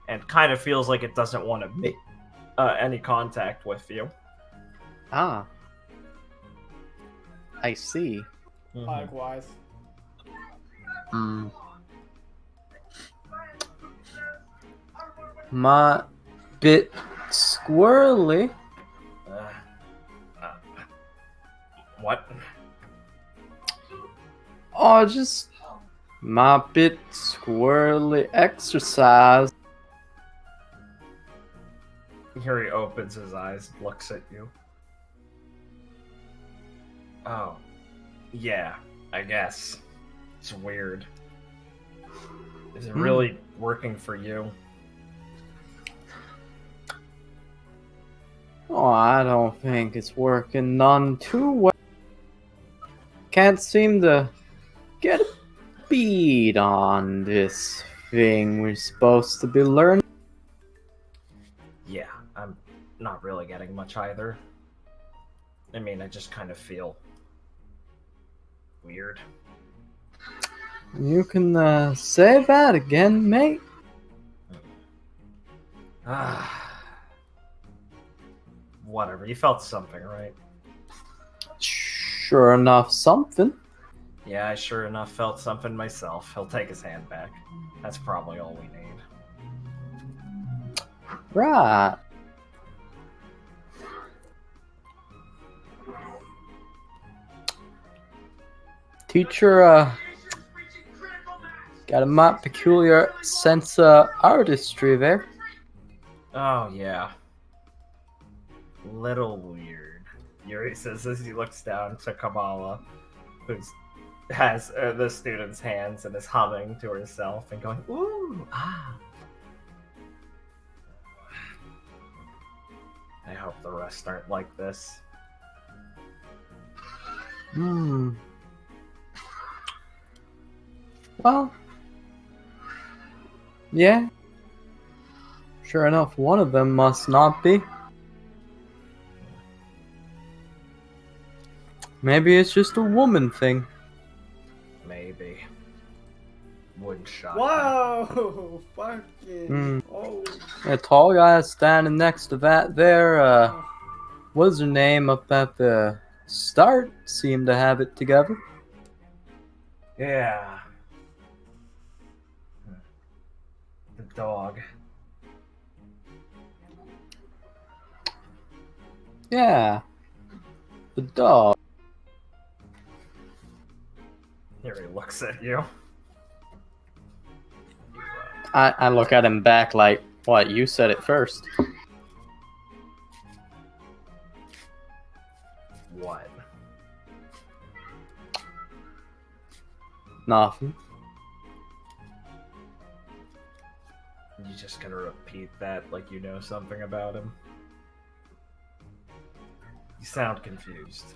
and kind of feels like it doesn't want to make any contact with you. Ah. I see. Likewise. My bit squirrely. What? Oh, just my bit squirrely exercise. Here he opens his eyes, looks at you. Oh, yeah, I guess. It's weird. Is it really working for you? Oh, I don't think it's working none too well. Can't seem to get a bead on this thing we're supposed to be learning. Yeah, I'm not really getting much either. I mean, I just kind of feel weird. You can say that again, mate. Whatever, you felt something, right? Sure enough, something. Yeah, I sure enough felt something myself. He'll take his hand back. That's probably all we need. Right. Teacher, got a might peculiar sense of artistry there. Oh, yeah. Little weird. Yuri says as he looks down to Kamala, who has the student's hands and is humming to herself and going, ooh, ah. I hope the rest aren't like this. Well, yeah. Sure enough, one of them must not be. Maybe it's just a woman thing. Maybe. Wouldn't shock me. Whoa! Fucking. Oh. A tall guy standing next to that there, what's her name up at the start? Seemed to have it together. Yeah. The dog. Yeah. The dog. Here he looks at you. I look at him back like, what, you said it first. What? Nothing. You just gonna repeat that like you know something about him? You sound confused.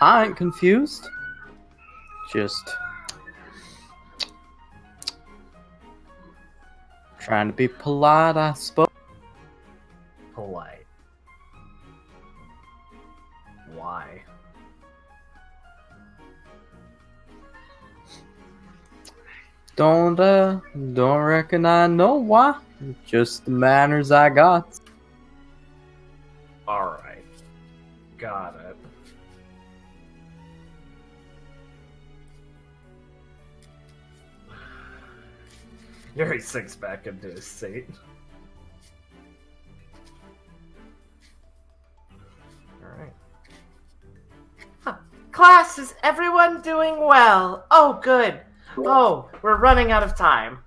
I ain't confused. Just trying to be polite, I suppose. Polite. Why? Don't reckon I know why. Just the manners I got. Alright. Got it. Yuri sinks back into his seat. Alright. Class, is everyone doing well? Oh, good. Oh, we're running out of time.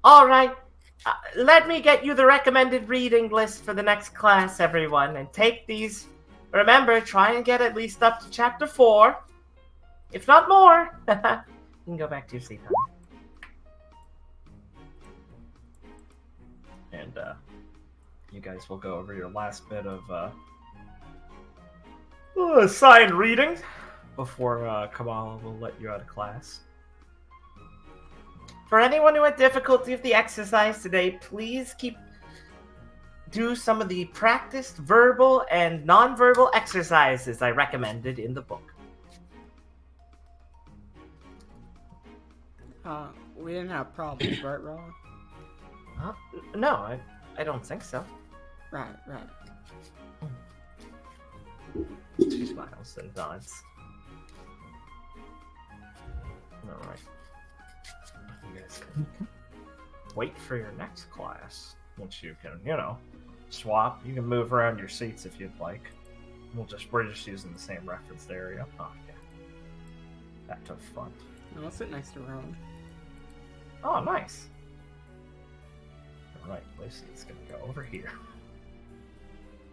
All right. Let me get you the recommended reading list for the next class, everyone, and take these. Remember, try and get at least up to chapter 4. If not more. You can go back to your seat, honey. And, you guys will go over your last bit of, assigned reading before, Kamala will let you out of class. For anyone who had difficulty with the exercise today, please do some of the practiced verbal and non-verbal exercises I recommended in the book. We didn't have problems, right, Ron? No, I don't think so. Right. She smiles and nods. Alright. You guys can wait for your next class. Once you can, swap. You can move around your seats if you'd like. We're just using the same reference area. Oh, yeah. That took fun. No, I'll sit next to Ron. Oh, nice. Alright, Lucy's gonna go over here.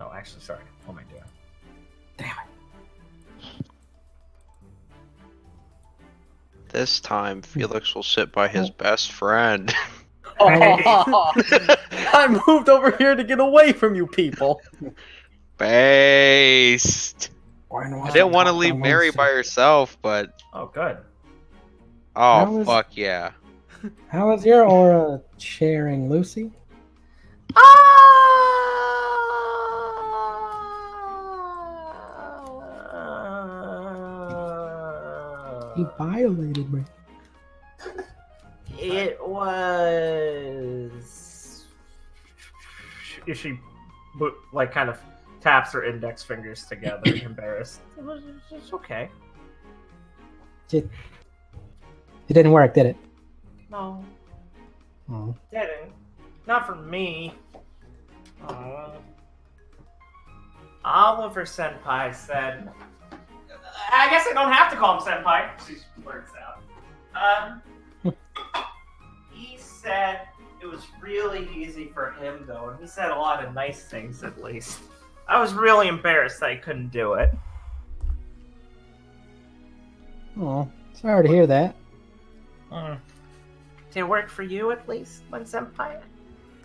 Oh, actually, sorry. What am I doing? Damn it. This time, Felix will sit by his best friend. Oh, I moved over here to get away from you people. Based. I didn't want to leave Mary by herself, but... Oh, good. Oh, fuck yeah. How is your aura sharing, Lucy? He violated me. It was... She kind of taps her index fingers together, embarrassed. It's okay. It didn't work, did it? No. Oh. Didn't. Not for me. Oliver Senpai said... I guess I don't have to call him Senpai. She blurts out. He said it was really easy for him, though, and he said a lot of nice things, at least. I was really embarrassed that I couldn't do it. Oh, sorry to hear that. Did it work for you, at least, when Senpai?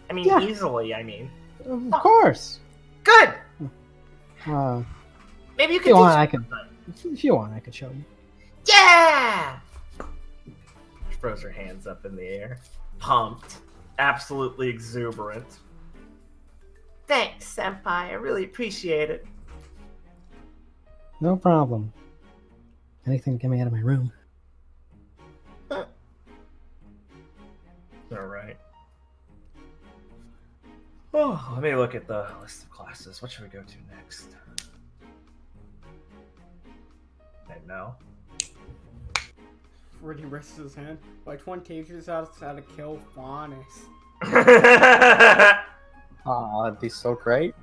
I mean, Yeah. easily, I mean. Of course. Good! Maybe you If could you want, teach I me could. something. If you want, I could show you. Yeah! She throws her hands up in the air. Pumped. Absolutely exuberant. Thanks, Senpai. I really appreciate it. No problem. Anything to get me out of my room. Alright. Oh, let me look at the list of classes. What should we go to next? I know. Freddy raises his hand. Like one teacher's out to kill Faunus. Aw, that'd be so great.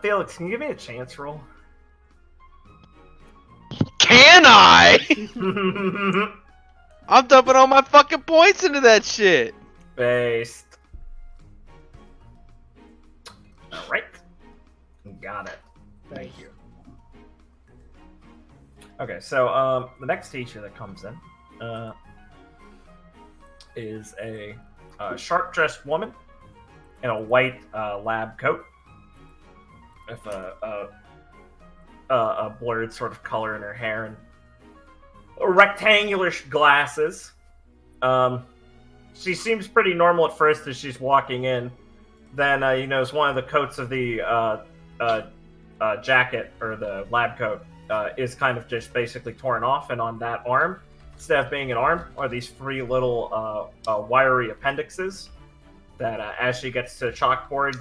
Felix, can you give me a chance roll? Can I? I'm dumping all my fucking points into that shit. Based. Alright. Got it. Thank you. Okay, so the next teacher that comes in is a sharp-dressed woman in a white lab coat with a blurred sort of color in her hair and rectangular glasses. She seems pretty normal at first as she's walking in. Then you notice one of the coats of the jacket or the lab coat is kind of just basically torn off, and on that arm, instead of being an arm, are these three little wiry appendixes that, as she gets to the chalkboard,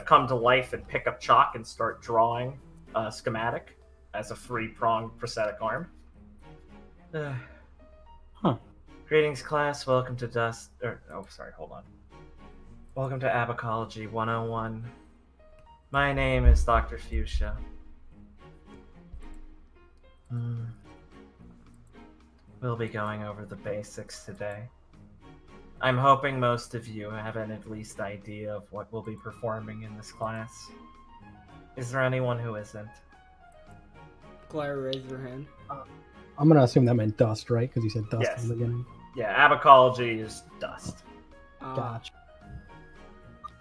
come to life and pick up chalk and start drawing a schematic as a three-pronged prosthetic arm. Greetings, class. Welcome to Welcome to Abacology 101. My name is Dr. Fuchsia. we'll be going over the basics today. I'm hoping most of you have an at least idea of what we'll be performing in this class. Is there anyone who isn't? Claire, raise your hand. I'm gonna assume that meant dust, right? Because you said dust Yes. in the beginning. Yeah, abacology is dust. Gotcha.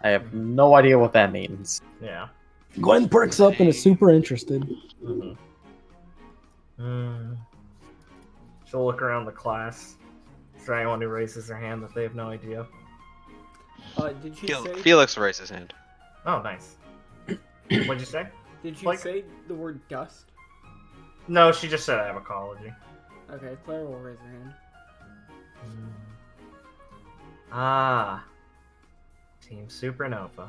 I have no idea what that means. Yeah. Gwen perks up and is super interested. She'll look around the class. Is there anyone who raises their hand that they have no idea? Did you say? Felix raised his hand. Oh, nice. What'd you say? Did you like- say the word dust? No, she just said abacology. Okay, Claire will raise her hand. Ah. Team Supernova.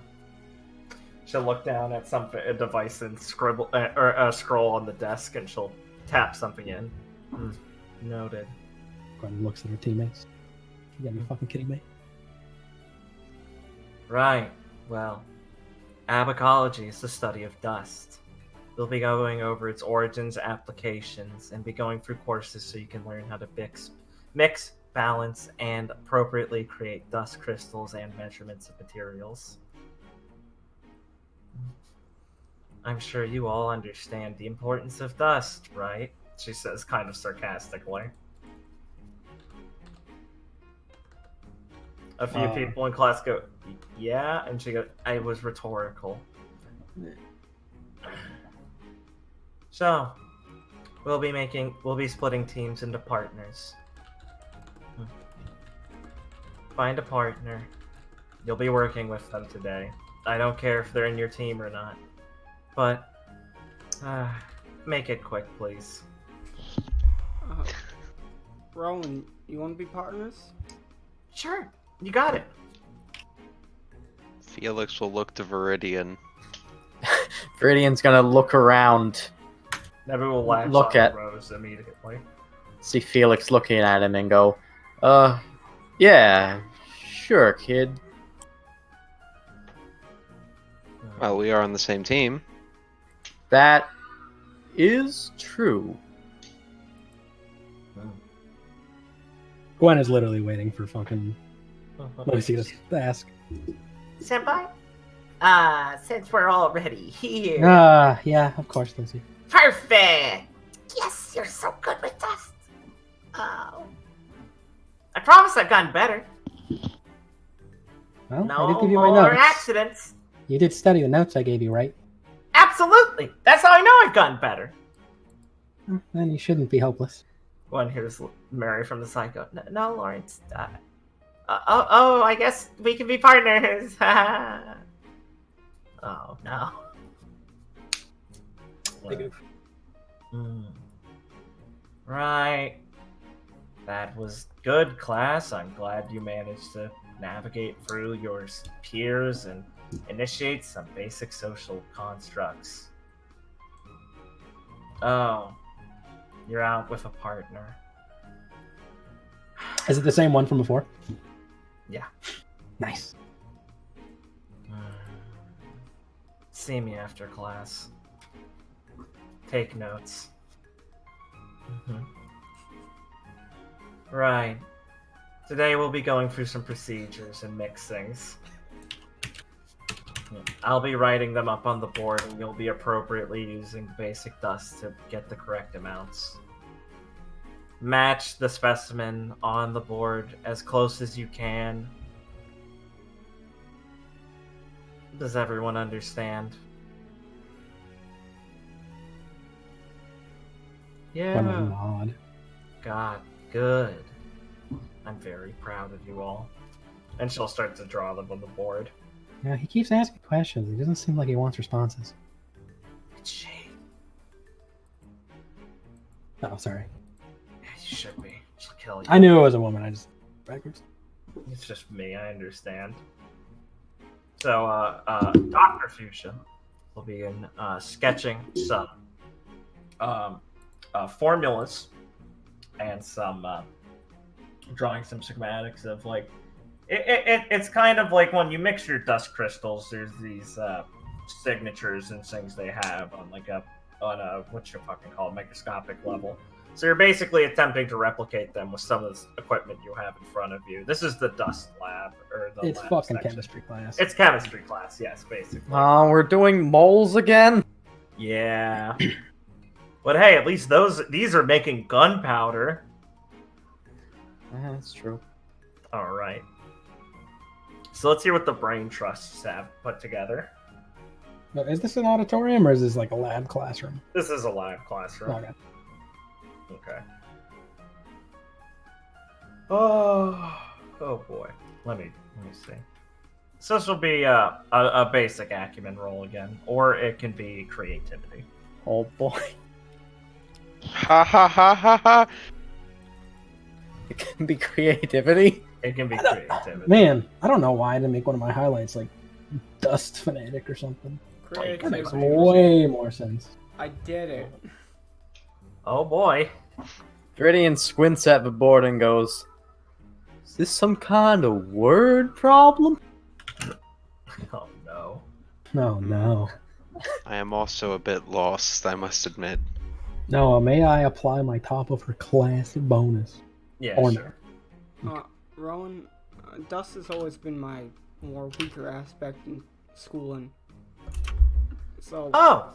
She'll look down at a device and scribble or scroll on the desk, and she'll tap something in. Noted. Gwen looks at her teammates. You gotta be fucking kidding me. Right. Well, abacology is the study of dust. We'll be going over its origins, applications, and be going through courses so you can learn how to mix, balance, and appropriately create dust crystals and measurements of materials. I'm sure you all understand the importance of dust, right? She says kind of sarcastically. A few people in class go, yeah, and she goes, I was rhetorical. So, we'll be splitting teams into partners. Find a partner. You'll be working with them today. I don't care if they're in your team or not. But, make it quick, please. Rowan, you want to be partners? Sure, you got it. Felix will look to Viridian. Viridian's gonna look around, Never will latch Look on at- to Rose immediately. see Felix looking at him, and go, yeah, sure, kid. Well, we are on the same team. That is true. Gwen is literally waiting for fucking Lucy to ask. Senpai? Since we're already here. Yeah, of course, Lucy. Perfect! Yes, you're so good with dust. Oh. I promise I've gotten better. Well, No I did give you my more notes. accidents. You did study the notes I gave you, right? Absolutely. That's how I know I've gotten better. Then you shouldn't be hopeless. One here's Mary from the psycho. No, Lawrence. I guess we can be partners. Oh, no. Right. That was good, class. I'm glad you managed to navigate through your peers and initiate some basic social constructs. Oh, you're out with a partner. Is it the same one from before? Yeah. Nice. See me after class. Take notes. Right. Today we'll be going through some procedures and mixings. I'll be writing them up on the board, and you'll be appropriately using basic dust to get the correct amounts. Match the specimen on the board as close as you can. Does everyone understand? Gwen will Yeah. nod. God, good. I'm very proud of you all. And she'll start to draw them on the board. Yeah, he keeps asking questions. He doesn't seem like he wants responses. It's shame. Oh, sorry. Yeah, you should be. She'll kill you. I knew it was a woman. I just backwards. It's just me, I understand. So, Dr. Fuchsia will be in sketching some formulas and some drawing some schematics of like it's kind of like when you mix your dust crystals. There's these signatures and things they have on like a what you fucking call it, microscopic level. So you're basically attempting to replicate them with some of the equipment you have in front of you. This is the dust lab, or the It's lab fucking section. chemistry class. It's chemistry class, yes, basically. We're doing moles again? Yeah. But hey, at least these are making gunpowder. Yeah, that's true. All right. So let's hear what the brain trusts have put together. Now, is this an auditorium or is this like a lab classroom? This is a lab classroom. Okay. Okay. Oh boy. Let me see. So this will be a basic acumen roll again, or it can be creativity. Oh boy. Ha ha ha ha ha. It can be creativity. It can be creativity. Man, I don't know why I didn't make one of my highlights like dust fanatic or something. That makes Creativity. way more sense. I did it. Oh boy. Viridian squints at the board and goes, "Is this some kind of word problem?" Oh no. No, no. I am also a bit lost, I must admit. No, may I apply my top of her class bonus? Yeah, Or sure. Rowan, dust has always been my more weaker aspect in schooling. So, Oh,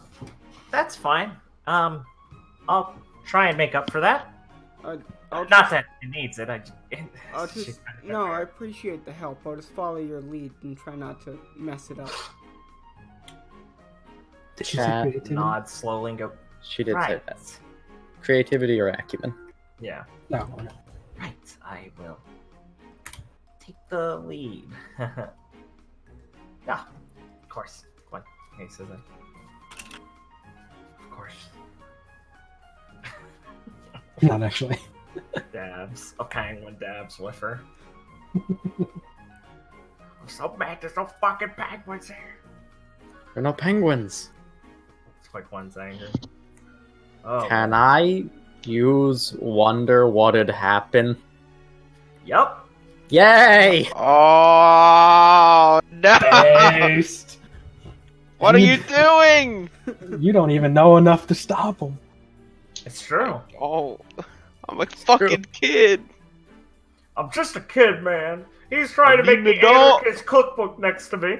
that's fine. I'll try and make up for that. I'll Not that it needs it. I'll just, no, I appreciate the help. I'll just follow your lead and try not to mess it up. Did she say Chat, creativity? nod slowly and go. She did say Right. that. Creativity or acumen? Yeah. No, no. Right. I will take the lead. Yeah. Of course. Come on. Hey, Susan. Of course. Not actually. Dabs. A penguin dabs with her. I'm so mad there's no fucking penguins here. There are no penguins. It's like one's angry. Oh. Can I use wonder what'd happen? Yup. Yay! Oh no! Based. What are you doing? You don't even know enough to stop him. It's true. Oh, I'm a fucking kid. I'm just a kid, man. He's trying to I make need me an adult. anarchist cookbook next to me.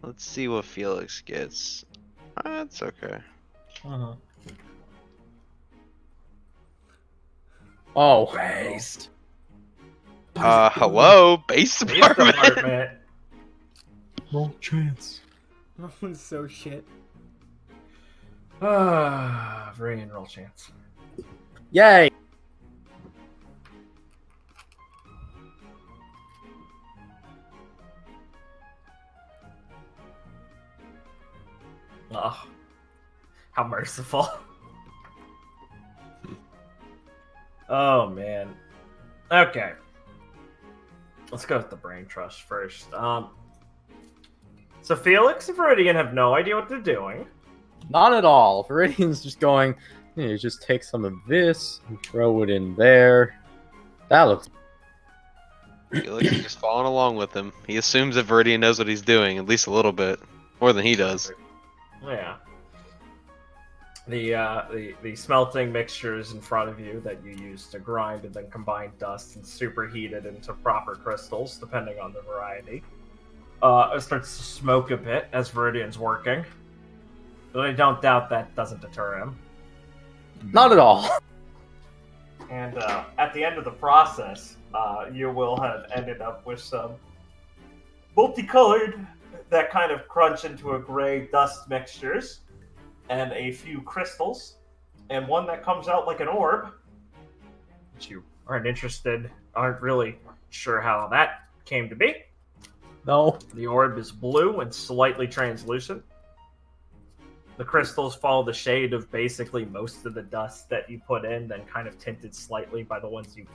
Let's see what Felix gets. That's okay. Oh. Based. Hello, base Police department. department. Roll chance. Rowan's so shit. Very roll chance. Yay! Oh, how merciful. Oh man. Okay. Let's go with the brain trust first. So Felix and Viridian have no idea what they're doing. Not at all. Viridian's just going, you just take some of this and throw it in there. That looks... Felix is just following along with him. He assumes that Viridian knows what he's doing, at least a little bit. More than he does. Yeah. The smelting mixtures in front of you that you use to grind and then combine dust and superheat it into proper crystals, depending on the variety. It starts to smoke a bit as Viridian's working. But I don't doubt that doesn't deter him. Not at all. And at the end of the process, you will have ended up with some multicolored, that kind of crunch into a gray dust mixtures, and a few crystals, and one that comes out like an orb, which you aren't really sure how that came to be. No. The orb is blue and slightly translucent. The crystals follow the shade of basically most of the dust that you put in, then kind of tinted slightly by the ones you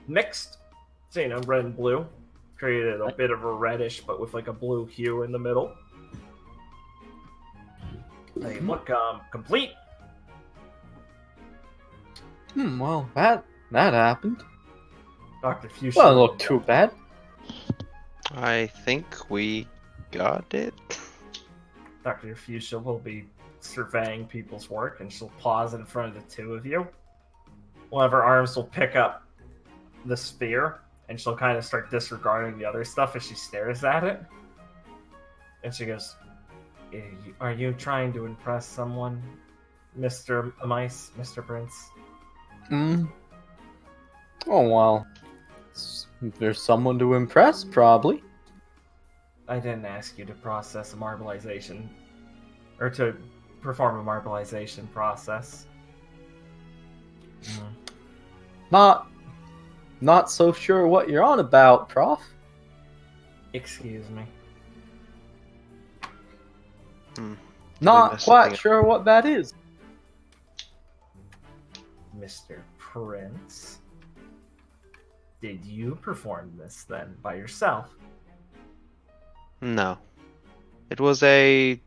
mixed. So, red and blue. Created a bit of a reddish, but with like a blue hue in the middle. They look complete. Well, that happened. Dr. Fuchsia. Well, it looked too bad. I think we got it. Dr. Fuchsia will be surveying people's work, and she'll pause in front of the two of you. one of her arms will pick up the spear, and she'll kind of start disregarding the other stuff as she stares at it. And she goes, "Are you trying to impress someone, Mr. Mice, Mr. Prince?" Oh, well. If there's someone to impress, probably. I didn't ask you to process a marbleization, or to perform a marbleization process. Not so sure what you're on about, Prof. Excuse me. Not quite sure what that is. Mr. Prince, did you perform this then by yourself? No. It was a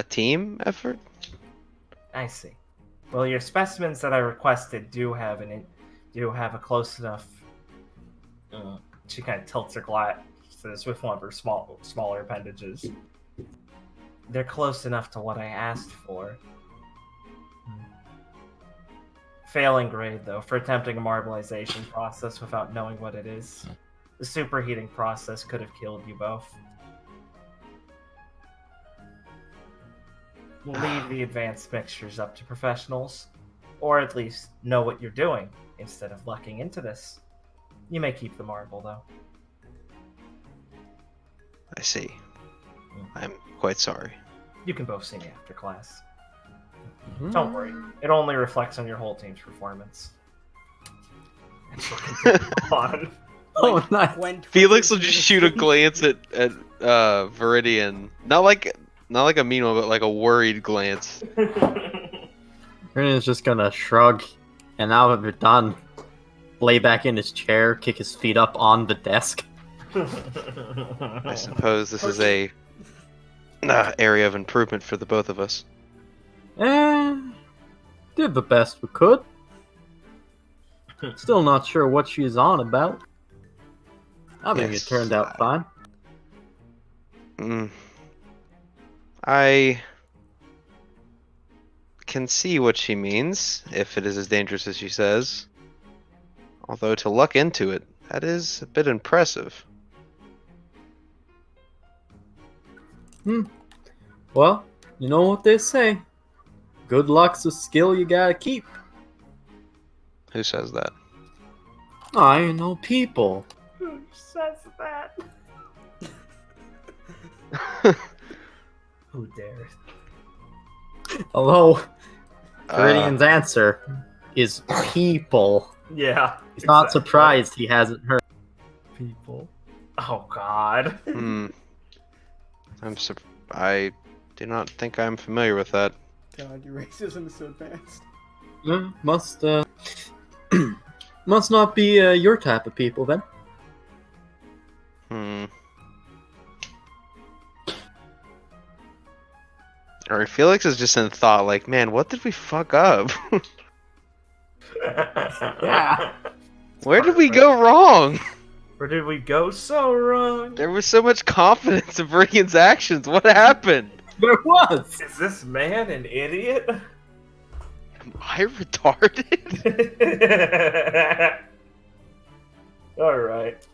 team effort? I see. Well, your specimens that I requested do have a close enough. She kind of tilts her glasses with one of her smaller appendages. They're close enough to what I asked for. Failing grade, though, for attempting a marbleization process without knowing what it is. The superheating process could have killed you both. Leave the advanced mixtures up to professionals, or at least know what you're doing instead of lucking into this. You may keep the marble, though. I see. I'm quite sorry. You can both see me after class. Don't worry, it only reflects on your whole team's performance. And she'll continue on. Oh, nice. Felix will just shoot a glance at Viridian. Not like a mean one, but like a worried glance. Viridian's just gonna shrug, and now that we're done, lay back in his chair, kick his feet up on the desk. I suppose this is a area of improvement for the both of us. Did the best we could. Still not sure what she's on about. I think it turned out fine. I can see what she means, if it is as dangerous as she says. Although to luck into it, that is a bit impressive. Well, you know what they say. Good luck's a skill you gotta keep. Who says that? I know people. Who says that? Who dares? Although, Viridian's answer is people. Yeah. He's not surprised he hasn't heard people. Oh, God. I do not think I'm familiar with that. God, your racism is so advanced. Must not be your type of people then. Or Felix is just in thought, like, man, what did we fuck up? Yeah. Where did we go wrong? Where did we go so wrong? There was so much confidence in Viridian's actions. What happened? There was. Is this man an idiot? Am I retarded? Alright.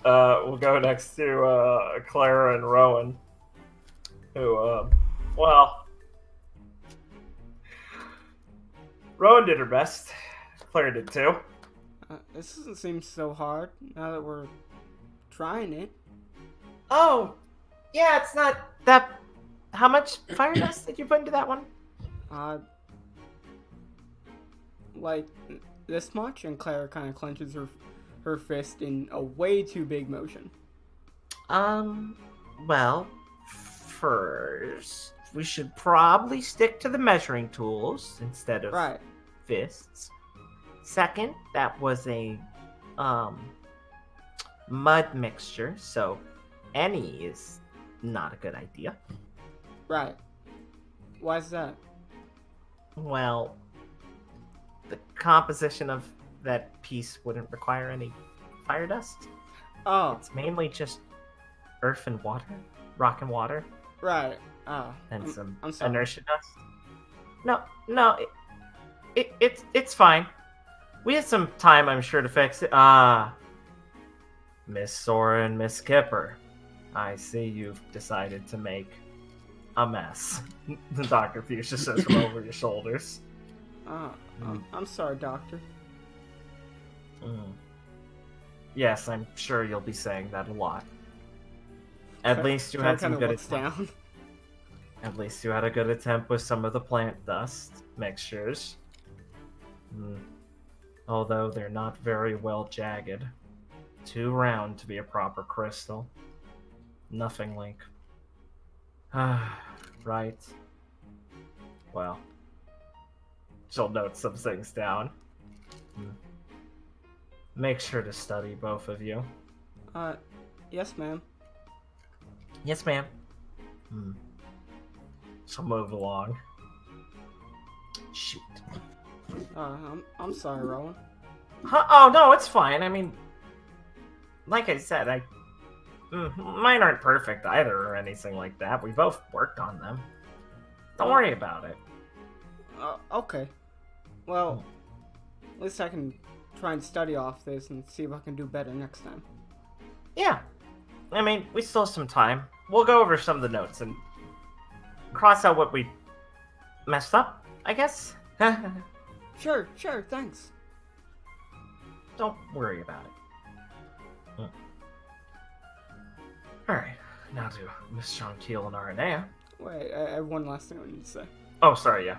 We'll go next to Clara and Rowan. Who, Rowan did her best. Clara did too. This doesn't seem so hard now that we're trying it. Oh, yeah, it's not that. How much fire dust did you put into that one? Like this much, and Clara kind of clenches her fist in a way too big motion. Well, first we should probably stick to the measuring tools instead of fists. Second, that was a mud mixture, so any is not a good idea. Right. Why is that? Well, the composition of that piece wouldn't require any fire dust. Oh. It's mainly just earth and water, rock and water. Right. Oh. And some I'm sorry. inertia dust. No. it's fine. We have some time, I'm sure, to fix it. Miss Sora and Miss Kipper, I see you've decided to make a mess. Dr. Fuchsia says from over your shoulders. I'm sorry, Doctor. Yes, I'm sure you'll be saying that a lot. At least you had some good attempt. At least you had a good attempt with some of the plant dust mixtures. Although they're not very well jagged. Too round to be a proper crystal. Nothing like... right. Well. She'll note some things down. Make sure to study, both of you. Yes, ma'am. Yes, ma'am. She'll move along. Shoot. I'm sorry, Rowan. Oh, no, it's fine. I mean, like I said, mine aren't perfect either or anything like that. We both worked on them. Don't worry about it. Okay. Well, at least I can try and study off this and see if I can do better next time. Yeah. I mean, we still have some time. We'll go over some of the notes and cross out what we messed up, I guess. Sure, thanks. Don't worry about it. Alright, now to Miss Shankiel and Aranea. Wait, I have one last thing I need to say. Oh, sorry, yeah.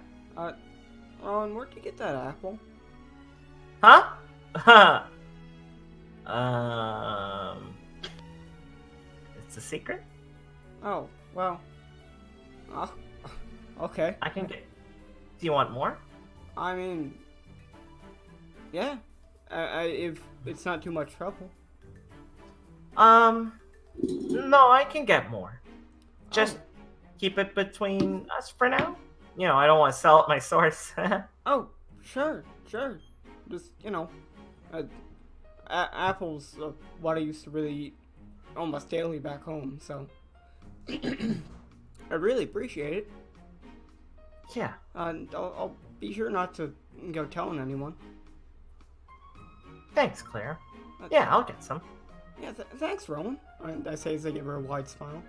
Rowan, where'd you get that apple? Huh? It's a secret? Oh, well. Okay. I can get... Do you want more? I mean... Yeah. If it's not too much trouble. No, I can get more. Just keep it between us for now. You know, I don't want to sell at my source. Oh, sure. Just, apples are what I used to really eat almost daily back home, so... I really appreciate it. Yeah. And I'll be sure not to go telling anyone. Thanks, Claire. Yeah, I'll get some. Yeah, thanks, Rowan. I say as I give her a wide smile.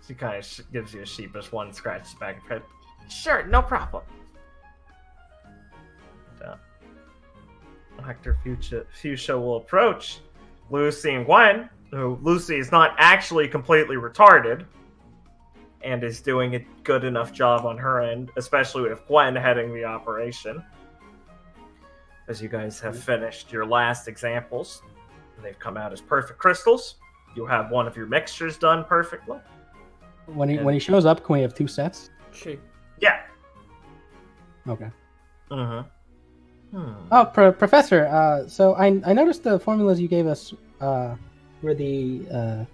She kind of gives you a sheepish one, scratches the back of her head. Sure, no problem. Dr. Fuchsia will approach Lucy and Gwen, who Lucy is not actually completely retarded, and is doing a good enough job on her end, especially with Gwen heading the operation. As you guys have finished your last examples, they've come out as perfect crystals. You have one of your mixtures done perfectly. When he shows up, can we have 2 sets? Sure. Yeah. Okay. Mm-hmm. Oh, Professor. So I noticed the formulas you gave us were the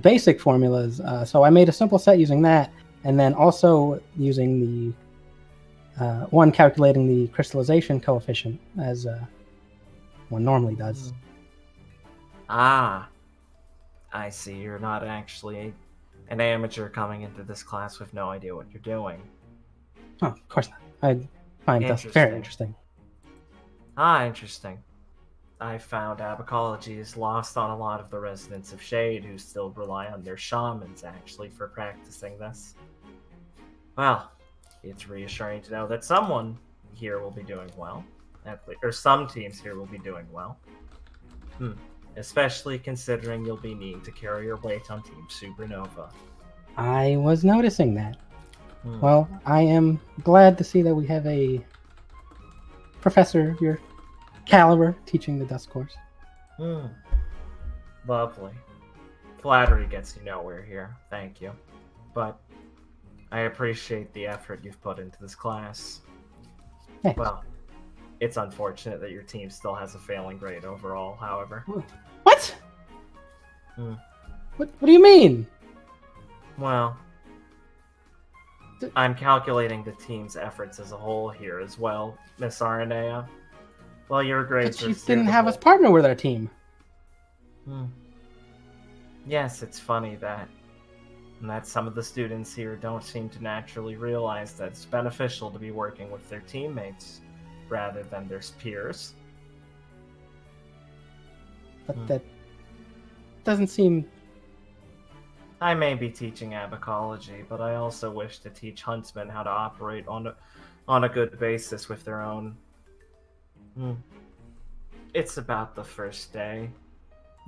basic formulas. So I made a simple set using that, and then also using the one calculating the crystallization coefficient as one normally does. Ah, I see. You're not actually an amateur coming into this class with no idea what you're doing. Oh, of course not. I find that very interesting. Ah, interesting. I found abacology is lost on a lot of the residents of Shade who still rely on their shamans, actually, for practicing this. Well, it's reassuring to know that someone here will be doing well. Or some teams here will be doing well. Especially considering you'll be needing to carry your weight on Team Supernova. I was noticing that. Well, I am glad to see that we have a professor of your caliber teaching the dust course. Lovely. Flattery gets you nowhere here, thank you. But I appreciate the effort you've put into this class. Thanks. Well, it's unfortunate that your team still has a failing grade overall, however. What? What do you mean? Well, I'm calculating the team's efforts as a whole here as well, Miss Aranea. Well, your grades But you didn't have us partner with our team. Yes, it's funny that And that some of the students here don't seem to naturally realize that it's beneficial to be working with their teammates rather than their peers. But that doesn't seem... I may be teaching abacology, but I also wish to teach huntsmen how to operate on a good basis with their own. It's about the first day.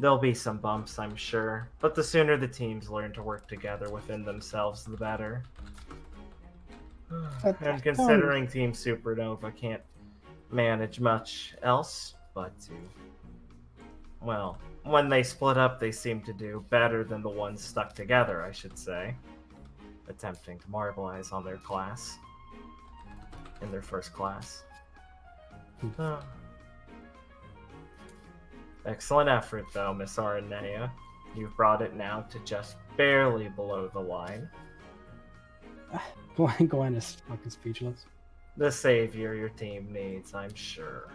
There'll be some bumps, I'm sure, but the sooner the teams learn to work together within themselves, the better. And considering Team Supernova can't manage much else but to... Well, when they split up, they seem to do better than the ones stuck together, I should say. Attempting to marbilize on their class. In their first class. Excellent effort, though, Miss Aranea. You've brought it now to just barely below the line. Gwen is fucking speechless. The savior your team needs, I'm sure.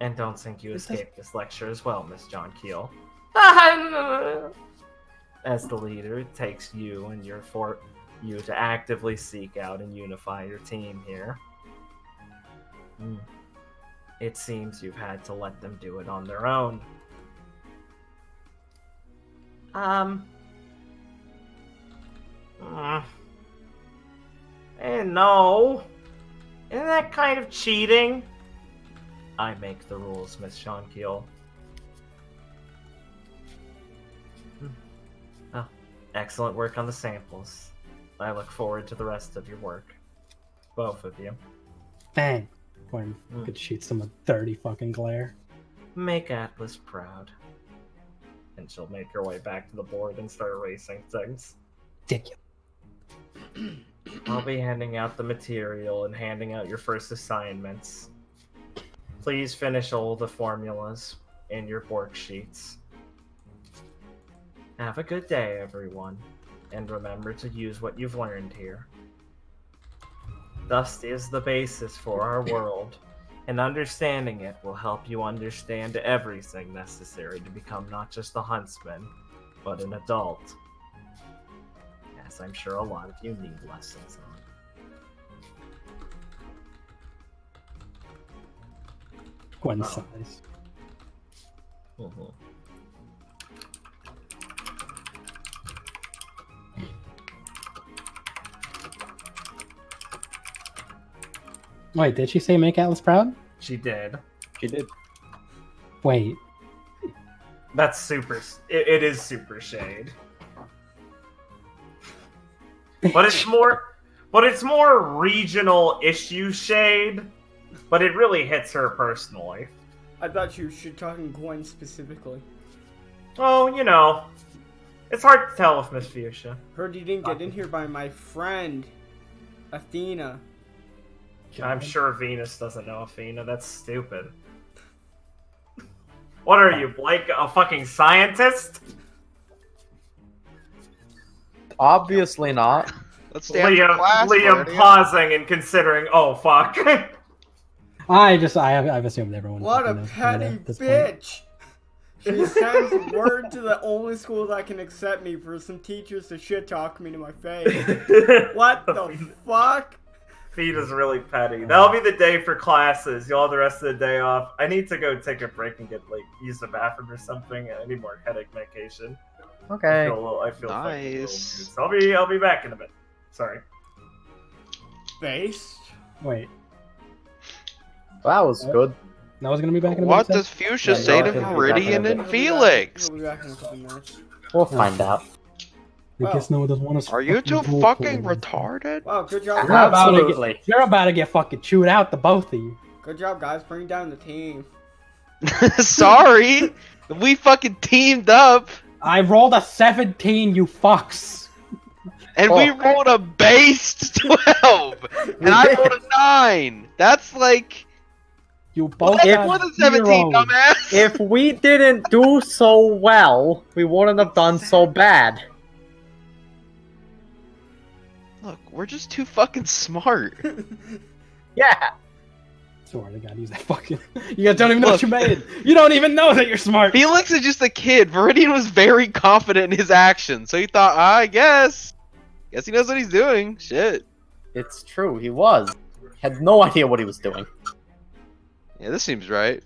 And don't think you escaped this lecture as well, Miss John Keel. As the leader, it takes you and you to actively seek out and unify your team here. It seems you've had to let them do it on their own. No. Isn't that kind of cheating? I make the rules, Miss Shankeel. Oh, excellent work on the samples. I look forward to the rest of your work. Both of you. Bang! Gwen could shoot some dirty fucking glare. Make Atlas proud. And she'll make her way back to the board and start erasing things. Ridiculous. I'll be handing out the material and handing out your first assignments. Please finish all the formulas in your worksheets. Have a good day, everyone, and remember to use what you've learned here. Dust is the basis for our world, and understanding it will help you understand everything necessary to become not just a huntsman, but an adult. As I'm sure a lot of you need lessons on. Gwen sighs. Wait, did she say make Atlas proud? She did. She did. Wait. That's super... It is super shade. But it's more regional issue shade. But it really hits her personally. I thought you should talking Gwen specifically. Oh, you know. It's hard to tell with Miss Fuchsia. Heard you didn't get in here by my friend, Athena. I'm sure Venus doesn't know Athena. That's stupid. What are you, Blake? A fucking scientist? Obviously not. Let's stay after class, Liam Guardian. pausing and considering, oh fuck. I've assumed everyone. What a fucking knows petty at this bitch! She sends word to the only school that can accept me for some teachers to shit talk me to my face. What the fuck? Feet is really petty. That'll be the day for classes. You'll have the rest of the day off. I need to go take a break and get use the bathroom or something. I need more headache medication. Okay. I feel Nice. I'll be back in a bit. Sorry. Face? Wait, That was good. I was gonna be back in a What minute. does Fuchsia Yeah, say you'll to have to be Viridian back in a and bit. Felix? He'll be back in a couple minutes. We'll find out. I guess no one doesn't want to. Are you two fucking retarded? Wow, good job, You're about, guys. to get, you're about to get fucking chewed out, the both of you. Good job, guys. Bring down the team. Sorry, we fucking teamed up, I rolled a 17, you fucks. and we rolled a base 12, and I rolled a 9. That's like You both that's got more than 17, zeros. dumbass. If we didn't do so well, we wouldn't have done so bad. Look, we're just too fucking smart. Yeah. Swear to God, use that fucking. You guys don't even know what you made. You don't even know that you're smart. Felix is just a kid. Viridian was very confident in his actions, so he thought, I guess he knows what he's doing. Shit. It's true, he was. Had no idea what he was doing. Yeah, this seems right.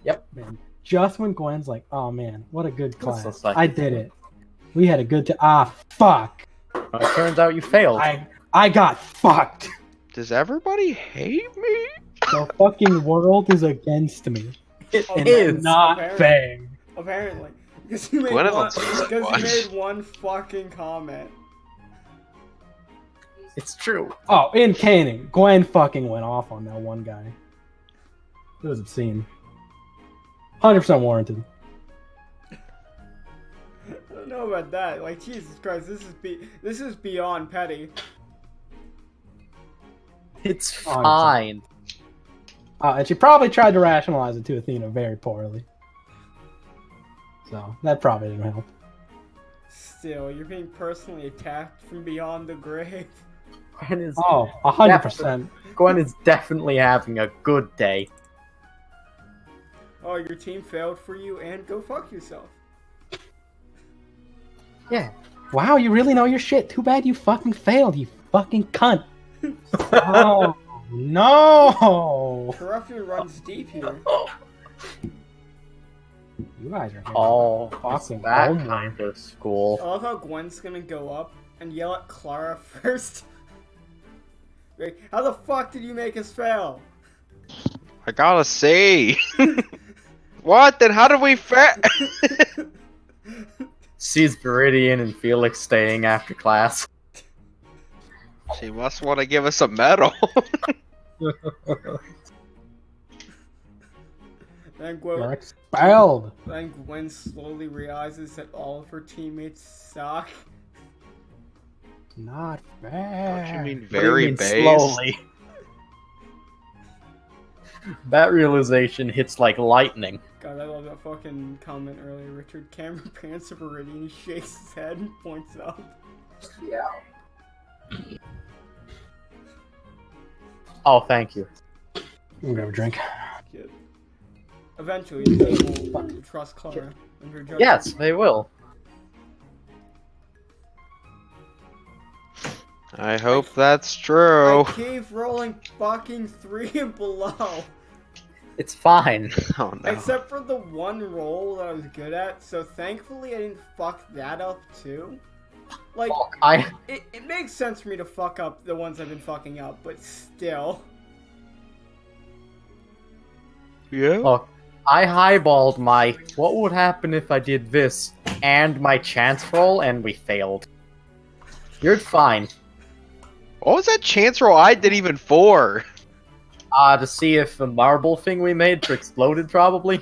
Yep. Man, just when Gwen's like, "Oh man, what a good class! Looks like- I did it. We had a good time." Ah, fuck! It turns out you failed. I got fucked. Does everybody hate me? The fucking world is against me. It And is. it's not fair. Apparently. Because you made Gwen is one, on suicide because watch. you made one fucking comment. It's true. Oh, in caning, Gwen fucking went off on that one guy. It was obscene. 100% warranted. I don't know about that. Like, Jesus Christ, this is beyond petty. It's 100%. fine. And she probably tried to rationalize it to Athena very poorly. So, that probably didn't help. Still, you're being personally attacked from beyond the grave. Gwen is, Oh, 100%. Gwen is definitely having a good day. Oh, your team failed for you, and go fuck yourself. Yeah. Wow, you really know your shit. Too bad you fucking failed, you fucking cunt. Oh, no! Corruption runs deep here. You guys are Oh, fucking that homework. kind of school. I love how Gwen's gonna go up and yell at Clara first. Like, how the fuck did you make us fail? I gotta say. What? Then how did we Sees Viridian and Felix staying after class. She must want to give us a medal. Then You're expelled. Gwen slowly realizes that all of her teammates suck. Not What bad. you mean What do very you mean base? slowly? That realization hits like lightning. God, I love that fucking comment earlier. Richard Cameron pants of Viridian, he shakes his head and points up. Oh, thank you. I'm gonna have a drink. Kid. Eventually, the team will trust Clara and her judgment. Yes, they will. I hope that's true. I keep rolling fucking 3 and below. It's fine. Oh no. Except for the one roll that I was good at, so thankfully I didn't fuck that up too. Like, it makes sense for me to fuck up the ones I've been fucking up, but still. Yeah. Look, I highballed my what would happen if I did this and my chance roll and we failed. You're fine. What was that chance roll I did even for? To see if the marble thing we made exploded probably.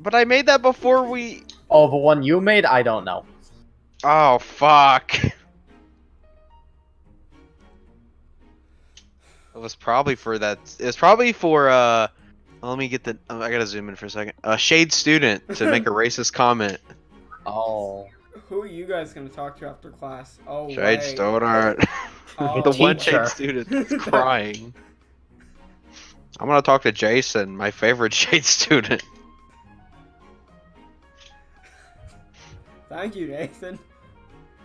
But I made that before we... Oh, the one you made? I don't know. Oh, fuck. It was probably for that... It was probably for, let me get the... I gotta zoom in for a second. A shade student to make a racist comment. Oh. Who are you guys gonna talk to after class? Oh, Shade right. student. Oh, The one teacher. shade student is crying. I'm gonna talk to Jason, my favorite shade student. Thank you, Nathan.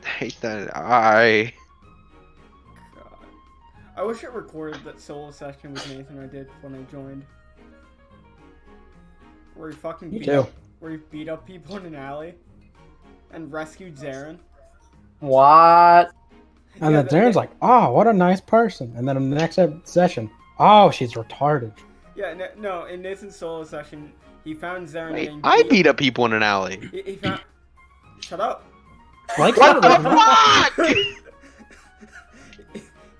Hate that God. I wish it recorded that solo session with Nathan I did when I joined. Where he fucking Me beat too. up, where he beat up people in an alley and rescued Zarin. What? And Yeah, then Zaren's like, oh, what a nice person. And then in the next session, oh, she's retarded. Yeah, no, in Nathan's solo session, he found Zarin Wait, getting I beat up people in an alley. He found... Shut up. Like, What the fuck?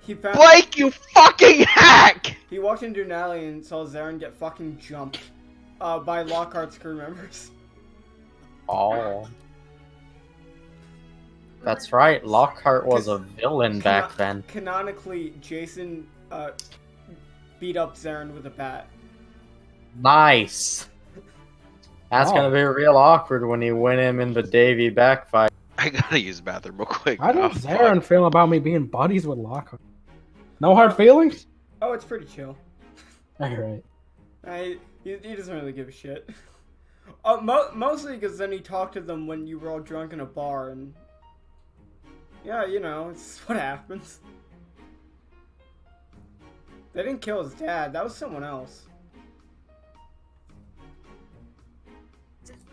He found... Blake, you fucking hack! He walked into an alley and saw Zarin get fucking jumped by Lockhart's crew members. Oh. That's right, Lockhart was a villain back then. Canonically, Jason beat up Zarin with a bat. Nice. That's Oh. gonna be real awkward when you win him in the Davy backfight. I gotta use the bathroom real quick. How Oh, does fuck. Zaren feel about me being buddies with Lockhart? No hard feelings? Oh, it's pretty chill. Alright. He doesn't really give a shit. Mostly because then he talked to them when you were all drunk in a bar, and yeah, you know, it's what happens. They didn't kill his dad. That was someone else.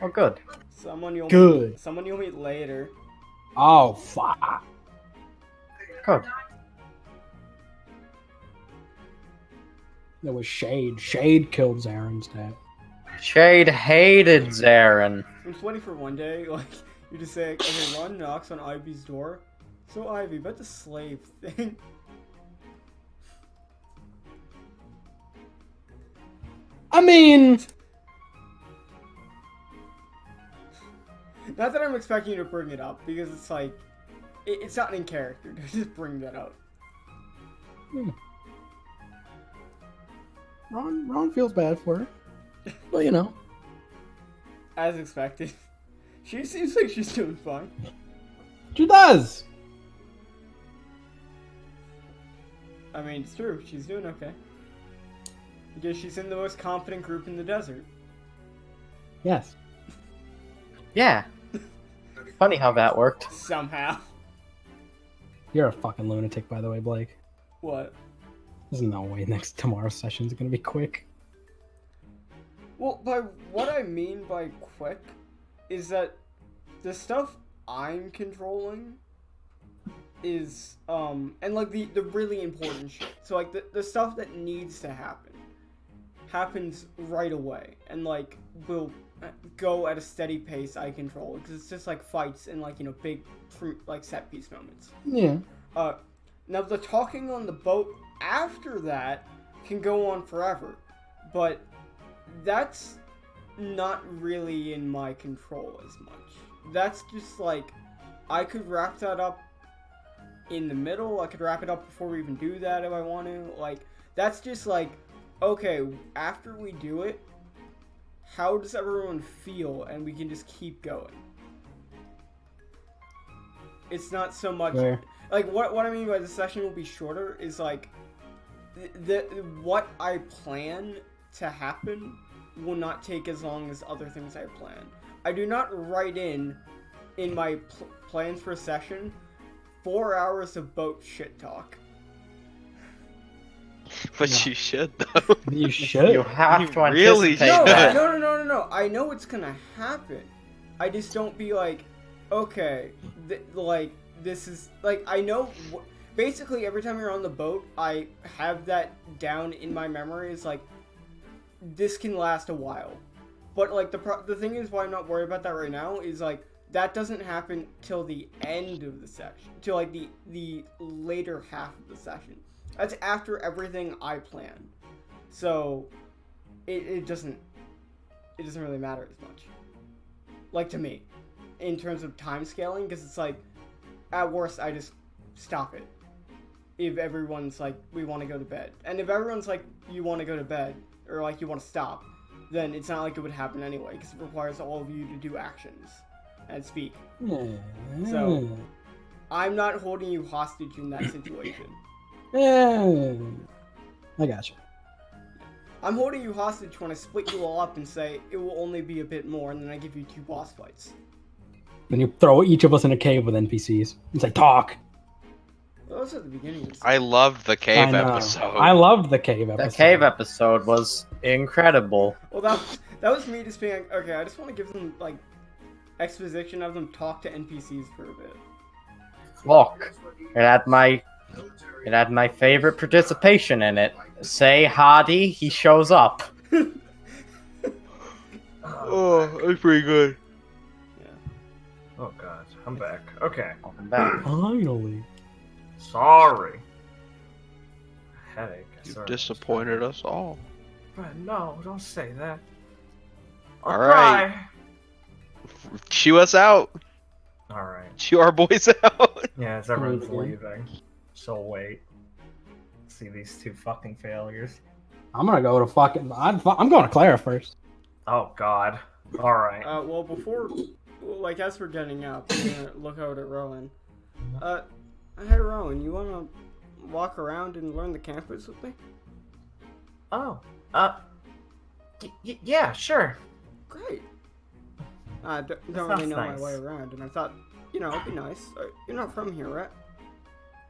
Oh, good. Someone you'll meet later. Oh, fuck. Good. There was Shade. Shade killed Zaren's dad. Shade hated Zaren. I'm 20 for one day. Like, you just say, okay, Ron knocks on Ivy's door. So, Ivy, about the slave thing. I mean, Not that I'm expecting you to bring it up, because it's like, it's not in character to just bring that up. Ron feels bad for her. But, you know. As expected. She seems like she's doing fine. She does! I mean, it's true. She's doing okay. Because she's in the most confident group in the desert. Yes. Yeah. Funny how that worked. Somehow. You're a fucking lunatic, by the way, Blake. What? There's no way tomorrow's session's gonna be quick. Well, by what I mean by quick is that the stuff I'm controlling is, and like the really important shit. So like the stuff that needs to happen happens right away and like will go at a steady pace I control because it's just like fights and like, you know, big like set piece moments. Yeah. Now the talking on the boat after that can go on forever, but that's not really in my control as much. That's just like, I could wrap that up in the middle, I could wrap it up before we even do that if I want to. Like, that's just like, okay, after we do it, how does everyone feel? And we can just keep going. It's not so much, Fair. like, what I mean by the session will be shorter is like, what I plan to happen will not take as long as other things I plan. I do not write in my plans for a session 4 hours of boat shit talk. But No. you should though. You should. You have You to really anticipate No, that. no. I know it's gonna happen. I just don't be like, okay, like, this is, like, I know, basically every time you're on the boat, I have that down in my memory. It's like, this can last a while. But, like, the thing is why I'm not worried about that right now is, like, that doesn't happen till the end of the section. Till, like, the later half of the session. That's after everything I plan. So, it doesn't really matter as much. Like, to me. In terms of time scaling, because it's like, at worst, I just stop it. If everyone's like, we want to go to bed. And if everyone's like, you want to go to bed, or like, you want to stop, then it's not like it would happen anyway, because it requires all of you to do actions and speak. So, I'm not holding you hostage in that situation. I gotcha. I'm holding you hostage when I split you all up and say, it will only be a bit more, and then I give you 2 boss fights. Then you throw each of us in a cave with NPCs. It's like, talk. Well, that's at the beginning of the I loved the cave I know. episode. I loved the cave episode. The cave episode was incredible. Well, that was me just being like, okay, I just want to give them, like, exposition of them talk to NPCs for a bit. Look, it had my favorite participation in it. Say Hardy, he shows up. Oh, that's pretty good. Oh god, I'm back. Okay. Welcome back. Finally. Sorry. Headache. You Sorry. disappointed us all. But no, don't say that. All I'll right. cry. Chew us out. Alright. Chew our boys out. Yeah, as everyone's Again. leaving. So wait. See these 2 fucking failures. I'm gonna go to fucking. I'm going to Clara first. Oh god. Alright. Well, before, like, as we're getting up, we're gonna look out at Rowan. Hey, Rowan, you wanna walk around and learn the campus with me? Oh, yeah, sure. Great. I don't sounds really know nice. my way around, and I thought, it'd be nice. You're not from here, right?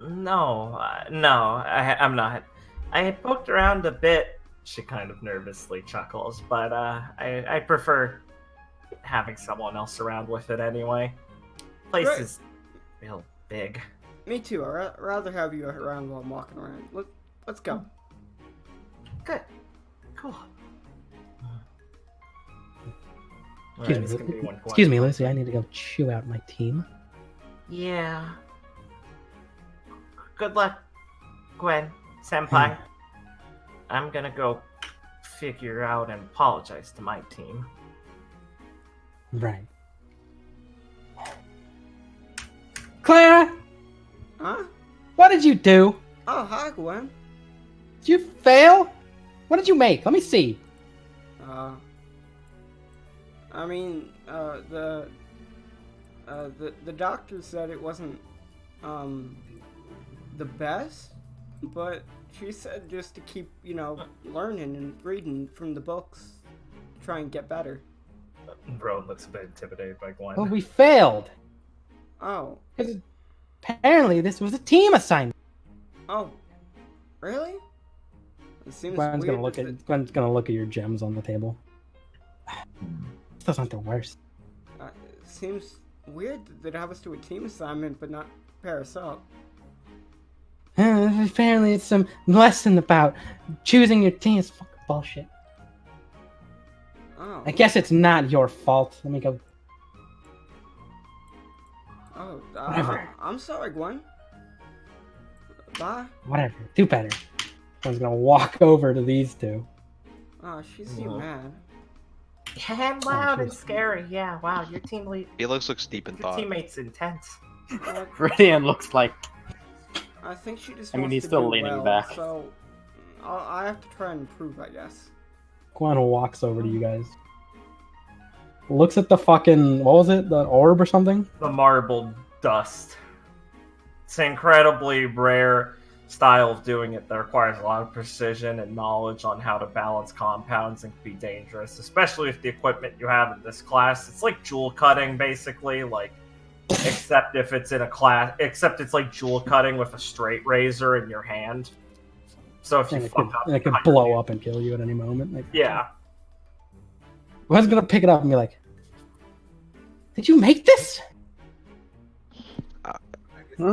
No, I'm not. I had poked around a bit. She kind of nervously chuckles, but I prefer having someone else around with it anyway. Place Great. is real big. Me too. I'd rather have you around while I'm walking around. Let's go. Good. Cool. Excuse Alright, this me, can be one excuse me, question. Lucy. I need to go chew out my team. Yeah. Good luck, Gwen, Senpai. I'm gonna go figure out and apologize to my team. Right. Clara, Huh? what did you do? Oh, hi, Gwen. Did you fail? What did you make? Let me see. I mean, the doctor said it wasn't, the best, but she said just to keep, learning and reading from the books, try and get better. Rowan looks a bit intimidated by Gwen. Well, we failed. Oh, Because apparently this was a team assignment. oh, really? It seems Gwen's weird gonna look that at your gems on the table. Those aren't the worst. it seems weird that they'd have us do a team assignment but not pair us up. Apparently it's some lesson about choosing your team. It's fucking bullshit. Oh, I guess it's not your fault. Let me go. oh, Whatever. I'm sorry, Gwen. Bye. Whatever. Do better. Gwen's gonna walk over to these two. Oh, she seemed mad. And loud and jeez. scary. Yeah, wow, your Felix looks deep in your thought. teammate's intense. Viridian looks like I think she just I mean, wants he's to still do leaning well, back. So I have to try and improve, I guess. Gwen walks over to you guys. Looks at the fucking, what was it? The orb or something? The marbled dust. It's an incredibly rare style of doing it that requires a lot of precision and knowledge on how to balance compounds and can be dangerous, especially with the equipment you have in this class. It's like jewel cutting, basically, except if it's in a class, except it's like jewel cutting with a straight razor in your hand. So if you And it fuck could, up, and it could cut your blow hand. up and kill you at any moment. Like, Yeah. Gwen's gonna pick it up and be like, "Did you make this? huh?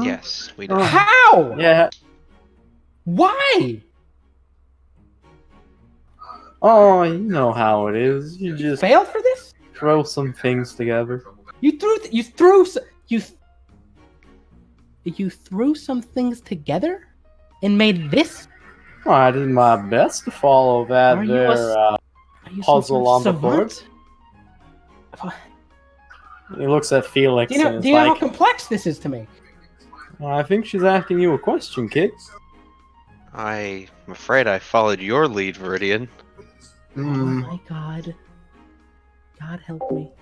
Yes, we did. How? Yeah. Why? Oh, you know how it is. You just Failed for this? throw some things together. You threw some things together and made this? Oh, I did my best to follow that Are you there Are you some puzzle sort of on the board. savant? He looks at Felix Do you know, and do is you know how like, complex this is to make? I think she's asking you a question, kid. I'm afraid I followed your lead, Viridian. Oh my god. God help me.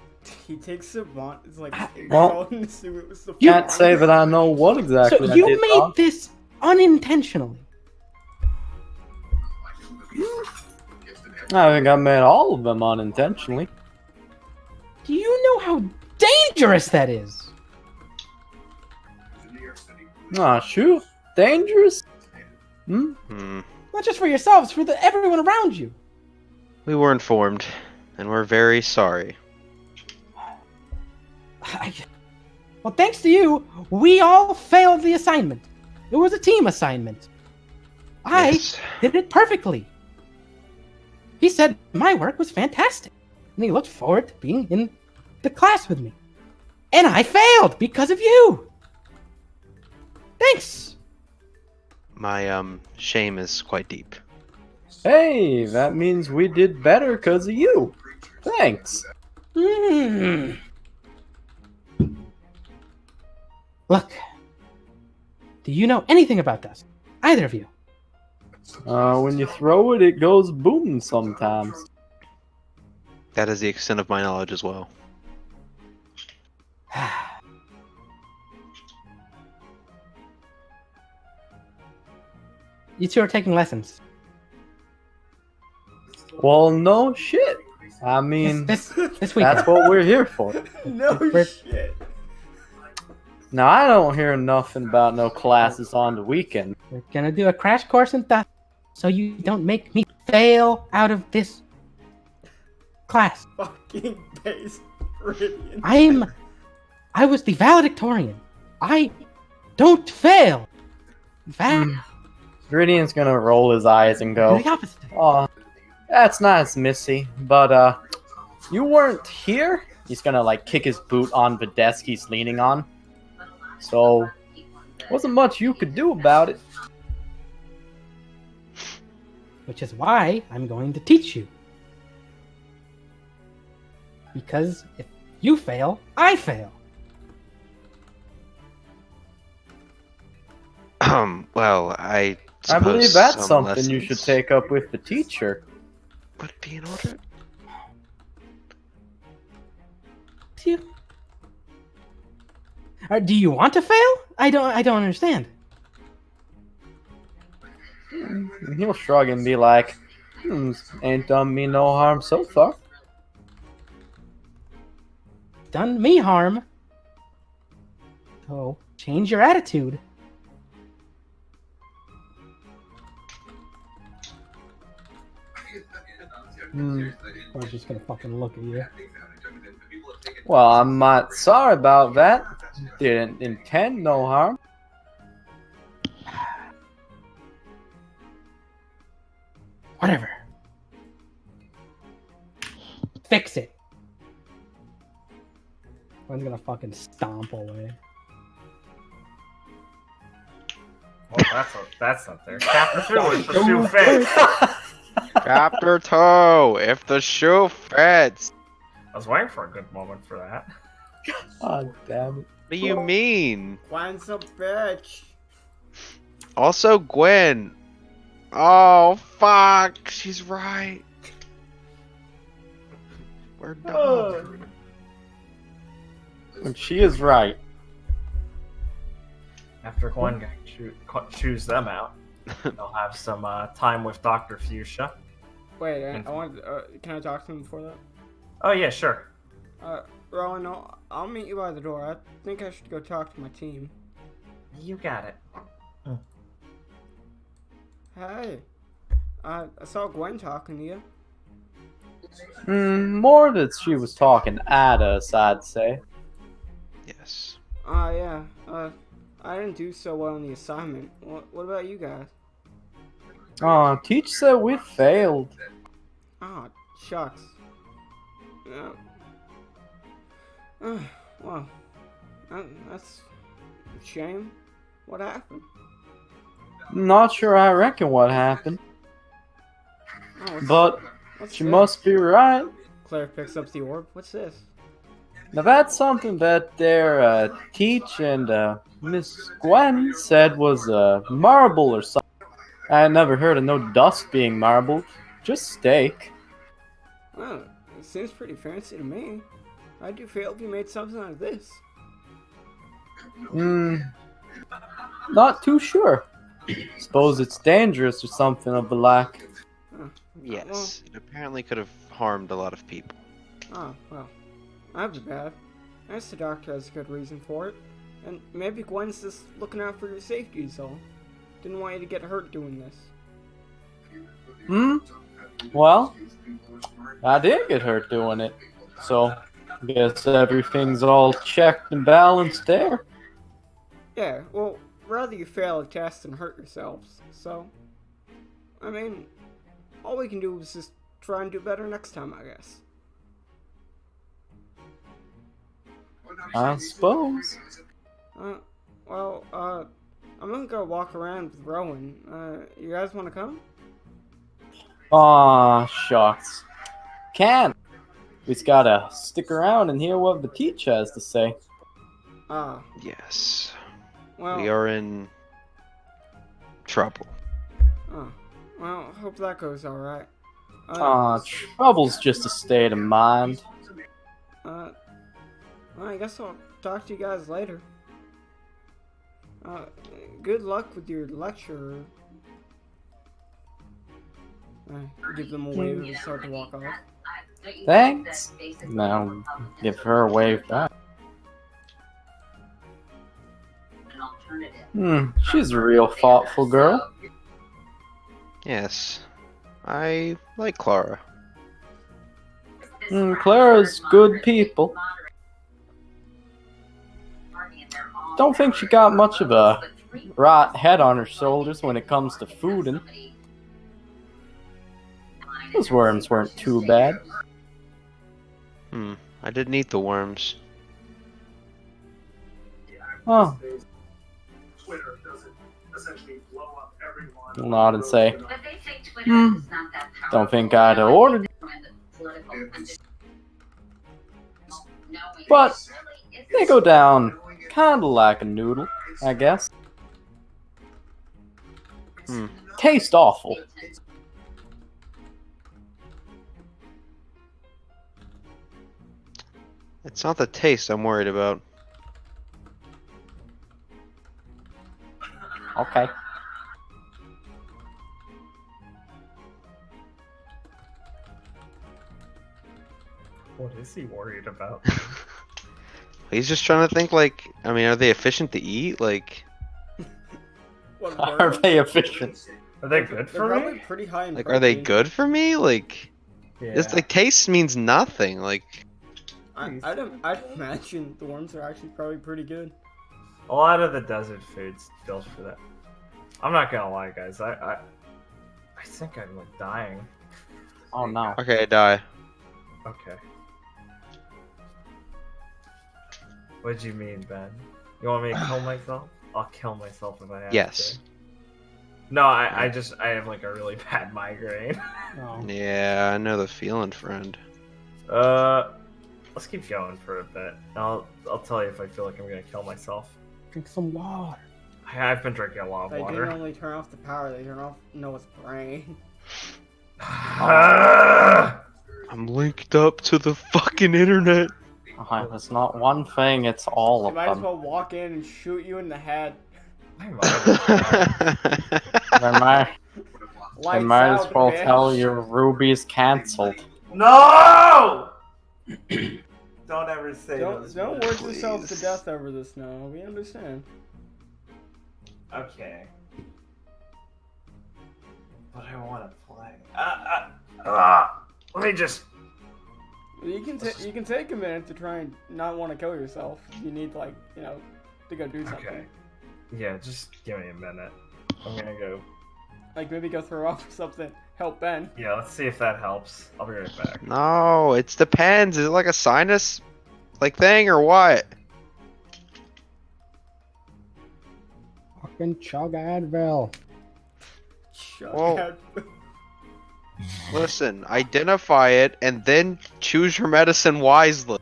He takes Savant. It's like Well, to assume it was the Can't say that I know what exactly So I you did made wrong. this unintentionally. I think I made all of them unintentionally. Do you know how dangerous that is? Ah, sure. Dangerous? Hmm? Not just for yourselves, for everyone around you. We were informed, and we're very sorry. Well, thanks to you, we all failed the assignment. It was a team assignment. I Yes. did it perfectly. He said my work was fantastic, and he looked forward to being in the class with me. And I failed because of you. Thanks. My shame is quite deep. Hey, that means we did better because of you. Thanks. Hmm. Look, do you know anything about this? Either of you? When you throw it, it goes boom sometimes. That is the extent of my knowledge as well. You two are taking lessons. Well, no shit. I mean, This weekend. that's what we're here for. No We're- shit. Now, I don't hear nothing about no classes on the weekend. We're gonna do a crash course in theft, so you don't make me fail out of this class. Fucking base Viridian. I was the valedictorian. I don't fail. In fact, Viridian's gonna roll his eyes and go, the opposite. "Oh, that's nice, Missy, but you weren't here." He's gonna like kick his boot on the desk he's leaning on. So, wasn't much you could do about it. Which is why I'm going to teach you. Because if you fail, I fail. Well, I I believe suppose that's some something you should lessons take up with the teacher. would be in order. Do you want to fail? I don't understand. And he'll shrug and be like, ain't done me no harm so far. Done me harm. So change your attitude. I'm just gonna fucking look at you. Well, I'm not sorry about that. Didn't intend no harm. Whatever. Fix it. I'm gonna fucking stomp away. Well, that's not there. Chapter 2 is the shoe fits. Chapter 2, if the shoe fits. I was waiting for a good moment for that. Oh, damn it. What do you mean? Gwen's a bitch. Also, Gwen. Oh, fuck. She's right. We're done. And she is right. After Gwen chews them out, they'll have some time with Dr. Fuchsia. Wait, I wanted. Can I talk to him before that? Oh, yeah, sure. Rowan, I'll meet you by the door. I think I should go talk to my team. You got it. Hey, I saw Gwen talking to you. More that she was talking at us, I'd say. Yes. Yeah. I didn't do so well on the assignment. What about you guys? Teach said we failed. Oh, shucks. Yeah. Well, that's a shame. What happened? Not sure I reckon what happened, Oh, but what's she this? must be right. Claire picks up the orb. What's this? Now that's something that their Teach and Miss Gwen said was marble or something. I never heard of no dust being marble, just steak. Well, it seems pretty fancy to me. How'd you feel if you made something out of this? Not too sure. Suppose it's dangerous or something of the like. Yes. It apparently could have harmed a lot of people. Oh, well. That'd be bad. I guess the doctor has a good reason for it. And maybe Gwen's just looking out for your safety is all. Didn't want you to get hurt doing this. Well, I did get hurt doing it. So, I guess everything's all checked and balanced there. Yeah, well, rather you fail a test than hurt yourselves. So, I mean, all we can do is just try and do better next time, I guess. I suppose. I'm gonna go walk around with Rowan. You guys wanna come? Aw, shucks. Can't. We just gotta stick around and hear what the teacher has to say. Yes. Well, We are in trouble. well, hope that goes alright. Trouble's just a state of mind. Well, I guess I'll talk to you guys later. Good luck with your lecture. I give them a wave and start to walk off. Thanks. Now give her a wave back. She's a real thoughtful girl. Yes. I like Clara. Clara's good people. Don't think she got much of a right head on her shoulders when it comes to food, and those worms weren't too bad. I didn't eat the worms. Oh. I'll nod and say, don't think I'd have ordered, but they go down kinda like a noodle, I guess. Taste awful. It's not the taste I'm worried about. Okay. What is he worried about? He's just trying to think, like, I mean, are they efficient to eat? Like, What Are worms? they efficient? Are they good They're for probably me? pretty high in like, are they protein. good for me? Like, Yeah. this, like, taste means nothing. Like, I'd imagine the worms are actually probably pretty good. A lot of the desert foods built for that. I'm not gonna lie, guys. I think I'm like dying. Oh no. okay, I die. Okay. What do you mean, Ben? You want me to kill myself? I'll kill myself if I have Yes. to. No, I have like a really bad migraine. Oh. Yeah, I know the feeling, friend. Let's keep going for a bit. I'll tell you if I feel like I'm gonna kill myself. Drink some water. I've been drinking a lot of They water. didn't only turn off the power, they turn off Noah's brain. I'm linked up to the fucking internet. It's not one thing, it's all They of might as them. well walk in and shoot you in the head. I might. They Lights might out, as well bitch. tell you Ruby's cancelled. No! Don't ever say those Don't words. work yourself to please. death over this now. We understand. Okay. But I want to play. Let me just. You can take a minute to try and not want to kill yourself. You need to go do something. Okay. Yeah, just give me a minute. I'm gonna go. Like maybe go throw up or something. Help Ben. Yeah, let's see if that helps. I'll be right back. No, it depends. Is it like a sinus, like, thing or what? Fucking chug Advil. Shut Whoa. up. Listen, identify it and then choose your medicine wisely.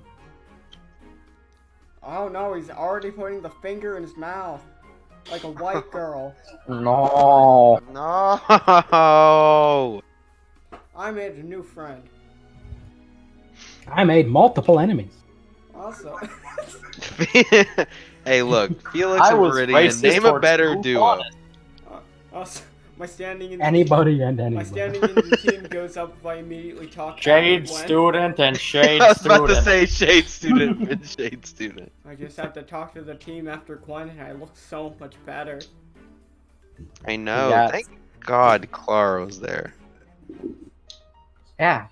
Oh no, he's already putting the finger in his mouth. Like a white girl. No. No. I made a new friend. I made multiple enemies. Also. Hey, look, Felix I and was Viridian, racist name a towards better who duo. fought it. Also, my standing in the Anybody and my anybody. standing in the team goes up if I immediately talk. Shade to Gwen. student and shade I was about to student. say shade student and shade student. I just have to talk to the team after Gwen, and I look so much better. I know. Yes. Thank God Clara was there. Yeah.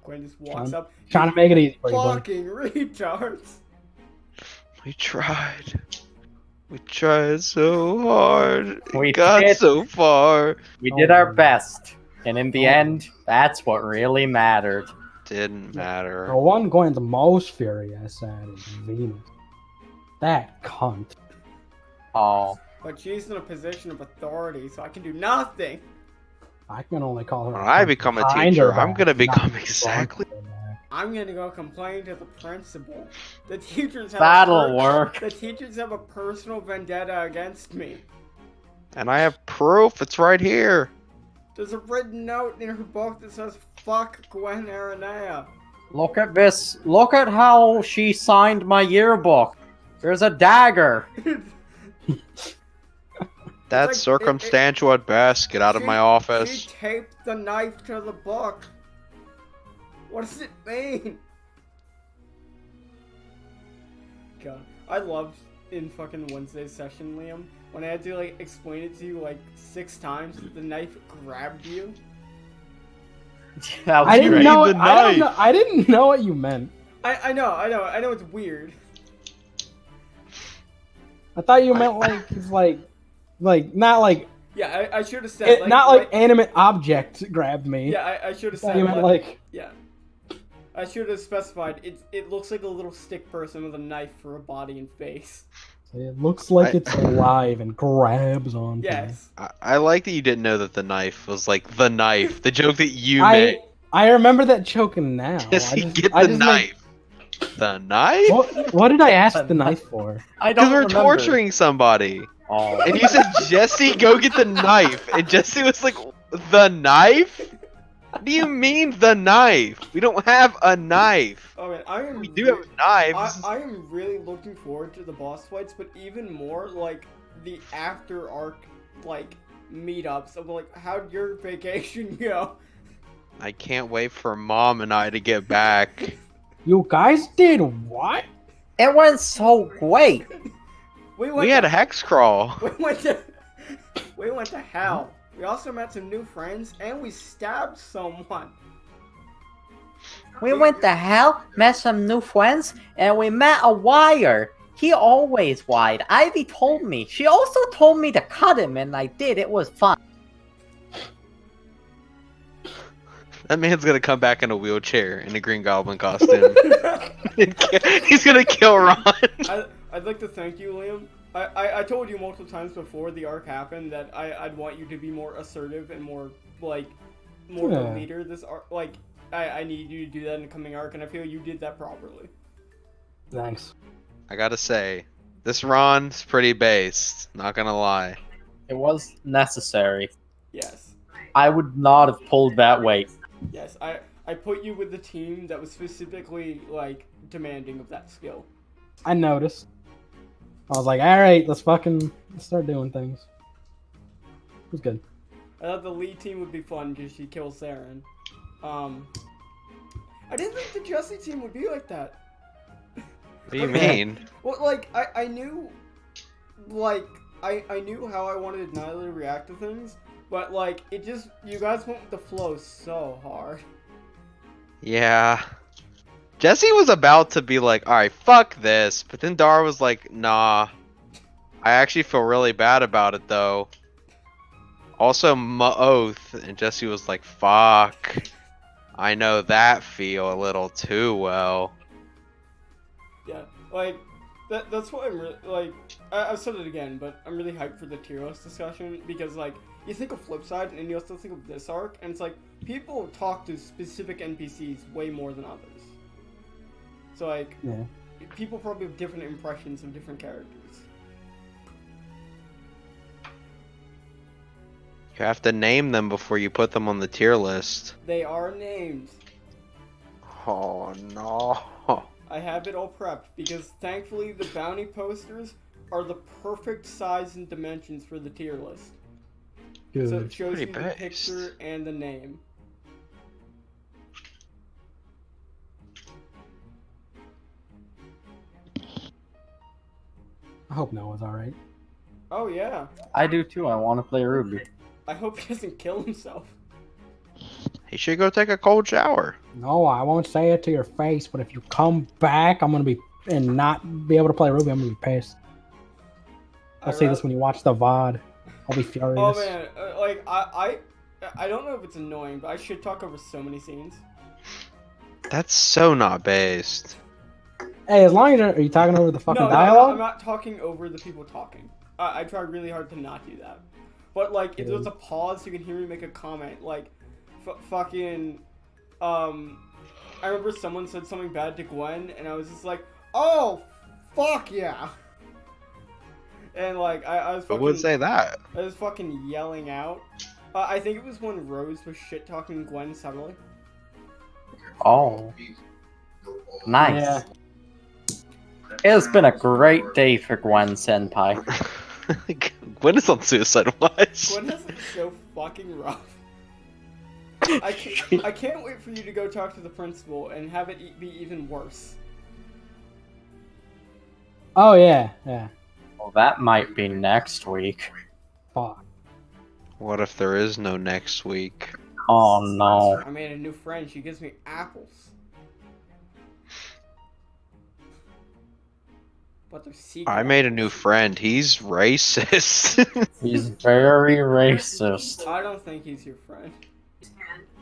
Gwen just walks up. Trying to make it easy for you, buddy. Fucking retards. We tried. We tried so hard. We We got did. so far. We did our best. And in the end, that's what really mattered. Didn't matter. The one going the most furious at is Venus. That cunt. Oh. But she's in a position of authority, so I can do nothing. I can only call her. When I become a behind teacher, her I'm back, gonna not become front exactly. of her back. I'm gonna go complain to the principal. The teachers have That'll work. The teachers have a personal vendetta against me. And I have proof. It's right here. There's a written note in her book that says "fuck Gwen Aranea." Look at this. Look at how she signed my yearbook. There's a dagger. That's like- circumstantial at best. Get out of my She office. taped the knife to the book. What does it mean? God, I loved in fucking Wednesday's session, Liam, when I had to like explain it to you like 6 times. The knife grabbed you. That was I didn't great. know. the I don't knife. know. I didn't know what you meant. I know it's weird. I thought you meant like it's like not like Yeah, I should have said not like animate object grabbed me. Yeah, I should have I thought said you meant like yeah. I should have specified. It looks like a little stick person with a knife for a body and face. it looks like I- it's alive and grabs on. Yes. I like that you didn't know that the knife was like the knife. The joke that you I made. I remember that choking now. Just I just, get I the just knife. The knife? what did I ask the knife for? I Because don't we're remember. torturing somebody. Oh. And you said, Jesse, go get the knife. And Jesse was like, the knife? What do you mean the knife? We don't have a knife. Oh man, I am. We do have knives. I am really looking forward to the boss fights, but even more like the after arc like meetups of like how'd your vacation go? I can't wait for Mom and I to get back. You guys did what? It went so great. We had a hex crawl. we went to hell. We also met some new friends and we stabbed someone. We went to hell, met some new friends, and we met a wire. He always wired. Ivy told me. She also told me to cut him, and I did. It was fun. That man's gonna come back in a wheelchair in a Green Goblin costume. He's gonna kill Ron. I'd like to thank you, Liam. I told you multiple times before the arc happened that I'd want you to be more assertive and more like more of a leader. This arc, like I need you to do that in the coming arc, and I feel you did that properly. Thanks. I gotta say, this Ron's pretty based. Not gonna lie. It was necessary. Yes, I would not have pulled that weight. yes. I put you with the team that was specifically like demanding of that skill. I noticed. I was like, all right, let's start doing things. It was good. I thought the lead team would be fun because she kills Saren. I didn't think the Jesse team would be like that. What do you mean? Well, like I knew, like I knew how I wanted Nyla to react to things, but like it just you guys went with the flow so hard. Yeah. Jesse was about to be like, alright, fuck this. But then Dara was like, nah. I actually feel really bad about it, though. Also, oath. And Jesse was like, fuck. I know that feel a little too well. Yeah, like that's why I'm really like I've said it again, but I'm really hyped for the tier list discussion because like you think of Flipside and you also think of this arc, and it's like people talk to specific NPCs way more than others. So like, Yeah. people probably have different impressions of different characters. You have to name them before you put them on the tier list. They are named. Oh no. I have it all prepped because thankfully the bounty posters are the perfect size and dimensions for the tier list. Good. So it shows Pretty you the based. picture and the name. I hope Noah's alright. Oh yeah. I do too. I want to play Ruby. I hope he doesn't kill himself. He should go take a cold shower. No, I won't say it to your face, but if you come back, I'm gonna be and not be able to play Ruby. I'm gonna be pissed. I'll see this when you watch the VOD. I'll be furious. Oh man, like I don't know if it's annoying, but I should talk over so many scenes. That's so not based. Hey, as long as are you talking over the fucking No, dialogue? I'm not talking over the people talking. I try really hard to not do that. But like, if there's a pause, you can hear me make a comment. Like, fucking, I remember someone said something bad to Gwen, and I was just like, oh, fuck yeah. And like, I was I fucking, would say that. I was fucking yelling out. I think it was when Rose was shit talking Gwen subtly. Oh. Nice. Yeah. It's been a great day for Gwen Senpai. Gwen is on suicide watch. Gwen has it so fucking rough. I can't wait for you to go talk to the principal and have it be even worse. Oh yeah, yeah. Well, that might be next week. Fuck. What if there is no next week? Oh no. I made a new friend. She gives me apples. But they're secret. I made a new friend. He's racist. He's very racist. I don't think he's your friend.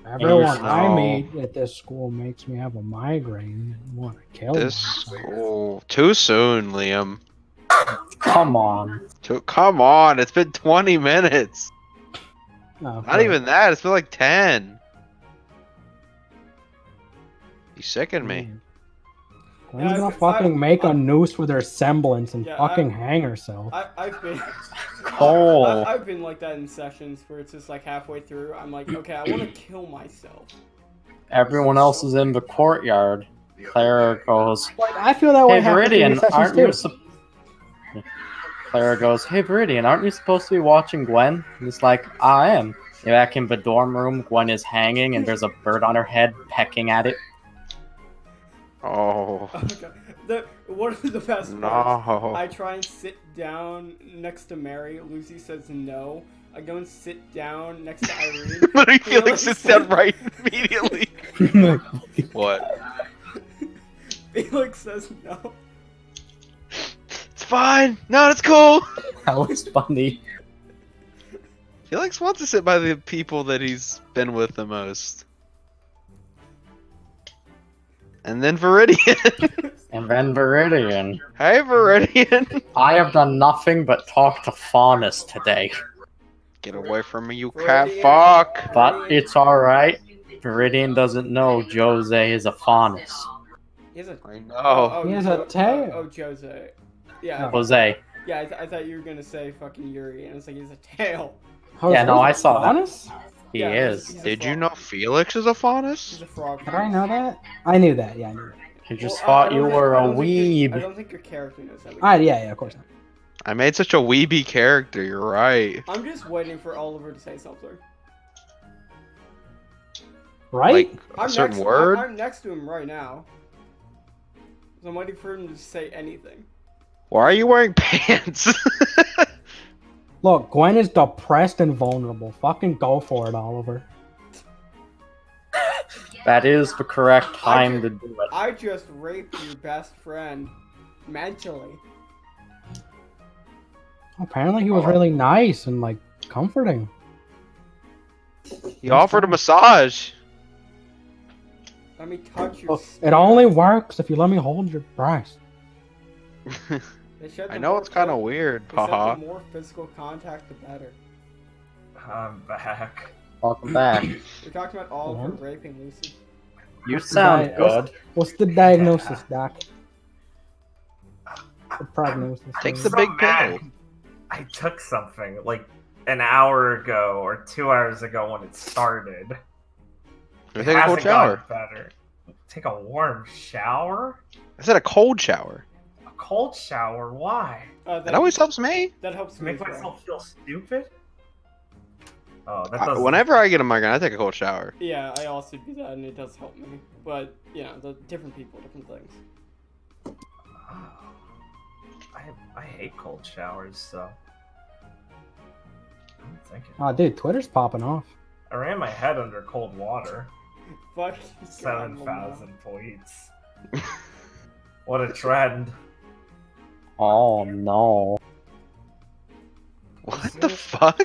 Everyone No. I meet at this school makes me have a migraine and want to kill This myself. school. Too soon, Liam. Come on. Come on, it's been 20 minutes. Oh, Not even that, it's been like 10. You sicken me. Gwen's Yeah, gonna fucking make a noose with her semblance and Yeah, fucking hang herself. I've been Cole. I've been like that in sessions where it's just like halfway through I'm like, okay, I want to kill myself. Everyone else is in the courtyard. Clara goes, Like, I feel that way hey half the Viridian, sessions aren't too. you Clara goes, hey Viridian, aren't you supposed to be watching Gwen? And he's like, I am. You're back in the dorm room, Gwen is hanging and there's a bird on her head pecking at it. Oh. Okay. One of the best parts, No. I try and sit down next to Mary. Lucy says no. I go and sit down next to Irene. Literally Felix sits down right immediately. What? Felix says no. It's fine. No, it's cool. That was funny. Felix wants to sit by the people that he's been with the most. And then Viridian. And then Viridian. Hey, Viridian. I have done nothing but talk to Faunus today. Get away from me, you Viridian. cat fuck. But it's alright. Viridian doesn't know Jose is a Faunus. He has a. I know. He has a tail. Oh, Jose. Yeah. Jose. Yeah, I thought you were gonna say fucking Yuri, and it's like he has a tail. Yeah, no, I saw that. Honest? He Yeah, is. he's a Did you frog. know Felix is a He's faunus? a frog. Did I know that? I knew that. Yeah, I knew that. He just Well, I thought don't you think- were I a don't think your- I weeb. don't think your character knows that. Yeah, of course not. I made such a weeby character, you're right. I'm just waiting for Oliver to say something. Right? Like a I'm certain next, word? I'm next to him right now. So I'm waiting for him to say anything. Why are you wearing pants? Look, Gwen is depressed and vulnerable. Fucking go for it, Oliver. That is the correct time to do it. I just raped your best friend. Mentally. Apparently he was really nice and, like, comforting. He offered a massage. Let me touch your Look, it spirit. only works if you let me hold your breast. They said I the know more it's kind of phys- weird, they said haha. the more physical contact, the better. I'm back. Welcome back. We're talking about Oliver Mhm. raping Lucy. You sound Right, good. What's the diagnosis, Doc? The prognosis. Take is- the big mad. pill. I took something like an hour ago or 2 hours ago when it started. Go It take a cold hasn't shower. gotten better. Take a warm shower? I said a cold shower. A cold shower? Why? That always helps me. That helps To me make as well. myself feel stupid? Oh, that doesn't. Whenever I get a migraine, I take a cold shower. Yeah, I also do that, and it does help me. But the different people, different things. I hate cold showers, so. I'm thinking. Oh, dude, Twitter's popping off. I ran my head under cold water. Fuck. 7,000 points. What a trend. Oh no. What the fuck?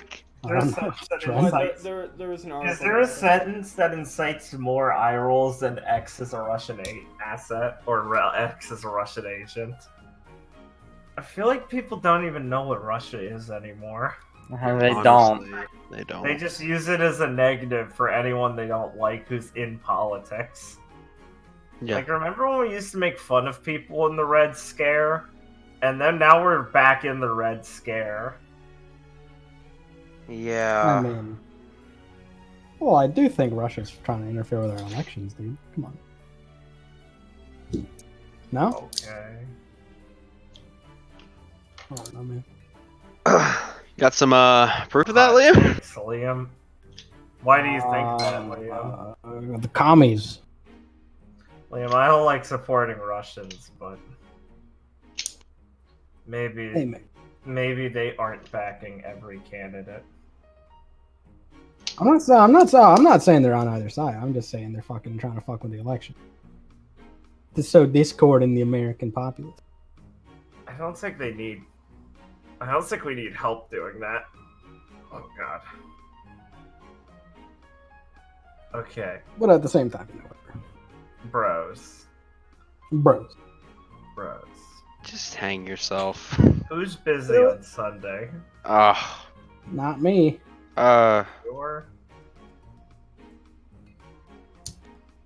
There's I don't know. such an Trend. insight- There was an article. Is there a that said- sentence that incites more eye rolls than X is a Russian asset or X is a Russian agent? I feel like people don't even know what Russia is anymore. They don't. Honestly, They don't. They just use it as a negative for anyone they don't like who's in politics. Yeah. Like, remember when we used to make fun of people in the Red Scare? And then now we're back in the Red Scare. I Yeah. mean, well, I do think Russia's trying to interfere with our elections, dude. Come on. No? Okay. I don't know, man. Got some proof of that, Liam? Thanks, Liam. Why do you think that, Liam? The commies. Liam, I don't like supporting Russians, but Hey, man. maybe they aren't backing every candidate. I'm not saying they're on either side. I'm just saying they're fucking trying to fuck with the election. To sow discord in the American populace. I don't think we need help doing that. Oh god. Okay, But at the same time, you know, whatever. bros. Bros. Just hang yourself. Who's busy on Sunday? Ugh. Not me. Your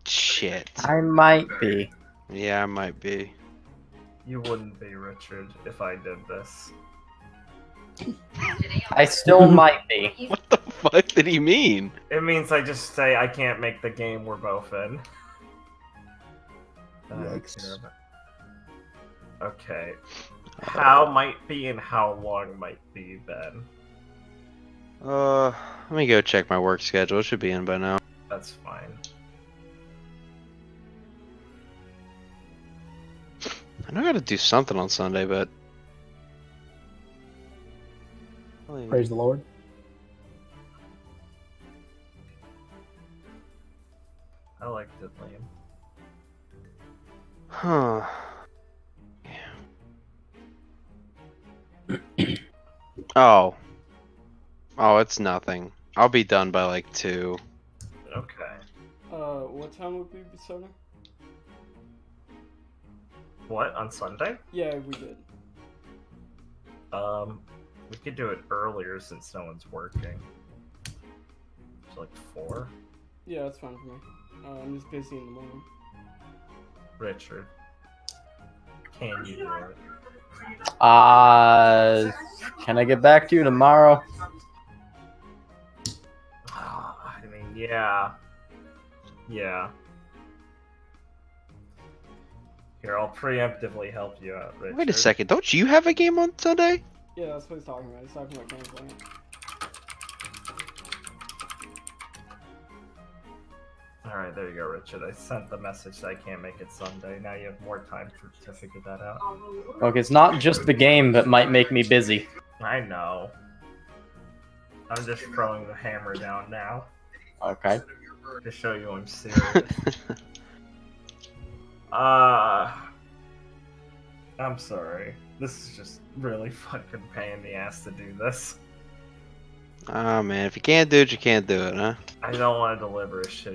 Shit. I might be. Yeah, I might be. You wouldn't be, Richard, if I did this. I still might be. What the fuck did he mean? It means I just say I can't make the game we're both in. Then I don't Yikes. care about- Okay. How might be and how long might be, Ben? Let me go check my work schedule. It should be in by now. That's fine. I know I gotta do something on Sunday, but... Praise the Lord. I liked it, Liam. Huh. Oh. Oh, it's nothing. I'll be done by like 2. Okay. What time would we be starting? What, on Sunday? Yeah, we did. We could do it earlier since no one's working. So like 4? Yeah, that's fine for me. I'm just busy in the morning. Richard. Can you do it? Can I get back to you tomorrow? I mean, yeah. Yeah. Here, I'll preemptively help you out, Richard. Wait a second. Don't you have a game on Sunday? Yeah, that's what he's talking about. He's talking about canceling it. Alright, there you go, Richard. I sent the message that I can't make it Sunday. Now you have more time to figure that out. Look, it's not just the game that might make me busy. I know. I'm just throwing the hammer down now Okay. to show you I'm serious. I'm sorry. This is just really fucking pain in the ass to do this. Oh man, if you can't do it, you can't do it, huh? I don't want to deliver a shitty